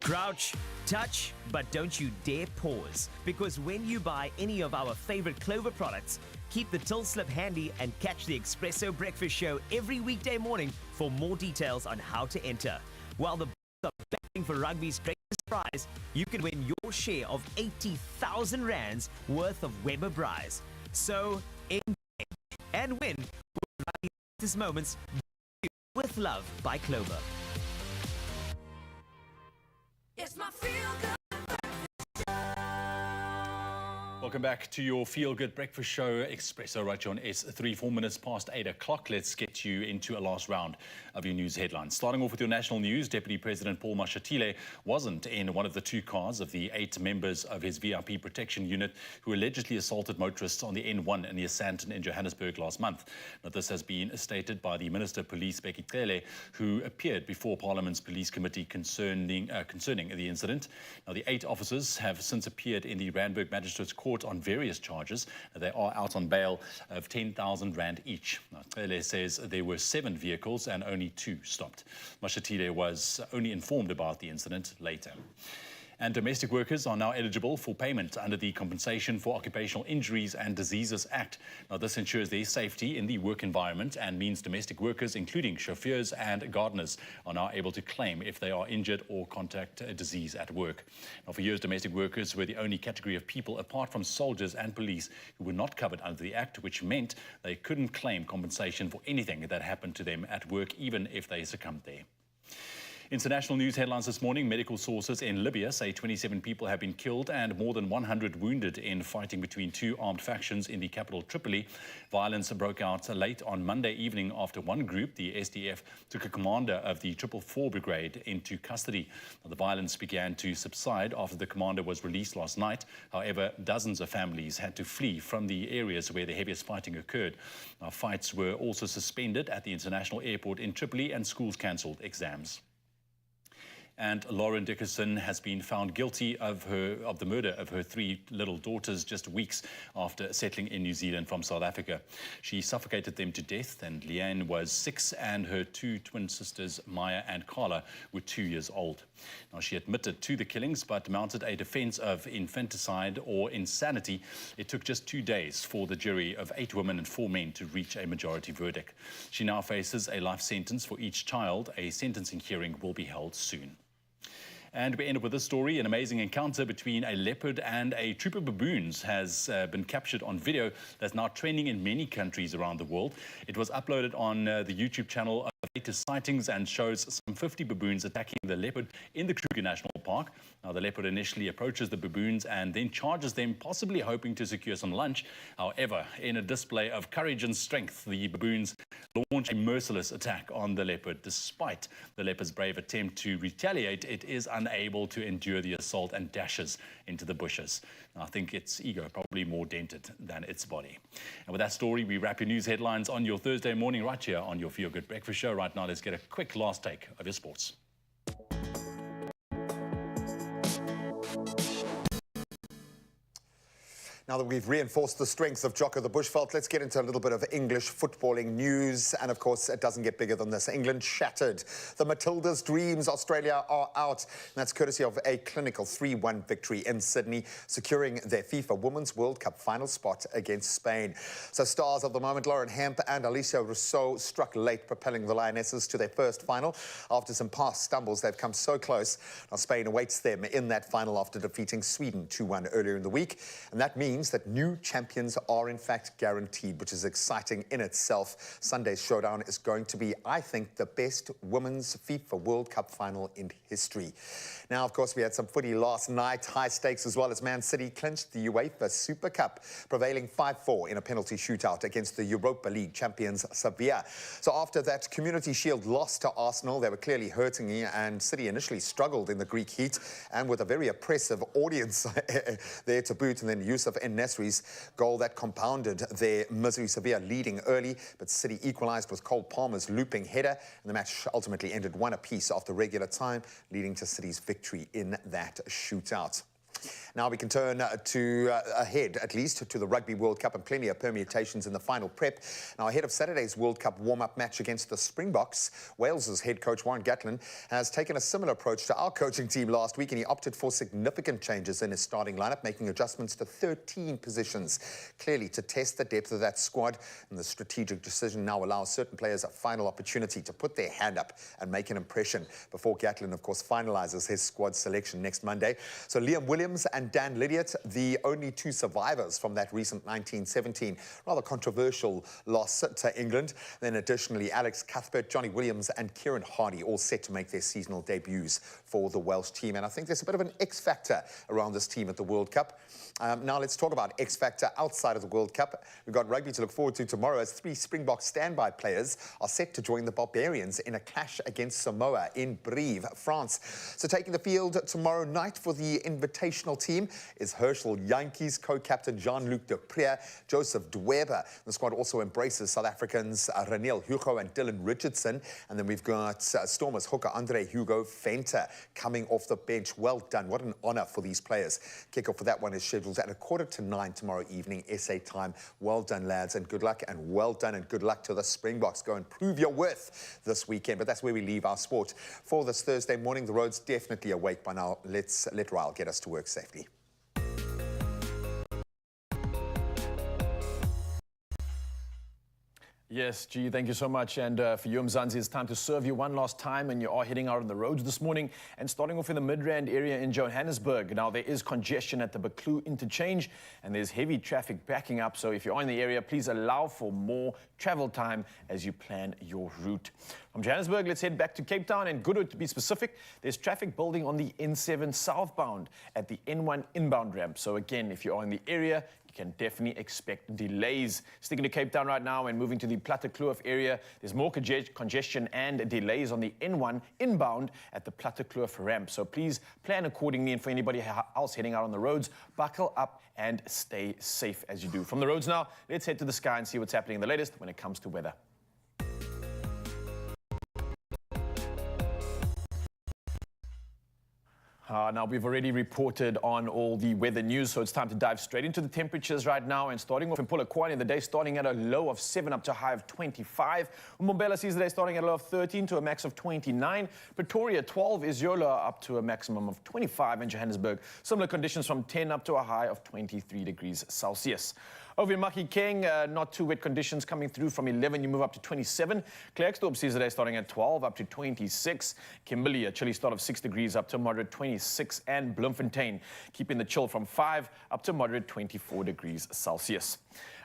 Crouch, touch, but don't you dare pause. Because when you buy any of our favorite Clover products, keep the till slip handy and catch the Expresso breakfast show every weekday morning for more details on how to enter. While the are battling for Rugby's greatest prize, you can win your share of 80,000 rands worth of Weber Prize. So, engage and win with Rugby's greatest moments with love by Clover. It's my feel-good. Welcome back to your Feel Good Breakfast Show, Expresso, right here on S3, 4 minutes past 8 o'clock. Let's get you into a last round of your news headlines. Starting off with your national news, Deputy President Paul Mashatile wasn't in one of the 2 cars of the 8 members of his VIP protection unit who allegedly assaulted motorists on the N1 near Sandton in Johannesburg last month. Now, this has been stated by the Minister of Police, Becky Cele, who appeared before Parliament's Police Committee concerning the incident. Now, the 8 officers have since appeared in the Randburg Magistrates Court on various charges. They are out on bail of 10,000 rand each. Now, Cele says there were 7 vehicles and only 2 stopped. Mashatile was only informed about the incident later. And domestic workers are now eligible for payment under the Compensation for Occupational Injuries and Diseases Act. Now, this ensures their safety in the work environment and means domestic workers, including chauffeurs and gardeners, are now able to claim if they are injured or contact a disease at work. Now, for years, domestic workers were the only category of people, apart from soldiers and police, who were not covered under the Act, which meant they couldn't claim compensation for anything that happened to them at work, even if they succumbed there. International news headlines this morning. Medical sources in Libya say 27 people have been killed and more than 100 wounded in fighting between 2 armed factions in the capital Tripoli. Violence broke out late on Monday evening after one group, the SDF, took a commander of the 444 Brigade into custody. Now, the violence began to subside after the commander was released last night. However, dozens of families had to flee from the areas where the heaviest fighting occurred. Now, fights were also suspended at the international airport in Tripoli and schools cancelled exams. And Lauren Dickerson has been found guilty of the murder of her 3 little daughters just weeks after settling in New Zealand from South Africa. She suffocated them to death, and Leanne was 6 and her 2 twin sisters, Maya and Carla, were 2 years old. Now, she admitted to the killings but mounted a defense of infanticide or insanity. It took just 2 days for the jury of 8 women and 4 men to reach a majority verdict. She now faces a life sentence for each child. A sentencing hearing will be held soon. And we end up with this story. An amazing encounter between a leopard and a troop of baboons has been captured on video that's now trending in many countries around the world. It was uploaded on the YouTube channel of latest sightings and shows some 50 baboons attacking the leopard in the Kruger National Park. Now, the leopard initially approaches the baboons and then charges them, possibly hoping to secure some lunch. However, in a display of courage and strength, the baboons launch a merciless attack on the leopard. Despite the leopard's brave attempt to retaliate, it is unable to endure the assault and dashes into the bushes. Now, I think its ego probably more dented than its body. And with that story, we wrap your news headlines on your Thursday morning right here on your Feel Good Breakfast Show. Right now, let's get a quick last take of your sports. Now that we've reinforced the strength of Jocko the Bushveld, let's get into a little bit of English footballing news. And of course, it doesn't get bigger than this. England shattered. The Matildas' dreams. Australia are out. And that's courtesy of a clinical 3-1 victory in Sydney, securing their FIFA Women's World Cup final spot against Spain. So stars of the moment, Lauren Hemp and Alicia Rousseau, struck late, propelling the Lionesses to their first final. After some past stumbles, they've come so close. Now Spain awaits them in that final after defeating Sweden 2-1 earlier in the week. And that means that new champions are in fact guaranteed, which is exciting in itself. Sunday's showdown is going to be, I think, the best women's FIFA World Cup final in history. Now, of course, we had some footy last night, high stakes as well, as Man City clinched the UEFA Super Cup, prevailing 5-4 in a penalty shootout against the Europa League champions Sevilla. So after that Community Shield loss to Arsenal, they were clearly hurting, and City initially struggled in the Greek heat, and with a very oppressive audience there to boot, and then Yusuf En-Nesyri's goal that compounded their misery. Sevilla leading early, but City equalised with Cole Palmer's looping header, and the match ultimately ended 1 apiece after regular time, leading to City's victory in that shootout. Now we can turn ahead, at least, to the Rugby World Cup and plenty of permutations in the final prep. Now, ahead of Saturday's World Cup warm-up match against the Springboks, Wales's head coach Warren Gatland has taken a similar approach to our coaching team last week, and he opted for significant changes in his starting lineup, making adjustments to 13 positions, clearly to test the depth of that squad. And the strategic decision now allows certain players a final opportunity to put their hand up and make an impression before Gatland, of course, finalises his squad selection next Monday. So Liam Williams and Dan Lydiot, the only two survivors from that recent 1917 rather controversial loss to England. Then additionally, Alex Cuthbert, Johnny Williams and Kieran Hardy all set to make their seasonal debuts for the Welsh team. And I think there's a bit of an X factor around this team at the World Cup. Now let's talk about X factor outside of the World Cup. We've got rugby to look forward to tomorrow as 3 Springbok standby players are set to join the Barbarians in a clash against Samoa in Brive, France. So taking the field tomorrow night for the invitational team is Herschel Yankees co-captain Jean-Luc Depree, Joseph Dweba. The squad also embraces South Africans Raniel Hugo and Dylan Richardson. And then we've got Stormers hooker Andre Hugo Venter coming off the bench. Well done. What an honour for these players. Kickoff for that one is scheduled at 8:45 tomorrow evening, SA time. Well done, lads, and good luck. And well done and good luck to the Springboks. Go and prove your worth this weekend. But that's where we leave our sport for this Thursday morning. The road's definitely awake by now. Let's let Ryle get us to work safely. Yes, G, thank you so much. And for you, Mzansi, it's time to serve you one last time. And you are heading out on the roads this morning and starting off in the Midrand area in Johannesburg. Now, there is congestion at the Baklu interchange and there's heavy traffic backing up. So if you're in the area, please allow for more travel time as you plan your route. From Johannesburg, let's head back to Cape Town and Goodwood to be specific. There's traffic building on the N7 southbound at the N1 inbound ramp. So again, if you are in the area, can definitely expect delays. Sticking to Cape Town right now and moving to the Plattekloof area, there's more congestion and delays on the N1 inbound at the Plattekloof ramp. So please plan accordingly, and for anybody else heading out on the roads, buckle up and stay safe as you do. From the roads now, let's head to the sky and see what's happening in the latest when it comes to weather. Now, we've already reported on all the weather news, so it's time to dive straight into the temperatures right now. And starting off in Polokwane, the day starting at a low of 7 up to a high of 25. Mbombela sees the day starting at a low of 13 to a max of 29. Pretoria, 12 is your low up to a maximum of 25. And Johannesburg, similar conditions from 10 up to a high of 23 degrees Celsius. Over in Mahikeng, not too wet conditions coming through. From 11, you move up to 27. Klerksdorp sees the day starting at 12 up to 26. Kimberley, a chilly start of 6 degrees up to moderate 26. And Bloemfontein, keeping the chill from 5 up to moderate 24 degrees Celsius.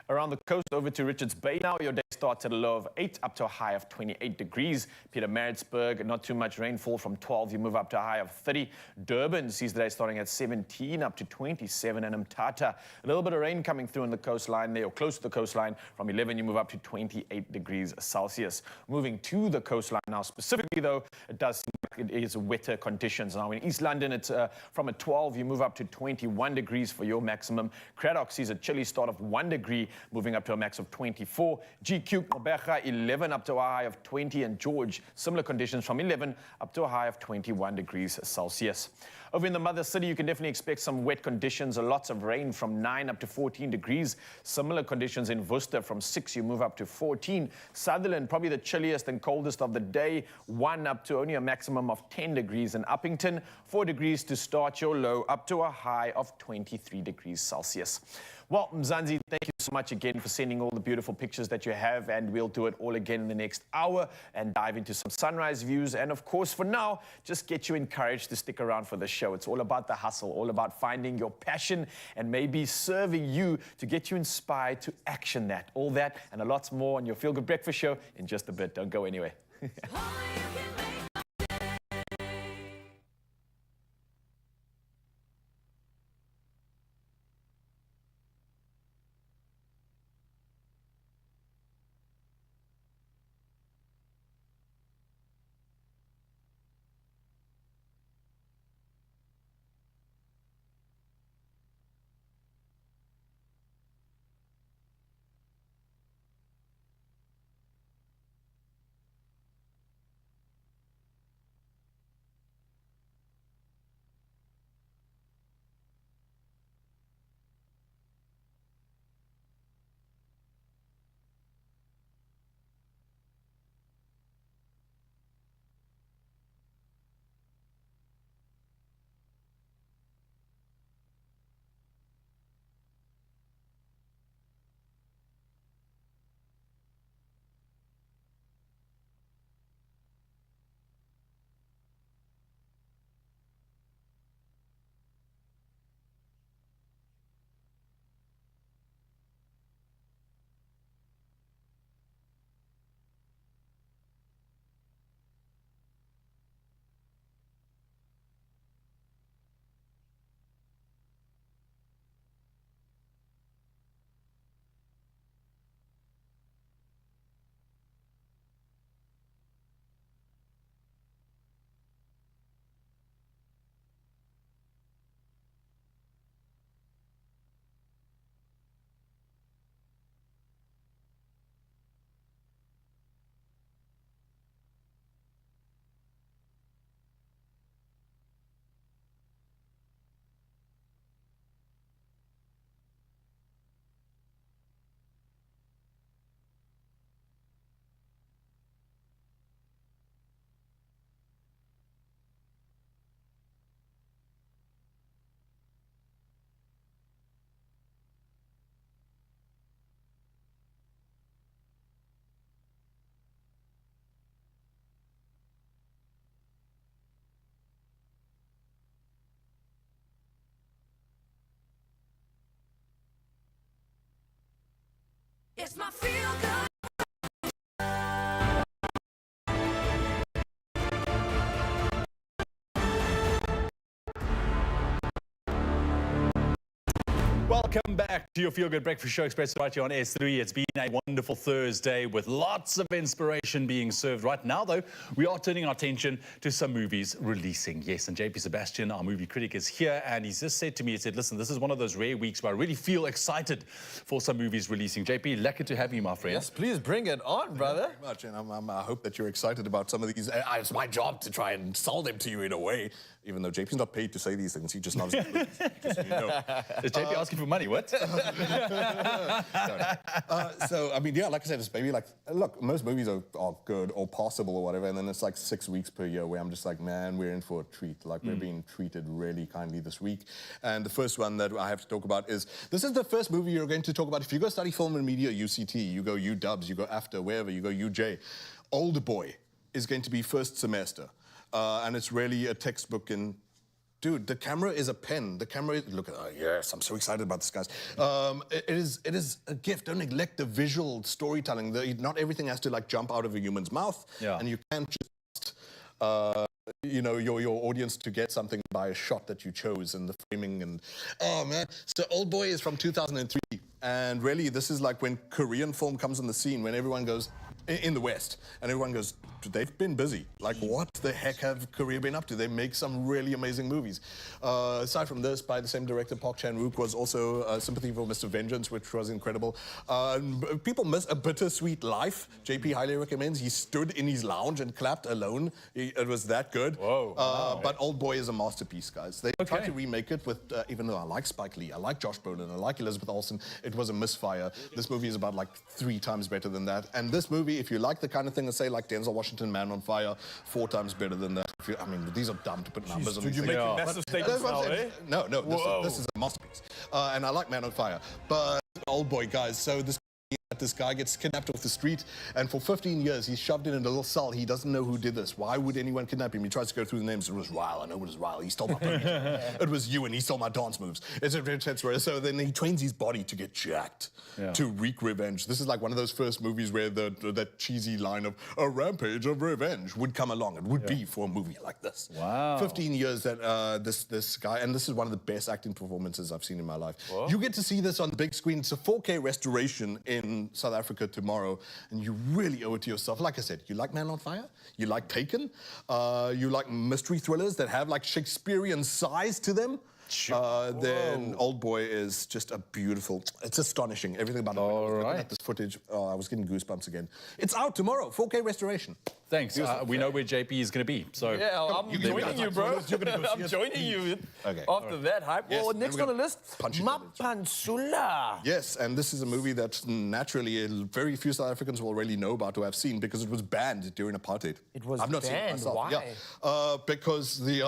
Around the coast, over to Richards Bay now. Your day starts at a low of 8 up to a high of 28 degrees. Pietermaritzburg, not too much rainfall. From 12, you move up to a high of 30. Durban sees the day starting at 17 up to 27. And Mthatha, a little bit of rain coming through on the coastline there, or close to the coastline. From 11, you move up to 28 degrees Celsius. Moving to the coastline now, specifically though, it does seem like it is wetter conditions. Now in East London, it's from a 12, you move up to 21 degrees for your maximum. Cradock sees a chilly start of 1 degree, moving up to a max of 24. GQ Gqeberha, 11 up to a high of 20. And George, similar conditions from 11 up to a high of 21 degrees Celsius. Over in the mother city, you can definitely expect some wet conditions, lots of rain from 9 up to 14 degrees. Similar conditions in Worcester, from 6 you move up to 14. Sutherland, probably the chilliest and coldest of the day, 1 up to only a maximum of 10 degrees. In Uppington, 4 degrees to start your low, up to a high of 23 degrees Celsius. Well, Mzansi, thank you so much again for sending all the beautiful pictures that you have, and we'll do it all again in the next hour and dive into some sunrise views. And of course, for now, just get you encouraged to stick around for the show. It's all about the hustle, all about finding your passion and maybe serving you to get you inspired to action that. All that and a lot more on your Feel Good Breakfast Show in just a bit. Don't go anywhere. It's my feel good. Welcome back to your Feel Good Breakfast Show, Expresso right here on S3. It's been a wonderful Thursday with lots of inspiration being served. Right now, though, we are turning our attention to some movies releasing. Yes, and JP Sebastian, our movie critic, is here, and he's just said to me, he said, listen, this is one of those rare weeks where I really feel excited for some movies releasing. JP, lucky to have you, my friend. Yes, please bring it on, brother. Very much, and I hope that you're excited about some of these. It's my job to try and sell them to you in a way, even though JP's not paid to say these things. He just loves it. Just so you know. Is JP asking for money? What? So, I mean, yeah, like I said, it's maybe like, look, most movies are good or possible or whatever, and then it's like 6 weeks per year where I'm just like, man, we're in for a treat. Like, we're being treated really kindly this week. And the first one that I have to talk about is, this is the first movie you're going to talk about. If you go study film and media, UCT, you go UW, you go AFTA, wherever, you go UJ. Old Boy is going to be first semester. And it's really a textbook in... Dude, the camera is a pen. The camera is... Look at... yes, I'm so excited about this, guys. It is a gift. Don't neglect the visual storytelling. Not everything has to, like, jump out of a human's mouth. Yeah. And you can't just... you know, your audience to get something by a shot that you chose and the framing and... Oh, man. So Old Boy is from 2003. And really, this is like when Korean film comes on the scene, when everyone goes... in the West, and everyone goes, they've been busy. Like, what the heck have Korea been up to? They make some really amazing movies. Aside from this, by the same director, Park Chan-wook, was also Sympathy for Mr. Vengeance, which was incredible. People miss A Bittersweet Life. JP highly recommends. He stood in his lounge and clapped alone. It was that good. Whoa. But Old Boy is a masterpiece, guys. They tried to remake it with, even though I like Spike Lee, I like Josh Brolin, I like Elizabeth Olsen, it was a misfire. This movie is about like 3 times better than that. And this movie, if you like the kind of thing that say like Denzel Washington, Man on Fire, 4 times better than that. I mean, these are dumb to put numbers on. Did you make a massive statement now, eh? No, this is a masterpiece. And I like Man on Fire. But Old Boy, guys, so this guy gets kidnapped off the street, and for 15 years he's shoved in a little cell. He doesn't know who did this. Why would anyone kidnap him? He tries to go through the names. It was Ryle. I know it was Ryle. He stole my ponytail. It was you, and he stole my dance moves. Etc. So then he trains his body to get jacked, to wreak revenge. This is like one of those first movies where that cheesy line of a rampage of revenge would come along. It would be for a movie like this. Wow. 15 years that this guy, and this is one of the best acting performances I've seen in my life. Whoa. You get to see this on the big screen. It's a 4K restoration in South Africa tomorrow, and you really owe it to yourself. Like I said, you like Man on Fire? You like Taken? You like mystery thrillers that have like Shakespearean size to them? Then Old Boy is just a beautiful, it's astonishing, everything about it. Looking at this footage, I was getting goosebumps again. It's out tomorrow, 4K restoration. Thanks. We know where JP is going to be. So yeah, I'm joining you, bro. I'm joining you after that hype. Yes, well, next on the list, Mapansula. Yes, and this is a movie that naturally very few South Africans will really know about or have seen because it was banned during apartheid. It was I've not seen it banned. myself. Why? Yeah. Because the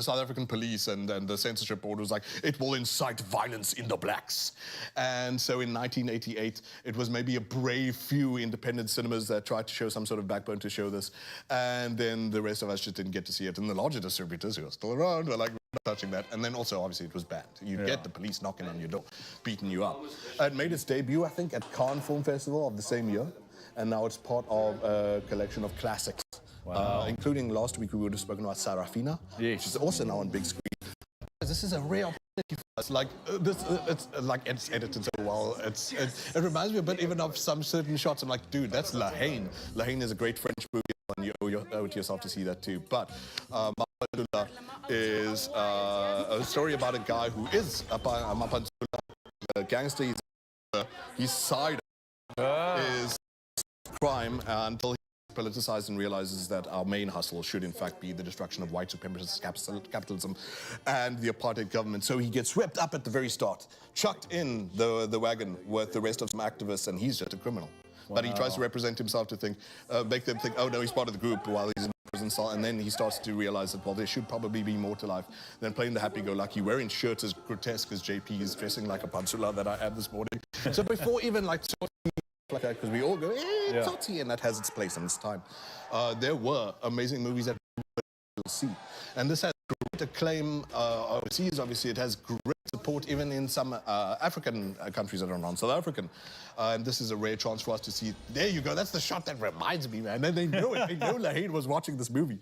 South African police and the censorship board was like, it will incite violence in the blacks. And so in 1988, it was maybe a brave few independent cinemas that tried to show some sort of backbone to show this, and then the rest of us just didn't get to see it. And the larger distributors who are still around were like, we're not touching that. And then also, obviously, it was banned. You get the police knocking on your door, beating you up. It made its debut, I think, at Cannes Film Festival of the same year, and now it's part of a collection of classics, including last week we would have spoken about Sarafina, which is also now on big screen. This is a rare opportunity for us. Like it's edited so well. It reminds me a bit even of some certain shots. I'm like, dude, that's La Haine. La Haine is a great French movie, and you owe it to yourself to see that too. But Mapansula is a story about a guy who is a Mapansula, a gangster. His side is crime until politicized and realizes that our main hustle should in fact be the destruction of white supremacist capitalism and the apartheid government. So he gets swept up at the very start, chucked in the wagon with the rest of some activists, and he's just a criminal. But he tries to represent himself to make them think, oh no, he's part of the group while he's in prison cell, and then he starts to realize that, well, there should probably be more to life than playing the happy-go-lucky, wearing shirts as grotesque as JP is dressing like a Pansula that I had this morning. So before even like that, because we all go, Toti, and that has its place and its time. There were amazing movies that we will see. And this has great acclaim overseas, obviously. It has great support support even in some African countries that are non-South African. And this is a rare chance for us to see. There you go. That's the shot that reminds me, man. And they know it. They know Lahane was watching this movie.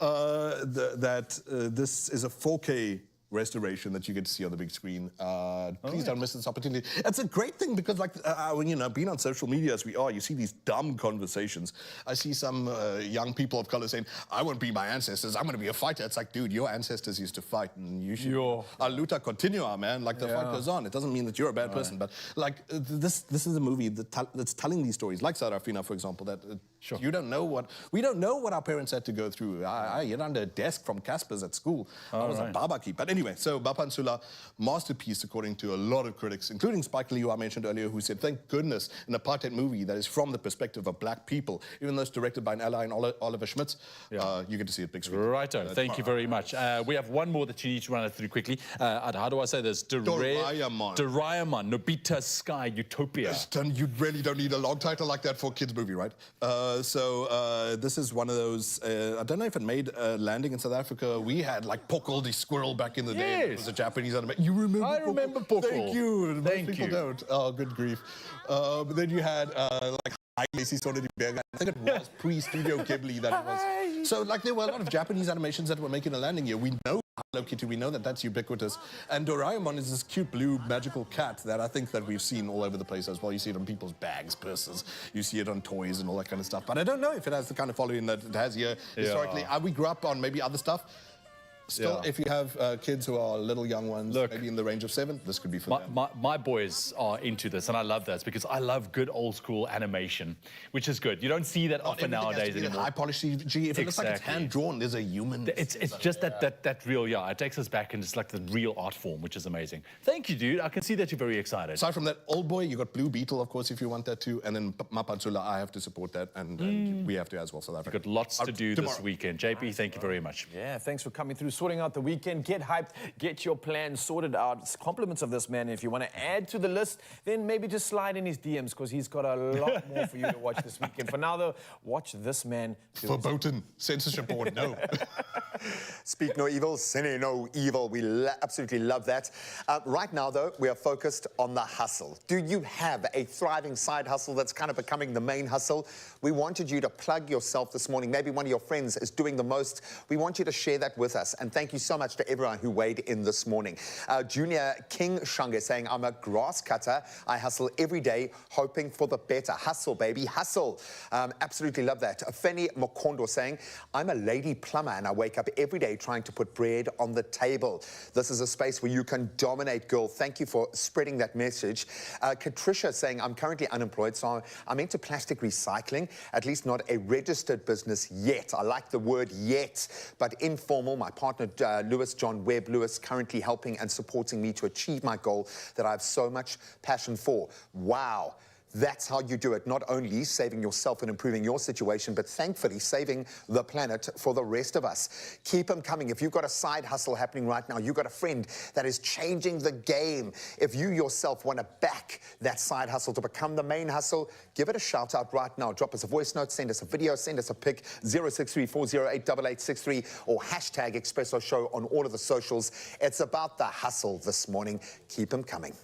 This is a 4K restoration that you get to see on the big screen. Please don't miss this opportunity. It's a great thing because, like, when you know, being on social media as we are, you see these dumb conversations. I see some young people of color saying, "I won't be my ancestors. I'm going to be a fighter." It's like, dude, your ancestors used to fight, and you should. Luta continua, man. Like the fight goes on. It doesn't mean that you're a bad person, but like this is a movie that's telling these stories, like Sarafina, for example. That we don't know what our parents had to go through. I hid under a desk from Casper's at school. I was a babaki, but anyway, so Bapa Nsula, masterpiece according to a lot of critics, including Spike Lee, who I mentioned earlier, who said, thank goodness an apartheid movie that is from the perspective of black people, even though it's directed by an ally in Oliver Schmitz, you get to see it big screen. Righto, thank you very much. We have one more that you need to run it through quickly. How do I say this? Doraemon, Nobita Sky Utopia. You really don't need a long title like that for a kids movie, right? This is one of those, I don't know if it made a landing in South Africa. We had like Pokkel the squirrel back in the day. It was a Japanese animation. You remember I remember Pokkel. Thank you. Most people don't. Oh, good grief. But then you had like I think it was pre-Studio Ghibli that it was. So like there were a lot of Japanese animations that were making a landing here. We know Hello Kitty, we know that that's ubiquitous. And Doraemon is this cute blue magical cat that I think that we've seen all over the place as well. You see it on people's bags, purses. You see it on toys and all that kind of stuff. But I don't know if it has the kind of following that it has here historically. We grew up on maybe other stuff. Still, if you have kids who are little young ones, maybe in the range of 7, this could be for them. My boys are into this, and I love that because I love good old school animation, which is good. You don't see that often nowadays anymore. High polished CG. If it looks like it's hand drawn, there's a human. It's just that real, it takes us back and it's like the real art form, which is amazing. Thank you, dude. I can see that you're very excited. Aside from that, Old Boy, you got Blue Beetle, of course, if you want that too, and then Mapansula, I have to support that, and we have to as well, South Africa. We've got lots to do this weekend. JP, thank you very much. Yeah, thanks for coming through, sorting out the weekend. Get hyped, get your plans sorted out. It's compliments of this man. If you want to add to the list, then maybe just slide in his DMs because he's got a lot more for you to watch this weekend. For now, though, watch this man. Verboten censorship board, no. Speak no evil, sin no evil. We absolutely love that. Right now, though, we are focused on the hustle. Do you have a thriving side hustle that's kind of becoming the main hustle? We wanted you to plug yourself this morning. Maybe one of your friends is doing the most. We want you to share that with us. And thank you so much to everyone who weighed in this morning. Junior King Shanga saying, I'm a grass cutter. I hustle every day, hoping for the better. Hustle, baby, hustle. Absolutely love that. Feni Mokondo saying, I'm a lady plumber and I wake up every day trying to put bread on the table. This is a space where you can dominate, girl. Thank you for spreading that message. Katricia saying, I'm currently unemployed, so I'm into plastic recycling, at least not a registered business yet. I like the word yet, but informal. My partner, John Webb Lewis, currently helping and supporting me to achieve my goal that I have so much passion for. Wow. That's how you do it, not only saving yourself and improving your situation, but thankfully saving the planet for the rest of us. Keep them coming. If you've got a side hustle happening right now, you've got a friend that is changing the game. If you yourself want to back that side hustle to become the main hustle, give it a shout out right now. Drop us a voice note, send us a video, send us a pic, 063-408-8863, or hashtag Expresso Show on all of the socials. It's about the hustle this morning. Keep them coming.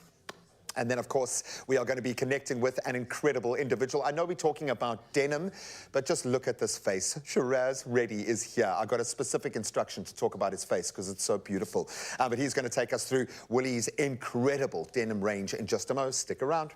And then, of course, we are going to be connecting with an incredible individual. I know we're talking about Denim, but just look at this face. Shiraz Reddy is here. I got a specific instruction to talk about his face because it's so beautiful. But he's going to take us through Willie's incredible denim range in just a moment. Stick around.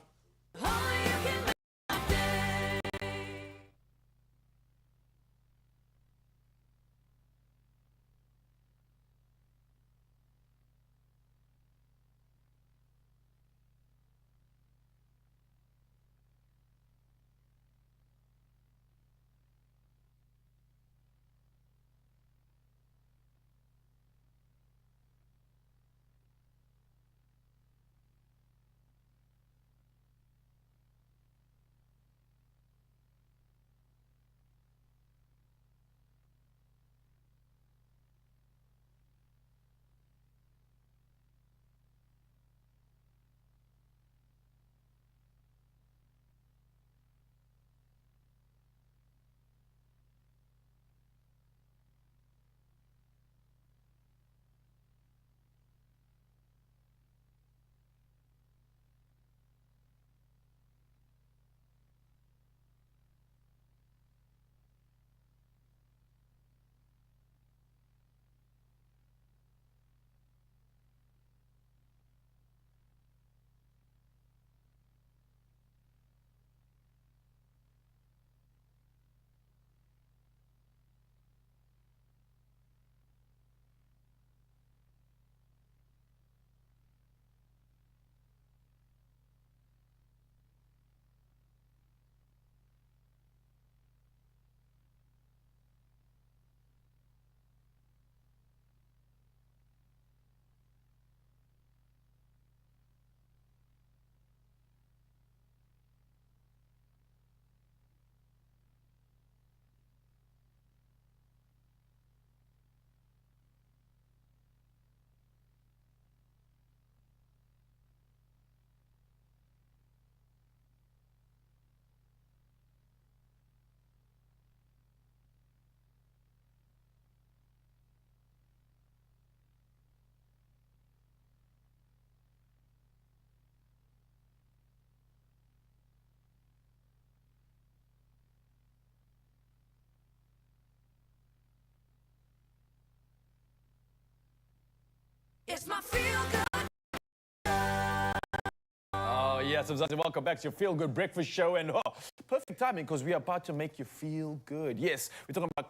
It's my feel good. Oh, yes, welcome back to your Feel Good Breakfast Show. And perfect timing because we are about to make you feel good. Yes, we're talking about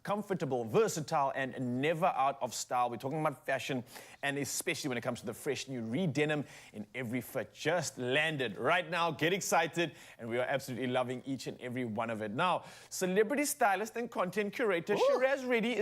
comfortable, versatile, and never out of style. We're talking about fashion, and especially when it comes to the fresh new Denim in every fit. Just landed right now. Get excited, and we are absolutely loving each and every one of it. Now, celebrity stylist and content curator Shiraz Reddy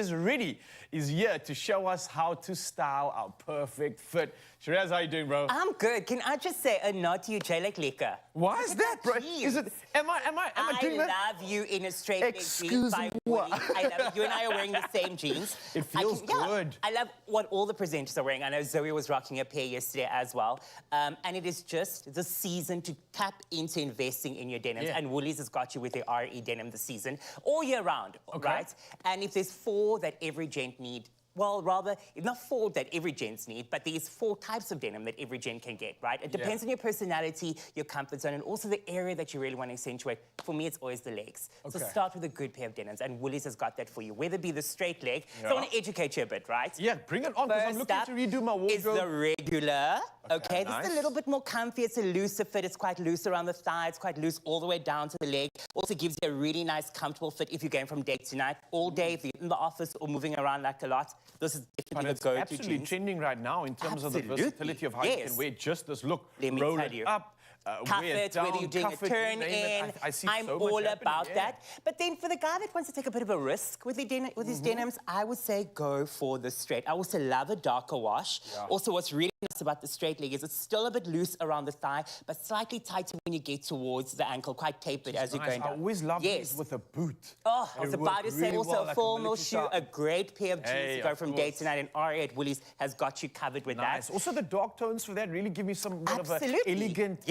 is here to show us how to style our perfect fit. Shiraz, how you doing, bro? I'm good. Can I just say a nod to you, Jay like liquor? Why is that, bro? Is it? Am I doing that? I love you in a straight leg jeans by Excuse-moi. Woody. I love it. You and I are wearing the same jeans. It feels good. I love what all the presenters are wearing. I know Zoe was rocking a pair yesterday as well. And it is just the season to tap into investing in your denims. Yeah. And Woolies has got you with their RE denim this season, all year round, right? And if there's 4 that every gent need, well, rather, not 4 that every gents need, but there's 4 types of denim that every gent can get, right? It depends on your personality, your comfort zone, and also the area that you really want to accentuate. For me, it's always the legs. So start with a good pair of denims, and Woolies has got that for you, whether it be the straight leg. So I want to educate you a bit, right? Yeah, bring it on, because I'm looking to redo my wardrobe. It's the regular, okay? Nice. This is a little bit more comfy. It's a looser fit. It's quite loose around the thigh. It's quite loose all the way down to the leg. Also gives you a really nice, comfortable fit if you're going from day to night, all day, if you're in the office or moving around like a lot. This is definitely the go-to absolutely jeans. trending right now in terms of the versatility of how you can wear just this look. Let me roll tell it you. up, Cuff wear it, down, whether you're doing a cuff it, you turn name in. it. I see I'm so much all happening, about yeah. that. But then for the guy that wants to take a bit of a risk with, his denims, I would say go for the straight. I also love a darker wash. Also, what's really nice about the straight leg is it's still a bit loose around the thigh, but slightly tighter when you get towards the ankle, quite tapered as you're going down. I always love these with a boot. Oh, I was about to say also a formal shoe, a great pair of jeans Hey, to go of from day to night, and RE at Woolies has got you covered with that. Also, the dark tones for that really give me some bit of an elegant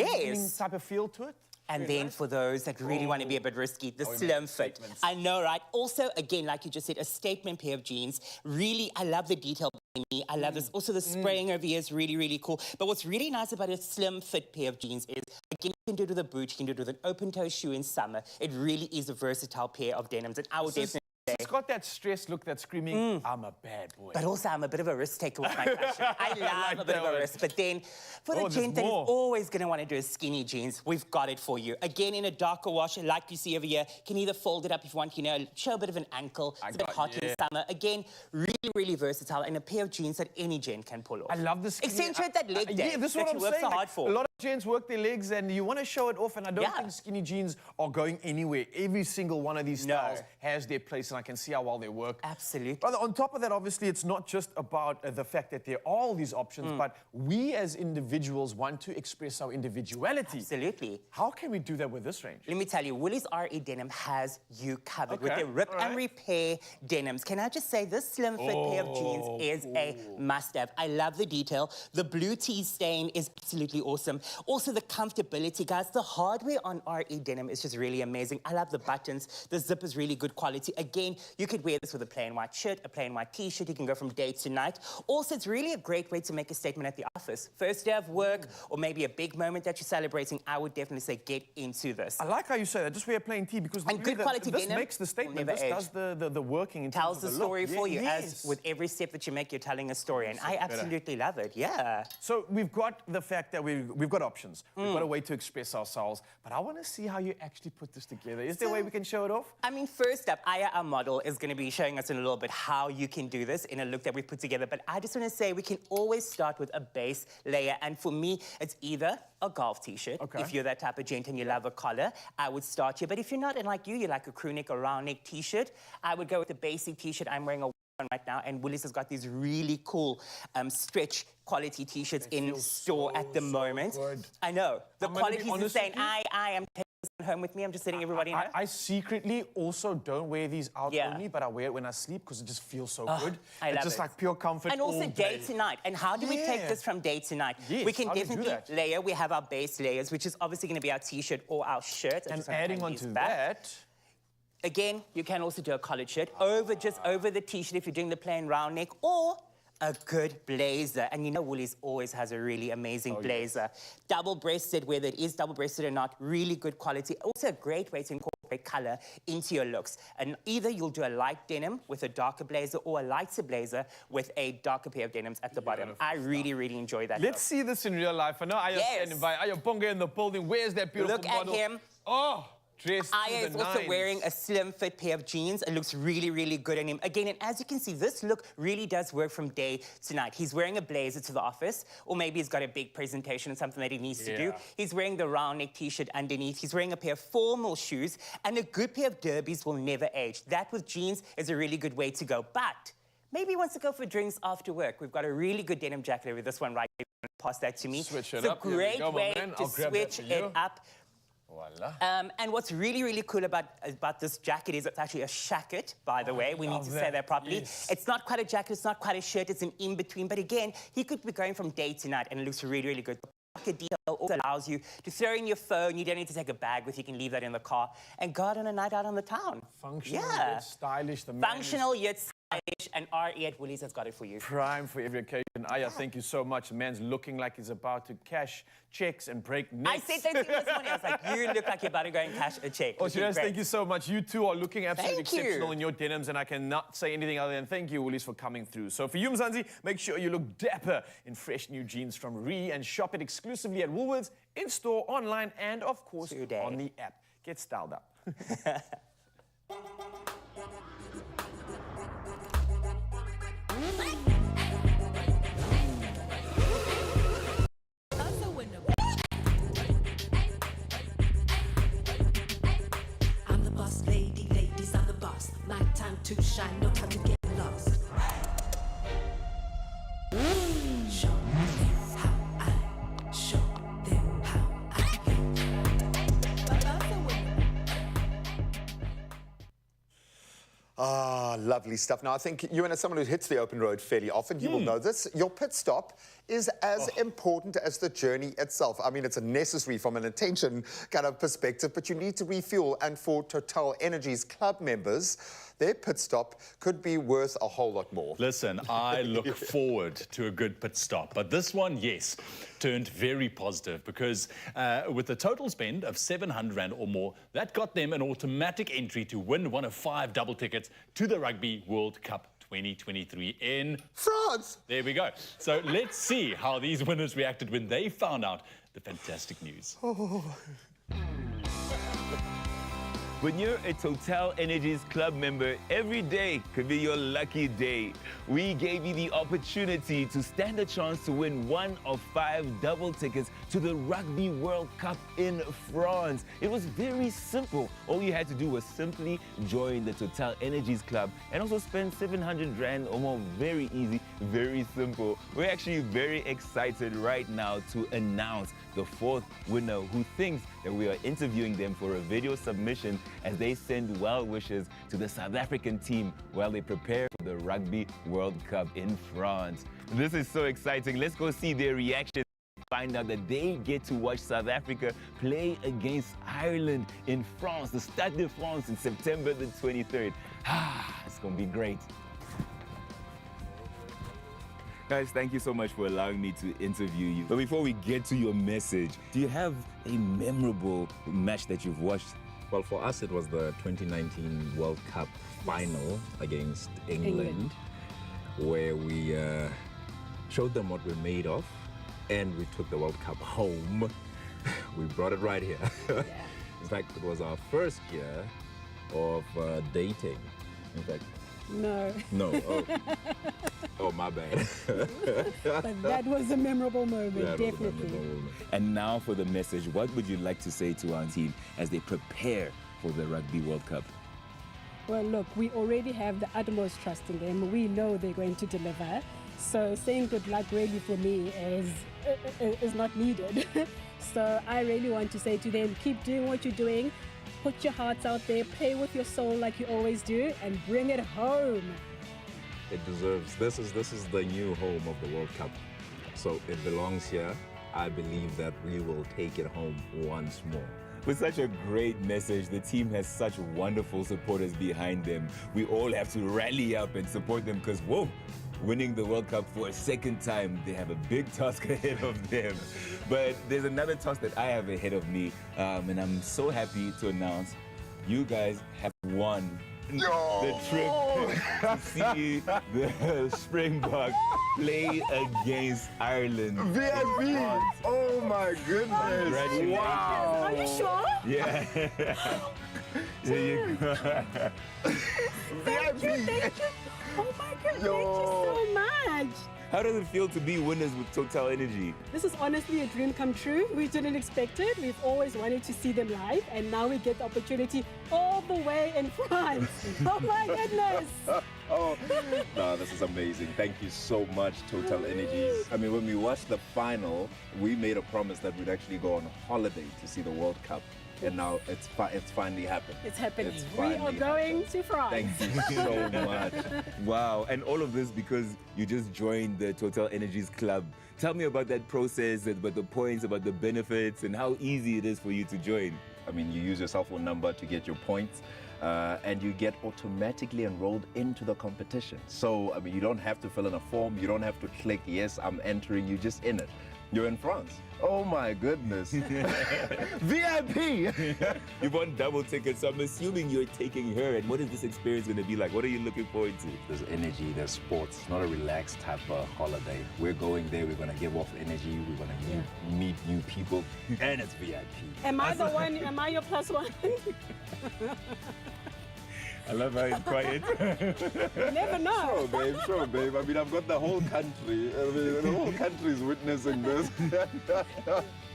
type of feel to it. And then for those that really want to be a bit risky, the slim fit. I know, right? Also, again, like you just said, a statement pair of jeans. Really, I love the detail. I love this. Also, the spraying over here is really, really cool. But what's really nice about a slim fit pair of jeans is, again, you can do it with a boot, you can do it with an open-toe shoe in summer. It really is a versatile pair of denims, and I would definitely... It's got that stressed look that's screaming, I'm a bad boy. But also, I'm a bit of a risk taker with my fashion. I love a bit of a risk. But then, for the gent that is always going to want to do a skinny jeans, we've got it for you. Again, in a darker wash, like you see over here, can either fold it up if you want, show a bit of an ankle. It's a bit hot in summer. Again, really, really versatile, and a pair of jeans that any gent can pull off. I love this. Accentuate that leg day Yeah, this is that what you I'm work saying. so hard for. A lot of gents work their legs, and you want to show it off, and I don't think skinny jeans are going anywhere. Every single one of these styles has their place, and I can see how well they work. Absolutely. But on top of that, obviously, it's not just about the fact that there are all these options, but we as individuals want to express our individuality. Absolutely. How can we do that with this range? Let me tell you, Woolies RE Denim has you covered with their rip and repair denims. Can I just say, this slim fit pair of jeans is a must-have. I love the detail. The blue tea stain is absolutely awesome. Also, the comfortability, guys. The hardware on RE Denim is just really amazing. I love the buttons. The zip is really good quality. Again, you could wear this with a plain white shirt, a plain white t-shirt. You can go from day to night. Also, it's really a great way to make a statement at the office. First day of work, or maybe a big moment that you're celebrating, I would definitely say get into this. I like how you say that. Just wear a plain tee, because and good quality this denim makes the statement. never This does the working in tells terms of the story look. for you. As with every step that you make, you're telling a story, and I absolutely love it. Yeah. So we've got the fact that we've got options. We've got a way to express ourselves, but I want to see how you actually put this together. Is there a way we can show it off? I mean, first up, Aya, our model, is going to be showing us in a little bit how you can do this in a look that we put together. But I just want to say we can always start with a base layer. And for me, it's either a golf t-shirt. If you're that type of gent and you love a collar, I would start here. But if you're not, and like you like a crew neck or round neck t-shirt, I would go with the basic t-shirt. I'm wearing a one right now, and Woolies has got these really cool stretch quality t-shirts in store at the moment. Good. I know. The quality is honest insane. with you. I am taking this home with me. I'm just letting everybody know. I secretly also don't wear these out only, but I wear it when I sleep because it just feels so good. I love it's just it. like pure comfort. And also all day to night. And how do we take this from day to night? Yes, we can how do we do definitely that? layer. We have our base layers, which is obviously going to be our t-shirt or our shirt. And adding on to that, again, you can also do a collared shirt over the t-shirt if you're doing the plain round neck, or a good blazer. And you know Woolies always has a really amazing blazer. Double-breasted, whether it is double-breasted or not, really good quality. Also a great way to incorporate color into your looks. And either you'll do a light denim with a darker blazer or a lighter blazer with a darker pair of denims at the bottom. I really, really enjoy that. Let's see this in real life. I know Aya standing by. Aya Bonga in the building. Where's that beautiful model? Look at him. Oh, dressed Aya to is the also nines. wearing a slim fit pair of jeans. It looks really, really good on him. Again, and as you can see, this look really does work from day to night. He's wearing a blazer to the office, or maybe he's got a big presentation, something that he needs to do. He's wearing the round neck t-shirt underneath. He's wearing a pair of formal shoes, and a good pair of derbies will never age. That with jeans is a really good way to go. But maybe he wants to go for drinks after work. We've got a really good denim jacket over this one right here. Pass that to me. Switch it it's up. a great way to I'll grab that switch for you. it up. Voila. And what's really, really cool about this jacket is it's actually a shacket, by the way. We need to say that properly. Yes. It's not quite a jacket, it's not quite a shirt, it's an in-between. But again, he could be going from day to night and it looks really, really good. The pocket detail also allows you to throw in your phone. You don't need to take a bag with you. You can leave that in the car and go out on a night out on the town. Functional yet stylish. The man Functional yet stylish, and RE at Woolies has got it for you. prime for every occasion. Aya, thank you so much. The man's looking like he's about to cash checks and break necks. I said that to you this morning. I was like, you look like you're about to go and cash a check. Oh, Shiraz, thank you so much. You two are looking absolutely Thank you. exceptional in your denims, and I cannot say anything other than thank you, Woolies, for coming through. So for you, Mzansi, make sure you look dapper in fresh new jeans from Ree and shop it exclusively at Woolworths, in-store, online, and of course, on the app. Get styled up. I'm the boss lady, ladies, I'm the boss. My time to shine, no time to get lost. Show them how I, show them how I. Ah, lovely stuff. Now, I think you and as someone who hits the open road fairly often, you will know this. Your pit stop is as important as the journey itself. I mean, it's a necessary from an attention kind of perspective, but you need to refuel. And for Total Energy's club members, their pit stop could be worth a whole lot more. Listen, I look forward to a good pit stop, but this one, yes, turned very positive because with a total spend of 700 Rand or more, that got them an automatic entry to win one of 5 double tickets to the Rugby World Cup 2023 in France. There we go. So let's see how these winners reacted when they found out the fantastic news. When you're a Total Energies Club member, every day could be your lucky day. We gave you the opportunity to stand a chance to win one of 5 double tickets to the Rugby World Cup in France. It was very simple. All you had to do was simply join the Total Energies Club and also spend 700 Rand or more. Very easy, very simple. We're actually very excited right now to announce the 4th winner who thinks that we are interviewing them for a video submission as they send well wishes to the South African team while they prepare for the Rugby World Cup in France. This is so exciting. Let's go see their reaction. Find out that they get to watch South Africa play against Ireland in France, the Stade de France, in September the 23rd. It's gonna be great. Guys, thank you so much for allowing me to interview you. But before we get to your message, do you have a memorable match that you've watched? Well, for us, it was the 2019 World Cup final against England, where we showed them what we're made of, and we took the World Cup home. We brought it right here. In fact, it was our first year of dating. In fact, No. no. Oh, oh my bad. But that was a memorable moment, That was a definitely. memorable moment. And now for the message, what would you like to say to our team as they prepare for the Rugby World Cup? Well, look, we already have the utmost trust in them. We know they're going to deliver. So saying good luck really for me is not needed. So I really want to say to them, keep doing what you're doing. Put your hearts out there, play with your soul like you always do, and bring it home. It deserves, this is the new home of the World Cup. So it belongs here. I believe that we will take it home once more. With such a great message, the team has such wonderful supporters behind them. We all have to rally up and support them because, whoa, winning the World Cup for a second time, they have a big task ahead of them. But there's another task that I have ahead of me, and I'm so happy to announce you guys have won the trip to see the Springboks play against Ireland. VIP! Oh my goodness! Congratulations. Wow! Are you sure? Yeah. There you go. Thank you. Oh my God, thank you so much. How does it feel to be winners with Total Energy? This is honestly a dream come true. We didn't expect it. We've always wanted to see them live, and now we get the opportunity all the way in France. Oh my goodness! Oh, no, this is amazing. Thank you so much, Total Energies. I mean, when we watched the final, we made a promise that we'd actually go on holiday to see the World Cup. And now it's finally happened. It's happening. It's We are finally going to France. Thank you so much. Wow, and all of this because you just joined the Total Energies Club. Tell me about that process, about the points, about the benefits, and how easy it is for you to join. I mean, you use your cell phone number to get your points, and you get automatically enrolled into the competition. So, I mean, you don't have to fill in a form, you don't have to click, yes, I'm entering, you're just in it. You're in France. Oh my goodness. VIP! You won double tickets, so I'm assuming you're taking her. And what is this experience going to be like? What are you looking forward to? There's energy, there's sports. It's not a relaxed type of holiday. We're going there, we're going to give off energy, we're going to meet new people, and it's VIP. Am I the one? Am I your plus one? I love how it's quiet. You never know. Sure, babe. I mean, I've got the whole country. I mean, the whole country is witnessing this.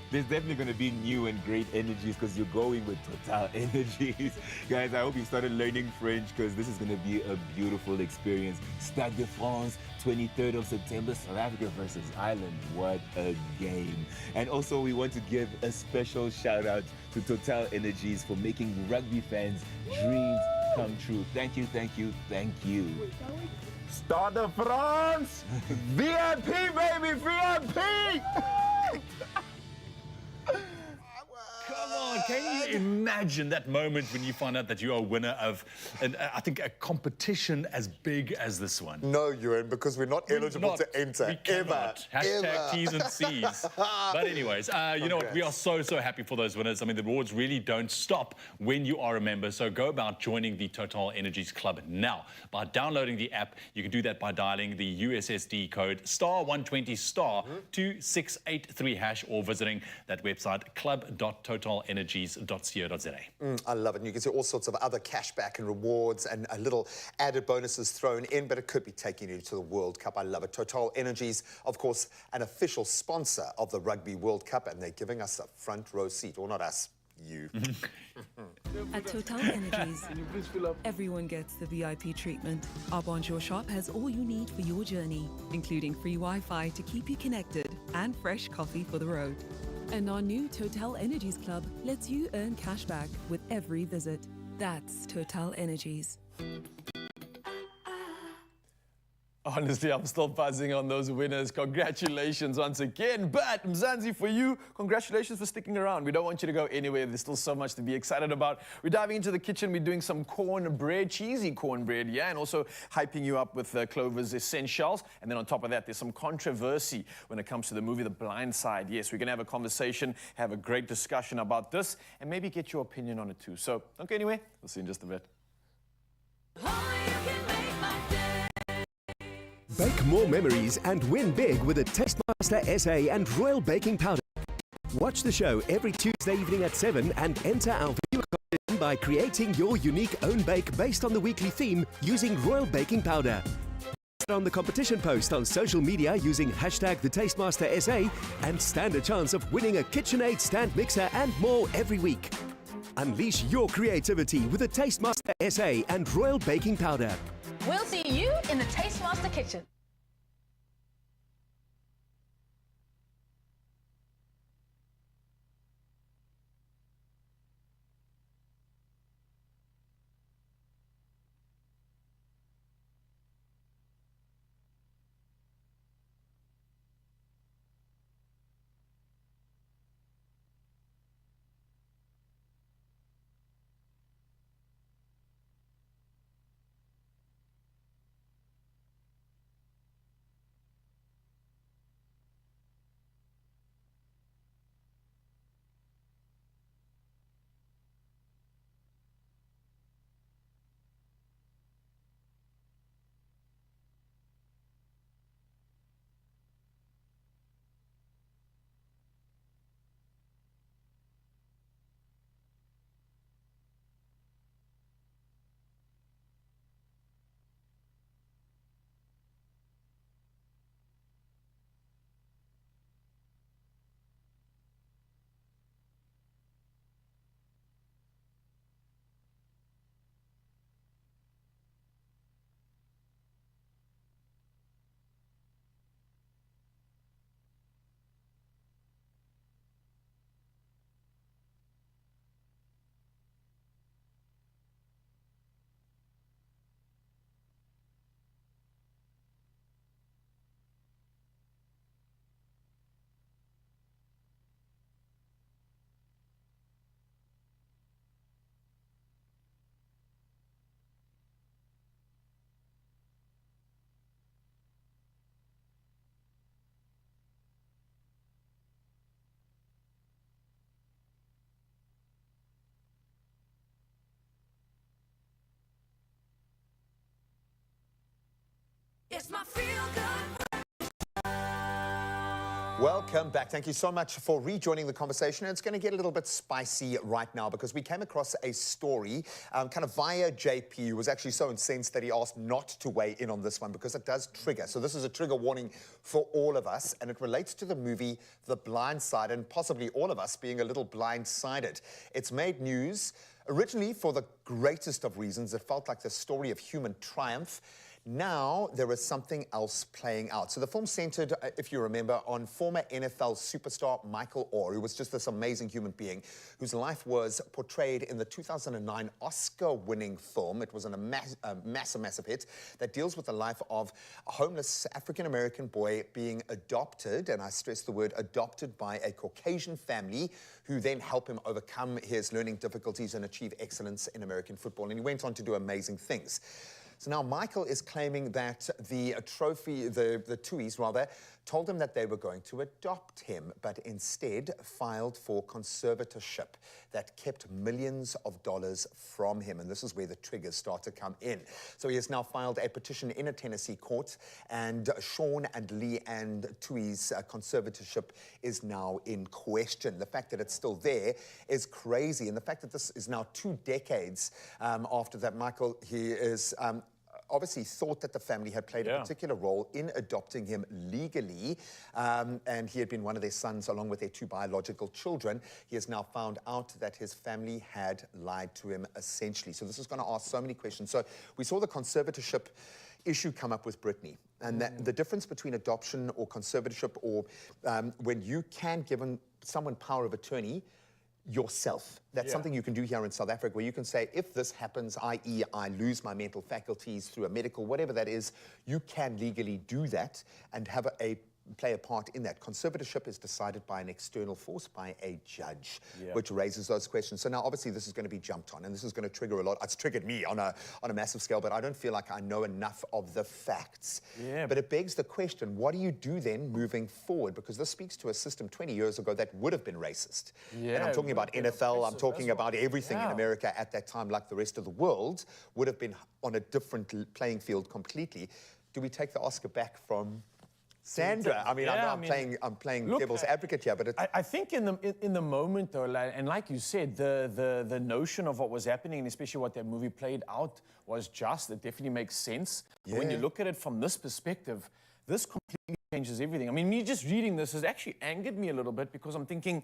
There's definitely going to be new and great energies because you're going with Total Energies. Guys, I hope you started learning French because this is going to be a beautiful experience. Stade de France, 23rd of September, South Africa versus Ireland. What a game. And also, we want to give a special shout out to Total Energies for making rugby fans' dreams come true. Thank you, thank you, thank you. Stade de France! VIP, baby, VIP! Come on, can you imagine that moment when you find out that you are a winner of, I think, a competition as big as this one? No, Ewan, because we're not eligible to enter. We cannot. Hashtag T's and C's. But anyways, you know what? We are so happy for those winners. I mean, the rewards really don't stop when you are a member. So go about joining the Total Energies Club now by downloading the app. You can do that by dialing the USSD code *120 *2683# or visiting that website club.totalenergies.co.za. I love it. And you can see all sorts of other cashback and rewards and little added bonuses thrown in, but it could be taking you to the World Cup. I love it. Total Energies, of course, an official sponsor of the Rugby World Cup, and they're giving us a front row seat. Or not us, you. At Total Energies, everyone gets the VIP treatment. Our Bonjour shop has all you need for your journey, including free Wi-Fi to keep you connected and fresh coffee for the road. And our new Total Energies Club lets you earn cash back with every visit. That's Total Energies. Honestly, I'm still buzzing on those winners. Congratulations once again. But Mzansi, for you, congratulations for sticking around. We don't want you to go anywhere. There's still so much to be excited about. We're diving into the kitchen. We're doing some cornbread, cheesy cornbread, yeah, and also hyping you up with Clover's Essentials. And then on top of that, there's some controversy when it comes to the movie The Blind Side. Yes, we're going to have a conversation, have a great discussion about this, and maybe get your opinion on it too. So don't go anywhere. We'll see you in just a bit. Bake more memories and win big with a Tastemaster SA and Royal Baking Powder. Watch the show every Tuesday evening at 7 and enter our viewer competition by creating your unique own bake based on the weekly theme using Royal Baking Powder. On the competition post on social media using hashtag #TheTastemasterSA and stand a chance of winning a KitchenAid stand mixer and more every week. Unleash your creativity with the Tastemaster SA and Royal Baking Powder. We'll see you in the Tastemaster kitchen. It's my feel-good. Welcome back. Thank you so much for rejoining the conversation. It's going to get a little bit spicy right now because we came across a story kind of via JP, who was actually so incensed that he asked not to weigh in on this one because it does trigger. So this is a trigger warning for all of us, and it relates to the movie The Blind Side, and possibly all of us being a little blindsided. It's made news originally for the greatest of reasons. It felt like the story of human triumph. Now there is something else playing out. So the film centered, if you remember, on former NFL superstar Michael Orr, who was just this amazing human being whose life was portrayed in the 2009 Oscar-winning film. It was a massive hit that deals with the life of a homeless African-American boy being adopted, and I stress the word adopted, by a Caucasian family who then help him overcome his learning difficulties and achieve excellence in American football. And he went on to do amazing things. So now Michael is claiming that the Tuohys rather, told him that they were going to adopt him, but instead filed for conservatorship that kept millions of dollars from him. And this is where the triggers start to come in. So he has now filed a petition in a Tennessee court, and Sean and Lee and Tuohy's conservatorship is now in question. The fact that it's still there is crazy. And the fact that this is now 2 decades after that, Michael, he is obviously thought that the family had played a particular role in adopting him legally, and he had been one of their sons along with their 2 biological children. He has now found out that his family had lied to him, essentially. So this is going to ask so many questions. So we saw the conservatorship issue come up with Brittany, and that the difference between adoption or conservatorship, or when you can give someone power of attorney yourself. That's something you can do here in South Africa, where you can say, if this happens, i.e. I lose my mental faculties through a medical, whatever that is, you can legally do that and have play a part in that. Conservatorship is decided by an external force, by a judge, which raises those questions. So now obviously this is going to be jumped on, and this is going to trigger a lot. It's triggered me on a massive scale, but I don't feel like I know enough of the facts. But it begs the question, what do you do then moving forward? Because this speaks to a system 20 years ago that would have been racist. And I'm talking about NFL, I'm talking about everything in America at that time, like the rest of the world, would have been on a different playing field completely. Do we take the Oscar back from Sandra? I mean, I'm playing devil's advocate here, but it's... I think in the moment, though, and like you said, the notion of what was happening, and especially what that movie played out, was just. It definitely makes sense. But when you look at it from this perspective, this completely changes everything. I mean, me just reading this has actually angered me a little bit, because I'm thinking,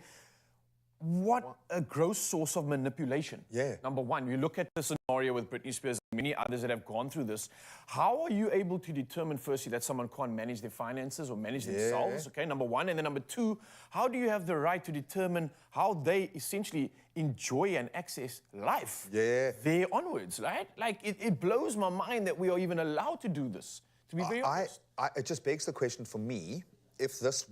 what a gross source of manipulation. Number one, you look at the scenario with Britney Spears and many others that have gone through this. How are you able to determine, firstly, that someone can't manage their finances or manage themselves? Okay, number one. And then number two, how do you have the right to determine how they essentially enjoy and access life there onwards, right? Like, it blows my mind that we are even allowed to do this, to be very honest. It just begs the question for me, if this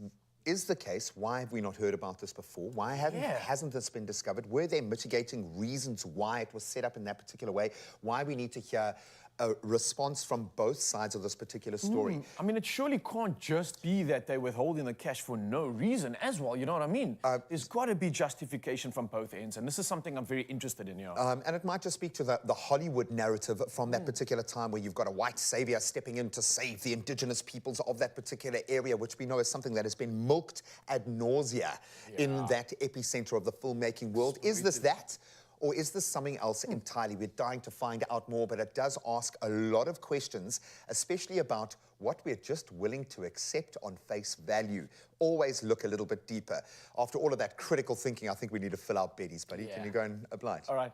is the case, why have we not heard about this before? Why hasn't this been discovered? Were there mitigating reasons why it was set up in that particular way? Why we need to hear a response from both sides of this particular story? I mean, it surely can't just be that they're withholding the cash for no reason as well, you know what I mean? There's got to be justification from both ends, and this is something I'm very interested in here. And it might just speak to the Hollywood narrative from that particular time, where you've got a white savior stepping in to save the indigenous peoples of that particular area, which we know is something that has been milked ad nausea in that epicenter of the filmmaking world. Is this that? Or is this something else entirely? We're dying to find out more, but it does ask a lot of questions, especially about what we're just willing to accept on face value. Always look a little bit deeper. After all of that critical thinking, I think we need to fill out Betty's, buddy. Can you go and oblige? All right.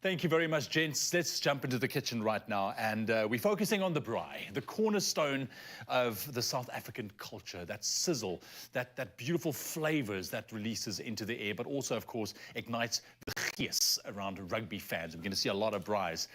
Thank you very much, gents. Let's jump into the kitchen right now. And we're focusing on the braai, the cornerstone of the South African culture, that sizzle, that beautiful flavors that releases into the air, but also, of course, ignites the gees around rugby fans. We're going to see a lot of braais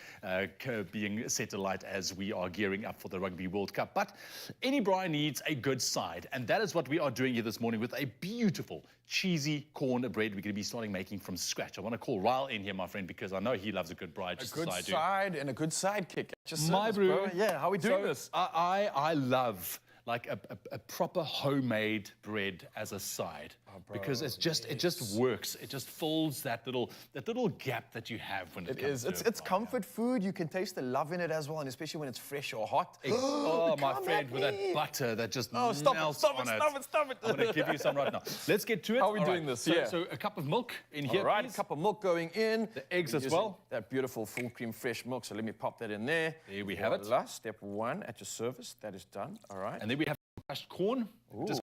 being set alight as we are gearing up for the Rugby World Cup. But any braai needs a good side, and that is what we are doing here this morning with a beautiful, cheesy cornbread we're going to be starting making from scratch. I want to call Ryle in here, my friend, because I know he loves a good braai, just a good as I do. side and a good sidekick. My brew. Bro. Yeah, how are we doing this? I love like a proper homemade bread as a side. because it just works. It just fills that little gap that you have when it comes to It's comfort food. You can taste the love in it as well, and especially when it's fresh or hot. Oh, my friend, with that butter that just melts on it. Stop it. I'm going to give you some right now. Let's get to it. How are we doing this? So a cup of milk in here, All right, please. a cup of milk going in. The eggs as Using well. That beautiful full cream fresh milk. So let me pop that in there. There we have it. Step one at your service. That is done. All right. And then we have crushed corn. Just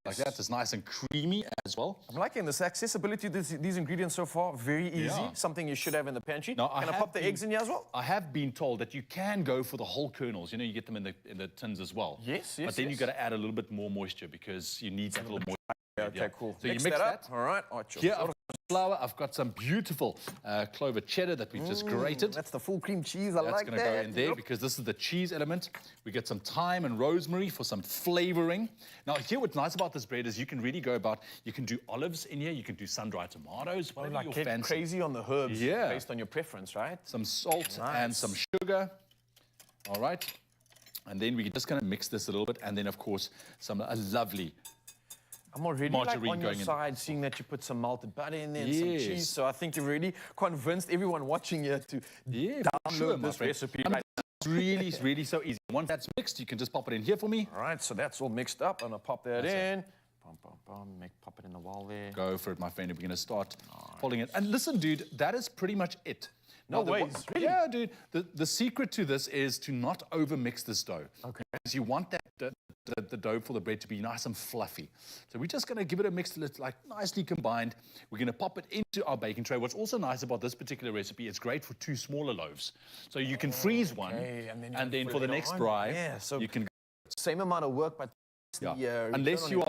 like that. It's nice and creamy as well. I'm liking this accessibility to these ingredients so far. Very easy. Yeah. Something you should have in the pantry. Now, Can I pop the eggs in here as well? I have been told that you can go for the whole kernels. You know, you get them in the tins as well. Yes. But then you've got to add a little bit more moisture because you need that little moisture. Okay, cool. So you mix that. All right. Here I've got flour. I've got some beautiful clover cheddar that we've just grated. That's the full cream cheese. I like that. That's going to go in there because this is the cheese element. We get some thyme and rosemary for some flavoring. Now, here what's nice about this bread is you can really go about, you can do olives in here, you can do sun-dried tomatoes, whatever you fancy. Crazy on the herbs based on your preference, right? Some salt and some sugar. All right. And then we're just going to mix this a little bit. And then, of course, a lovely I'm already like on your side, seeing that you put some melted butter in there and some cheese. So I think you've really convinced everyone watching here to download this recipe. It's really so easy. Once that's mixed, you can just pop it in here for me. All right, so that's all mixed up. I'm going to pop that in. Pop it in the wall there. Go for it, my friend. We're going to start pulling it. And listen, dude, that is pretty much it. No ways, really? Yeah, dude. The secret to this is to not over-mix this dough. Okay. Because you want the dough for the bread to be nice and fluffy. So we're just going to give it a mix till it's like nicely combined. We're going to pop it into our baking tray. What's also nice about this particular recipe, it's great for 2 smaller loaves. So you can freeze one, and then for the next dry, you can... Same amount of work, but... Unless you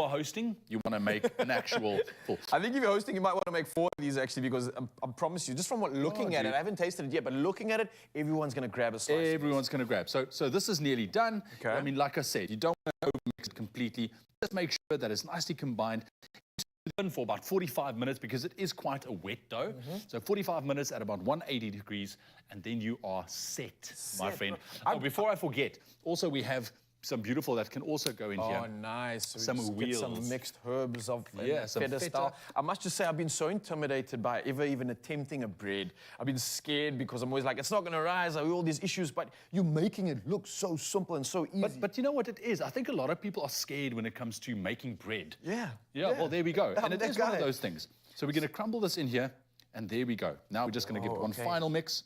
are hosting, you want to make an actual full. I think if you're hosting, you might want to make 4 of these actually, because I promise you, just from looking at it, I haven't tasted it yet, but looking at it, everyone's going to grab a slice. Everyone's going to grab. So this is nearly done. Okay. I mean, like I said, you don't want to over-mix it completely. Just make sure that it's nicely combined. For about 45 minutes because it is quite a wet dough. So 45 minutes at about 180 degrees, and then you are set. My friend. Before I forget, also we have some beautiful that can also go in here. Oh, nice. So some wheels. Some mixed herbs of some feta style. I must just say, I've been so intimidated by even attempting a bread. I've been scared because I'm always like, it's not going to rise. I have all these issues, but you're making it look so simple and so easy. But you know what it is? I think a lot of people are scared when it comes to making bread. Yeah. Well, there we go. And it is one of those things. So we're going to crumble this in here, and there we go. Now we're just going to give it one final mix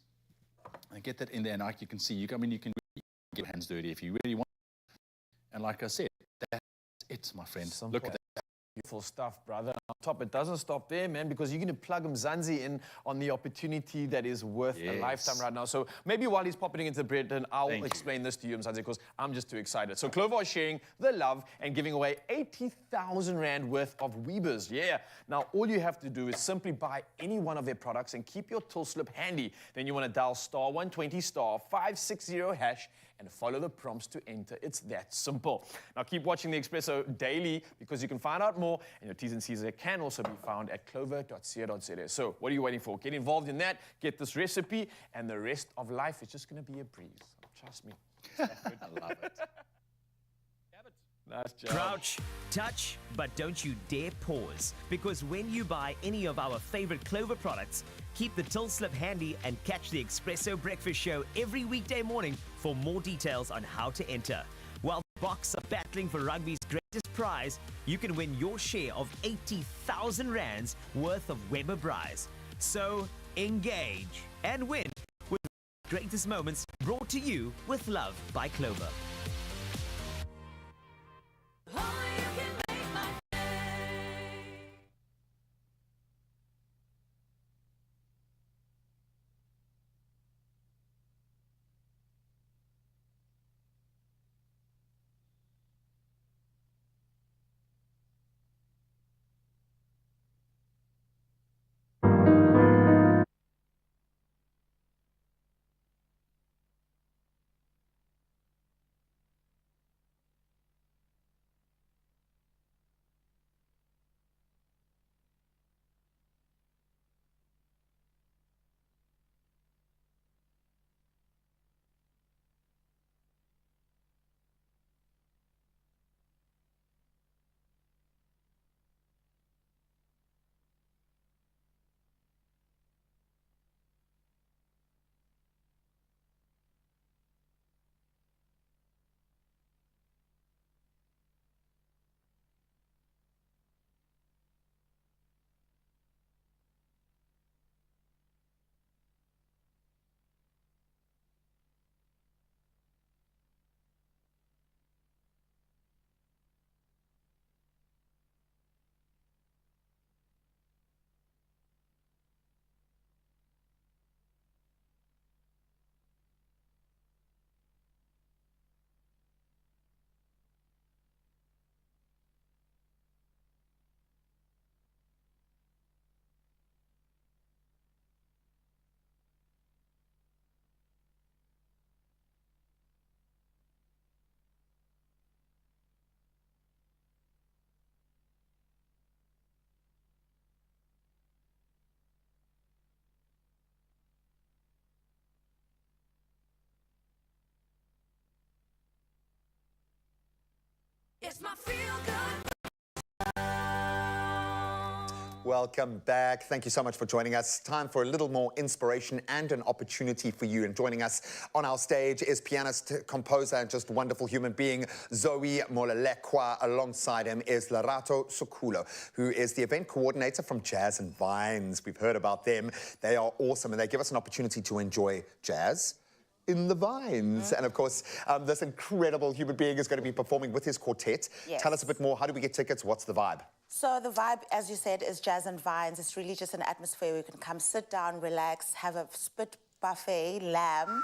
and get that in there. And like you can see, you can really get your hands dirty if you really want. And like I said, that's it, my friend. Look at that. Beautiful stuff, brother. On top, it doesn't stop there, man, because you're going to plug Mzansi in on the opportunity that is worth a lifetime right now. So maybe while he's popping into the bread, then I'll explain this to you, Mzansi, because I'm just too excited. So Clover is sharing the love and giving away 80,000 Rand worth of Weebers. Yeah. Now, all you have to do is simply buy any one of their products and keep your till slip handy. Then you want to dial *120 *560# and follow the prompts to enter. It's that simple. Now, keep watching the Expresso daily because you can find out more, and your T's and C's can also be found at clover.co.za. So, what are you waiting for? Get involved in that, get this recipe, and the rest of life is just going to be a breeze. Trust me. I love it. Nice job. Crouch, touch, but don't you dare pause. Because when you buy any of our favorite Clover products, keep the till slip handy and catch the Expresso breakfast show every weekday morning for more details on how to enter. While the box are battling for Rugby's greatest prize, you can win your share of 80,000 Rands worth of Weber Braais. So engage and win with greatest moments brought to you with love by Clover. It's my feel good. Welcome back. Thank you so much for joining us. Time for a little more inspiration and an opportunity for you. And joining us on our stage is pianist, composer, and just wonderful human being, Zoe Molekua. Alongside him is Lerato Sokulo, who is the event coordinator from Jazz and Vines. We've heard about them. They are awesome, and they give us an opportunity to enjoy jazz in the vines. And of course, this incredible human being is going to be performing with his quartet. Yes. Tell us a bit more. How do we get tickets? What's the vibe? So the vibe, as you said, is Jazz and Vines. It's really just an atmosphere where you can come sit down, relax, have a spit buffet, lamb,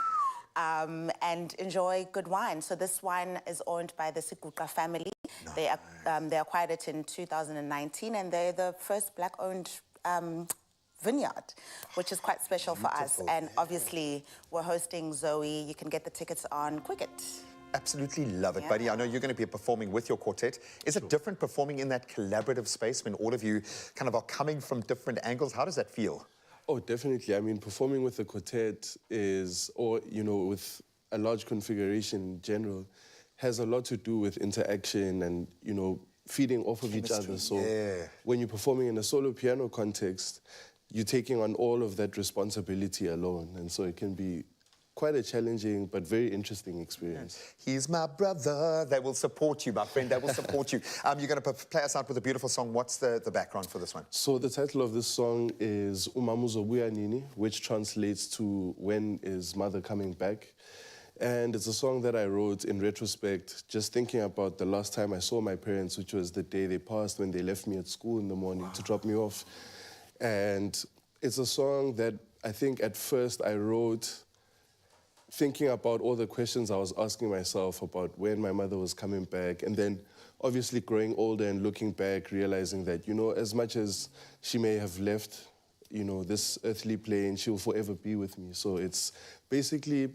and enjoy good wine. So this wine is owned by the Sikuka family. Nice. They acquired it in 2019, and they're the first Black-owned vineyard, which is quite special for us. And obviously, we're hosting Zoe. You can get the tickets on Quicket. Absolutely love it, buddy. I know you're going to be performing with your quartet. Is it different performing in that collaborative space when all of you kind of are coming from different angles? How does that feel? Oh, definitely. I mean, performing with the quartet is, or, you know, with a large configuration in general, has a lot to do with interaction and, you know, feeding off of each other. So when you're performing in a solo piano context, you're taking on all of that responsibility alone. And so it can be quite a challenging but very interesting experience. He's my brother. They will support you, my friend. They will support you. You're going to play us out with a beautiful song. What's the background for this one? So the title of this song is Umamuzo Buya Nini, which translates to When is Mother Coming Back? And it's a song that I wrote in retrospect, just thinking about the last time I saw my parents, which was the day they passed when they left me at school in the morning to drop me off. And it's a song that I think at first I wrote thinking about all the questions I was asking myself about when my mother was coming back, and then obviously growing older and looking back, realizing that, you know, as much as she may have left, you know, this earthly plane, she will forever be with me. So it's basically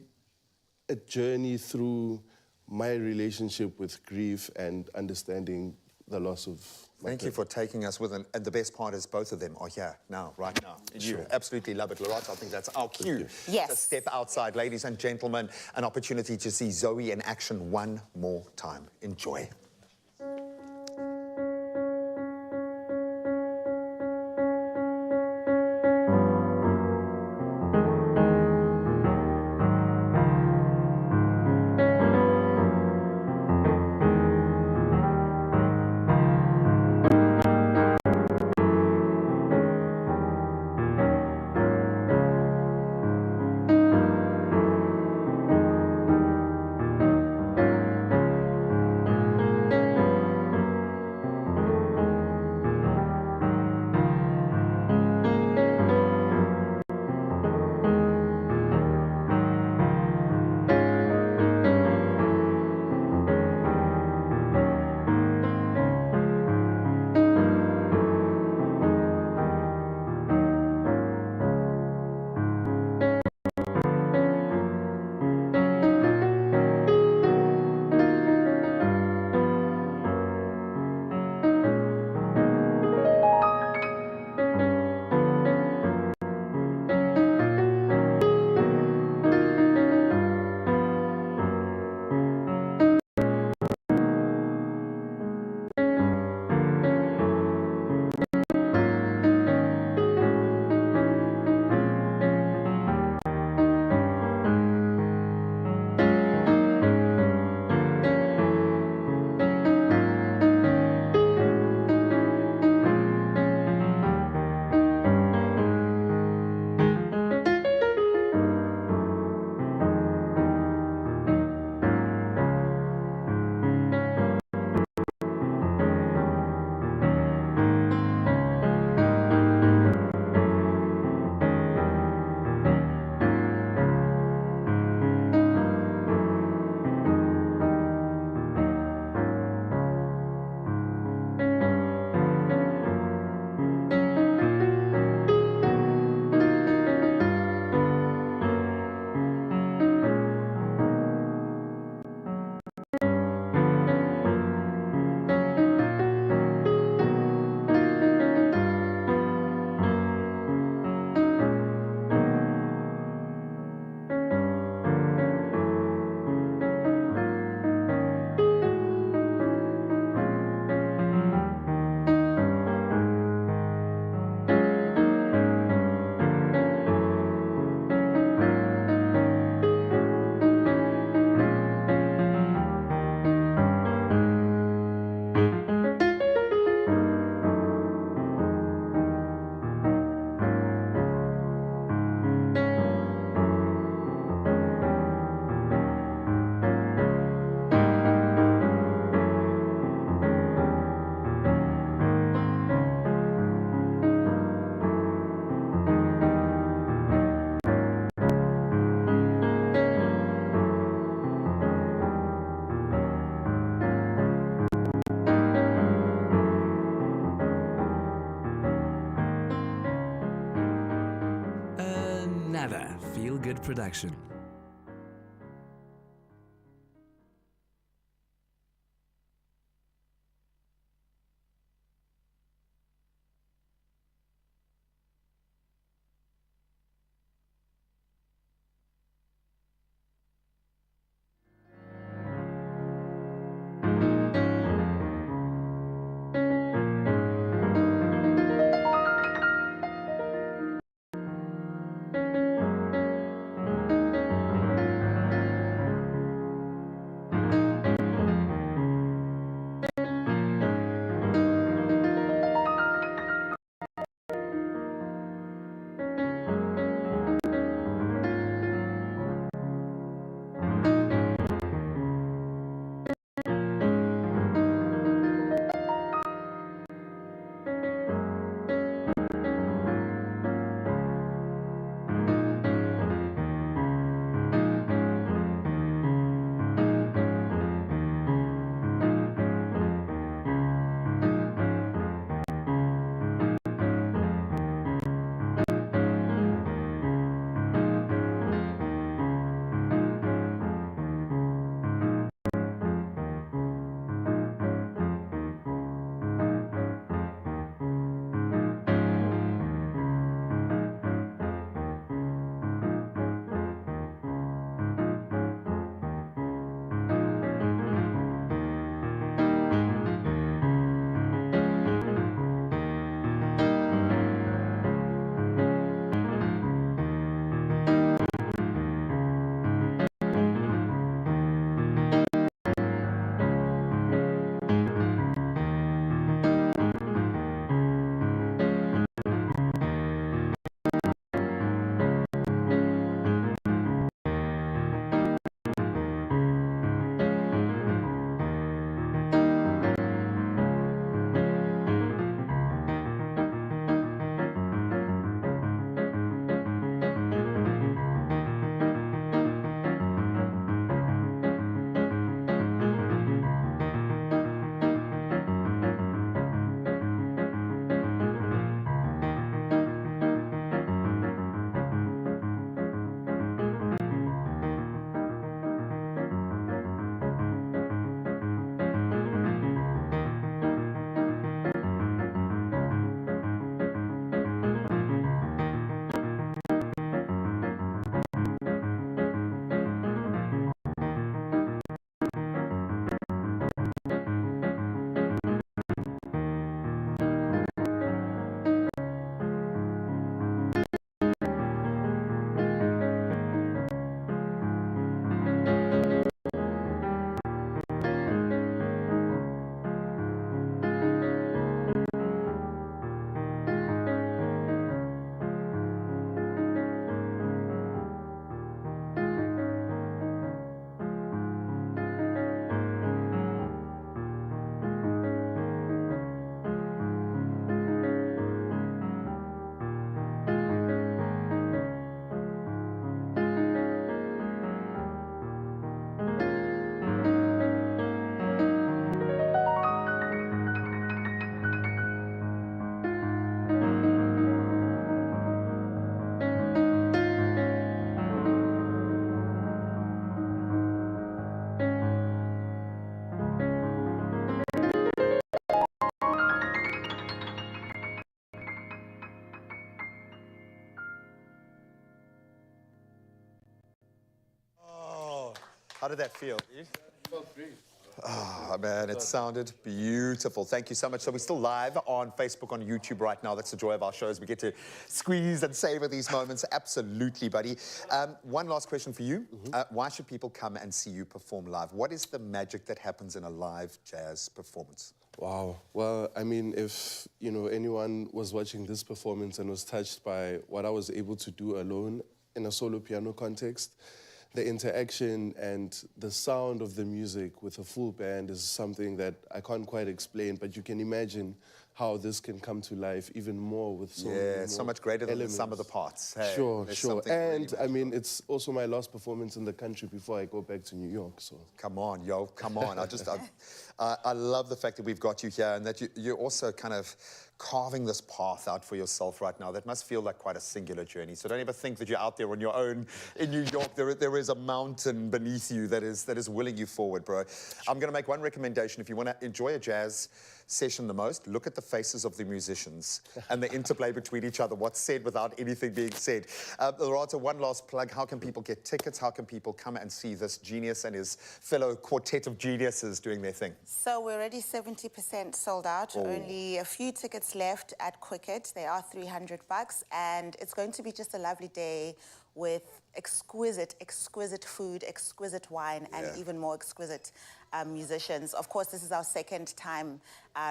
a journey through my relationship with grief and understanding the loss of my Thank you for taking us with, and the best part is both of them are here now, right now. You absolutely love it, Lerato. I think that's our cue. Yes. To step outside, ladies and gentlemen, an opportunity to see Zoe in action one more time. Enjoy. feel-good production. How did that feel? Felt great. Oh, man, it sounded beautiful. Thank you so much. So we're still live on Facebook, on YouTube right now. That's the joy of our shows. We get to squeeze and savor these moments. Absolutely, buddy. One last question for you. Why should people come and see you perform live? What is the magic that happens in a live jazz performance? Wow. Well, I mean, if, you know, anyone was watching this performance and was touched by what I was able to do alone in a solo piano context, the interaction and the sound of the music with a full band is something that I can't quite explain, but you can imagine how this can come to life even more with so many more so much greater than the elements. sum of the parts. Hey, Sure. And really I mean, it's also my last performance in the country before I go back to New York. So come on, come on. I love the fact that we've got you here and that you're also kind of carving this path out for yourself right now. That must feel like quite a singular journey. So don't ever think that you're out there on your own in New York. There is a mountain beneath you that is willing you forward, bro. I'm going to make one recommendation. If you want to enjoy a jazz session the most, look at the faces of the musicians and the interplay between each other, what's said without anything being said. Loretta, one last plug. How can people get tickets? How can people come and see this genius and his fellow quartet of geniuses doing their thing? So we're already 70% sold out. Only a few tickets left at Quicket. They are $300, and it's going to be just a lovely day with exquisite food, exquisite wine, and even more exquisite musicians. Of course, this is our second time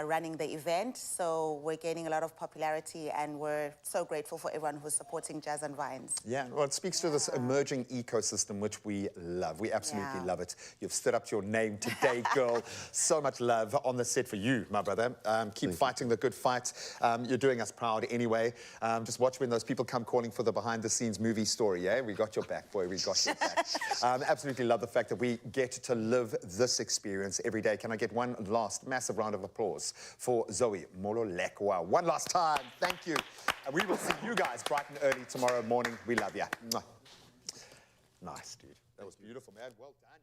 running the event, so we're gaining a lot of popularity, and we're so grateful for everyone who's supporting Jazz and Vines. Yeah, well, it speaks to this emerging ecosystem, which we love. We absolutely love it. You've stood up to your name today, girl. So much love on the set for you, my brother. Keep fighting the good fight. You're doing us proud anyway. Just watch when those people come calling for the behind-the-scenes movie story, yeah? We got your back, boy, we got your back. Absolutely love the fact that we get to live this experience every day. Can I get one last massive round of applause for Zoe Molekua? One last time, thank you. And we will see you guys bright and early tomorrow morning. We love you. Nice, dude. That was beautiful, man. Well done.